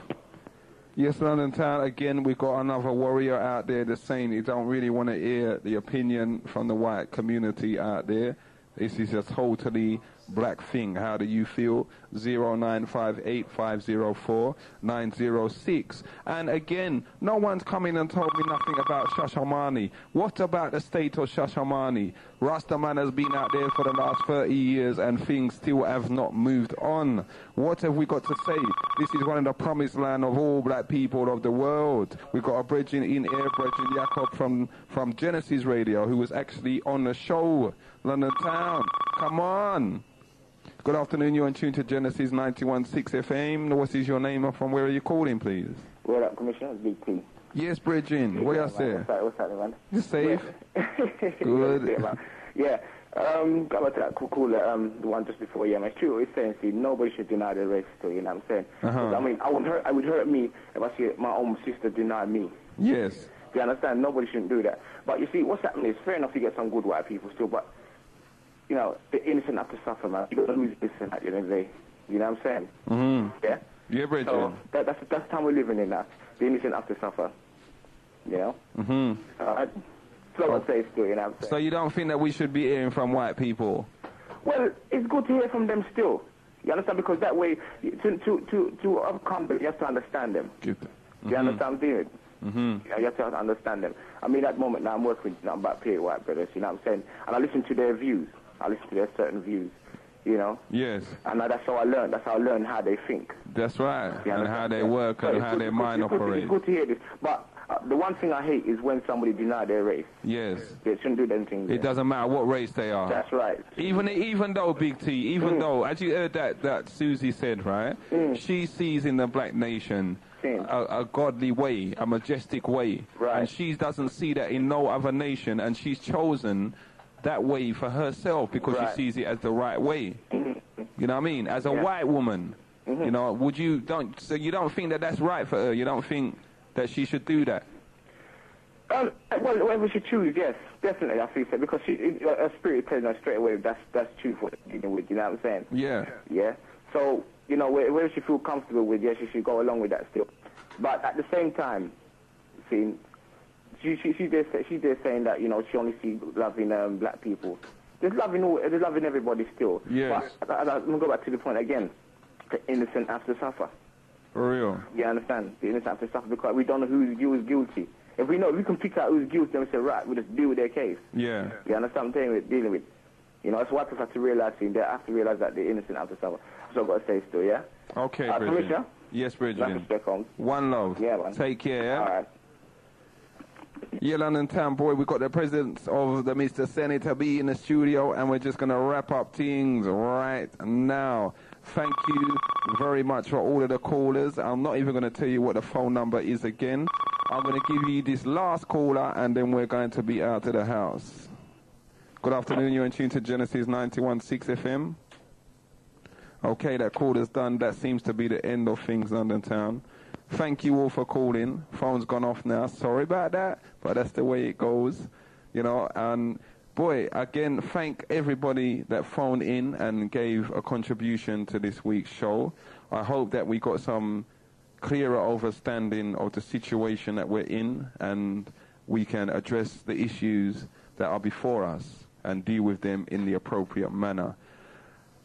Yes, London Town, again, we've got another warrior out there that's saying he don't really want to hear the opinion from the white community out there. This is a totally black thing. How do you feel? 0958504906. And again, no one's come in and told me nothing about Shashamani. What about the state of Shashamani? Rastaman has been out there for the last 30 years and things still have not moved on. What have we got to say? This is one of the promised land of all black people of the world. We've got a bridging in air, Bridging Jacob from Genesis Radio, who was actually on the show. London Town, come on. Good afternoon, you're in tune to Genesis 91.6 FM. What is your name and from where are you calling, please? What up, Commissioner? Big T. Yes, Bridging. What you say? What's happening, man? You safe? Good. Yeah. Going back to that cool, the one just before, yeah, man. It's true what he's saying. See, nobody should deny the race, so, you know what I'm saying? I mean, it would hurt me if I see my own sister deny me. Yes. Do you understand? Nobody shouldn't do that. But you see, what's happening is, fair enough, you get some good white people still, but you know, the innocent have to suffer, man. You got to lose this and at the end of the day. You know what I'm saying? Mm-hmm. Yeah? Yeah, Bridget. So that's the time we're living in now. The innocent have to suffer. You know? Mm-hmm. Slow and safe still, you know what I'm saying? So you don't think that we should be hearing from white people? Well, it's good to hear from them still. You understand? Because that way, to overcome them, you have to understand them. Good. You understand, David? Mm-hmm. You have to understand them. I mean, at the moment now, I'm working with nothing but period white brothers, you know what I'm saying? And I listen to their views. I listen to their certain views, you know? Yes. And that's how I learn. That's how I learn how they think. That's right. And how they work and how their mind operates. It's good to hear this. But the one thing I hate is when somebody denies their race. Yes. They shouldn't do anything. It doesn't matter what race they are. That's right. Even though, Big T, even though, as you heard that Susie said, right? She sees in the black nation a godly way, a majestic way. Right. And she doesn't see that in no other nation, and she's chosen that way for herself because she sees it as the right way. You know what I mean? As a white woman, you know, you don't think that that's right for her? You don't think that she should do that? Well, whatever she chooses, yes, definitely, I feel so, because her spirit tells her straight away that's true for dealing with, you know what I'm saying? Yeah. Yeah. So, you know, where she feel comfortable with, yes, she should go along with that still. But at the same time, see, she's there saying that, you know, she only sees loving black people. There's loving everybody still. Yes. But I'm going to go back to the point again. The innocent have to suffer. For real. You understand? The innocent have to suffer because we don't know who's guilty. If we know, we can pick out who's guilty and we say, right, we just deal with their case. Yeah. You understand what I'm dealing with? You know, that's what people have to realize. They have to realize that the innocent have to suffer. So I've got to say still, yeah? Okay, Bridget. Commissioner? Yes, Bridget. Respect, Holmes. One love. Yeah, man. Take care, yeah? All right. Yeah, London Town, boy, we got the presence of the Mr. Senator B in the studio, and we're just going to wrap up things right now. Thank you very much for all of the callers. I'm not even going to tell you what the phone number is again. I'm going to give you this last caller, and then we're going to be out of the house. Good afternoon, you're in tune to Genesis 91.6 FM. Okay, that caller's done. That seems to be the end of things, London Town. Thank you all for calling. Phone's gone off now. Sorry about that, but that's the way it goes, you know. And boy, again, thank everybody that phoned in and gave a contribution to this week's show. I hope that we got some clearer understanding of the situation that we're in, and we can address the issues that are before us and deal with them in the appropriate manner.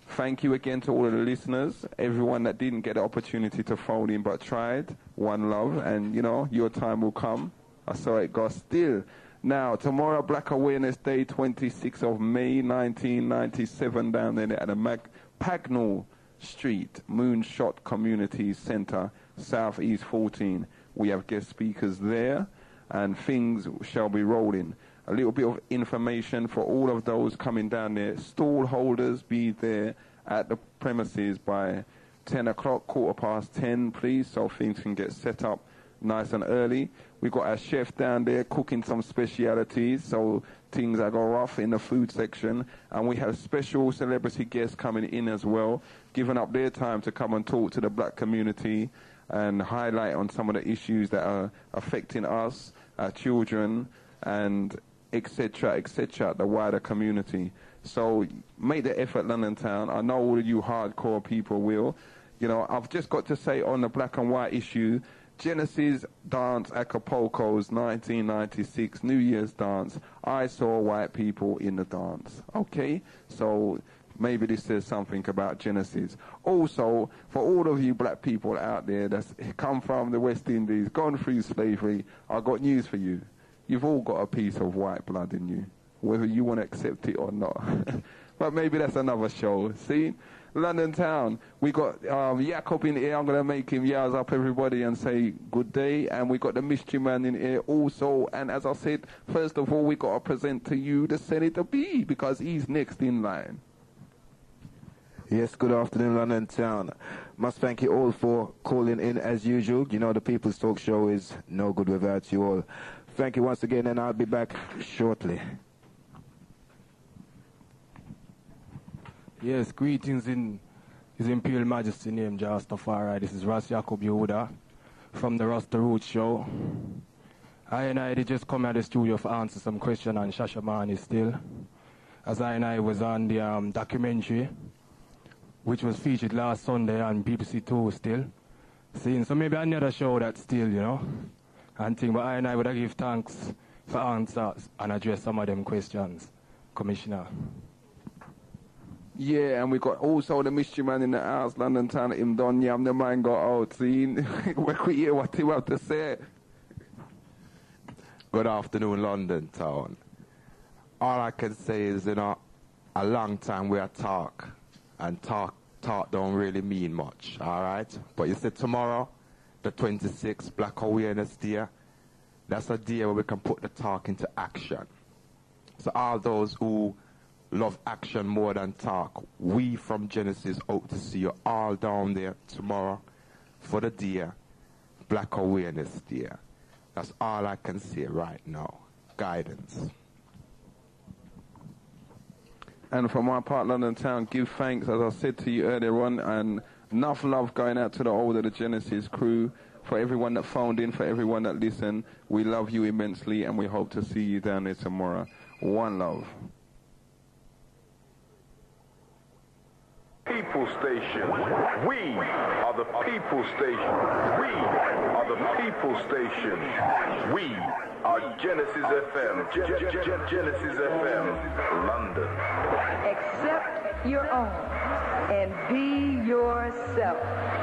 Thank you again to all of the listeners, everyone that didn't get the opportunity to phone in but tried. One love, and you know, your time will come. I saw it go still. Now, tomorrow, Black Awareness Day, 26th of May, 1997, down there at the Pagnell Street, Moonshot Community Centre, Southeast 14. We have guest speakers there, and things shall be rolling. A little bit of information for all of those coming down there. Stall holders, be there at the premises by 10 o'clock, 10:15, please, so things can get set up nice and early. We got our chef down there cooking some specialities, so things that go rough in the food section. And we have special celebrity guests coming in as well, giving up their time to come and talk to the black community and highlight on some of the issues that are affecting us, our children, and etc., the wider community. So make the effort, London Town. I know all of you hardcore people will. You know, I've just got to say on the black and white issue, Genesis Dance Acapulco's 1996 New Year's dance. I saw white people in the dance. Okay, so maybe this says something about Genesis. Also, for all of you black people out there that's come from the West Indies, gone through slavery, I've got news for you. You've all got a piece of white blood in you, whether you want to accept it or not. But maybe that's another show. See? London Town, we got Jacob in here. I'm going to make him yaz up everybody and say good day. And we got the Mystery Man in here also. And as I said, first of all, we got to present to you the Senator B, because he's next in line. Yes, good afternoon, London Town. Must thank you all for calling in as usual. You know the People's Talk Show is no good without you all. Thank you once again, and I'll be back shortly. Yes, greetings in His Imperial Majesty name, Rastafari. This is Ras Jacob Yehuda from the Rasta Roots Show. I did just come out of the studio to answer some question on Shashamane still. As I was on the documentary, which was featured last Sunday on BBC Two still. So maybe another show that still, you know, and thing. But I would give thanks for answers and address some of them questions, Commissioner. Yeah, and we got also the Mystery Man in the house, London Town, him done yam, the man got out, see? We could hear what he have to say. Good afternoon, London Town. All I can say is, you know, a long time we are talk, and talk don't really mean much, all right? But you see, tomorrow, the 26th, Black Awareness Day, that's a day where we can put the talk into action. So all those who love action more than talk, we from Genesis hope to see you all down there tomorrow for the day, Black Awareness Day. That's all I can say right now. Guidance. And for my part, London Town, give thanks, as I said to you earlier on, and enough love going out to the whole of the Genesis crew, for everyone that phoned in, for everyone that listened. We love you immensely, and we hope to see you down there tomorrow. One love. People Station. We are the People Station. We are the People Station. We are Genesis FM. Genesis FM, London. Accept your own and be yourself.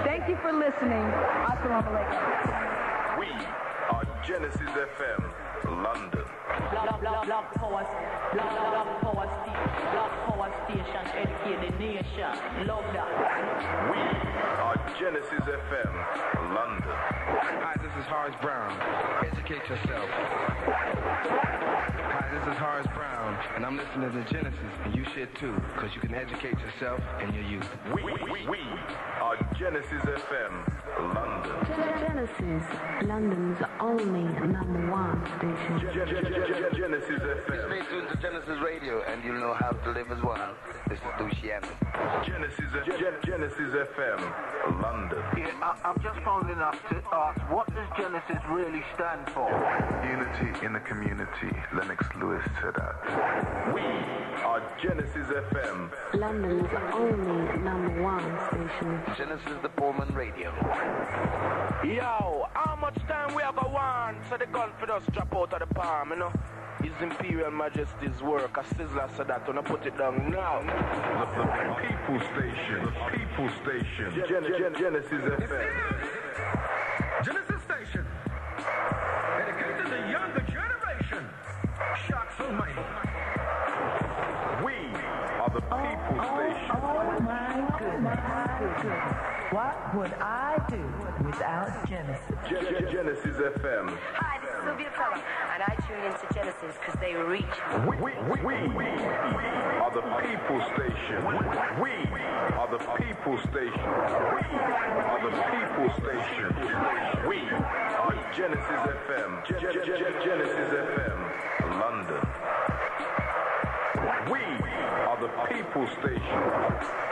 Thank you for listening. Assalamu alaikum. We are Genesis FM, London. Black power station, educate the nation. Love that. We are Genesis FM, London. Hi, this is Horace Brown. Educate yourself. Hi, this is Horace Brown, and I'm listening to Genesis, and you should too, because you can educate yourself and your youth. We are Genesis FM, London. Genesis, London's only #1 station. Genesis FM. Stay tuned to Genesis Radio, and you'll know how to live as one. This is Luciano. Genesis FM, London. Yeah, I'm just phoning up to ask, what does Genesis really stand for? Unity in the community. Lennox Lewis said that. We are Genesis FM, London's only #1 station. Genesis the Pullman Radio. Yo, how much time we have a want so the gun for us drop out of the palm, you know? His Imperial Majesty's work, a sizzler said that, when I put it down now. The People Station. The People Station. Genesis FM. Genesis Station. Dedicated to the younger generation. Shots almighty. We are the People Station. Oh my goodness. What would I do without Genesis? Genesis FM. Hi, this is Sylvia Fella, and I tune into Genesis because they reach. We are the People Station. We are the people station. We are the people station. We are Genesis FM. Genesis FM, London. We are the people station.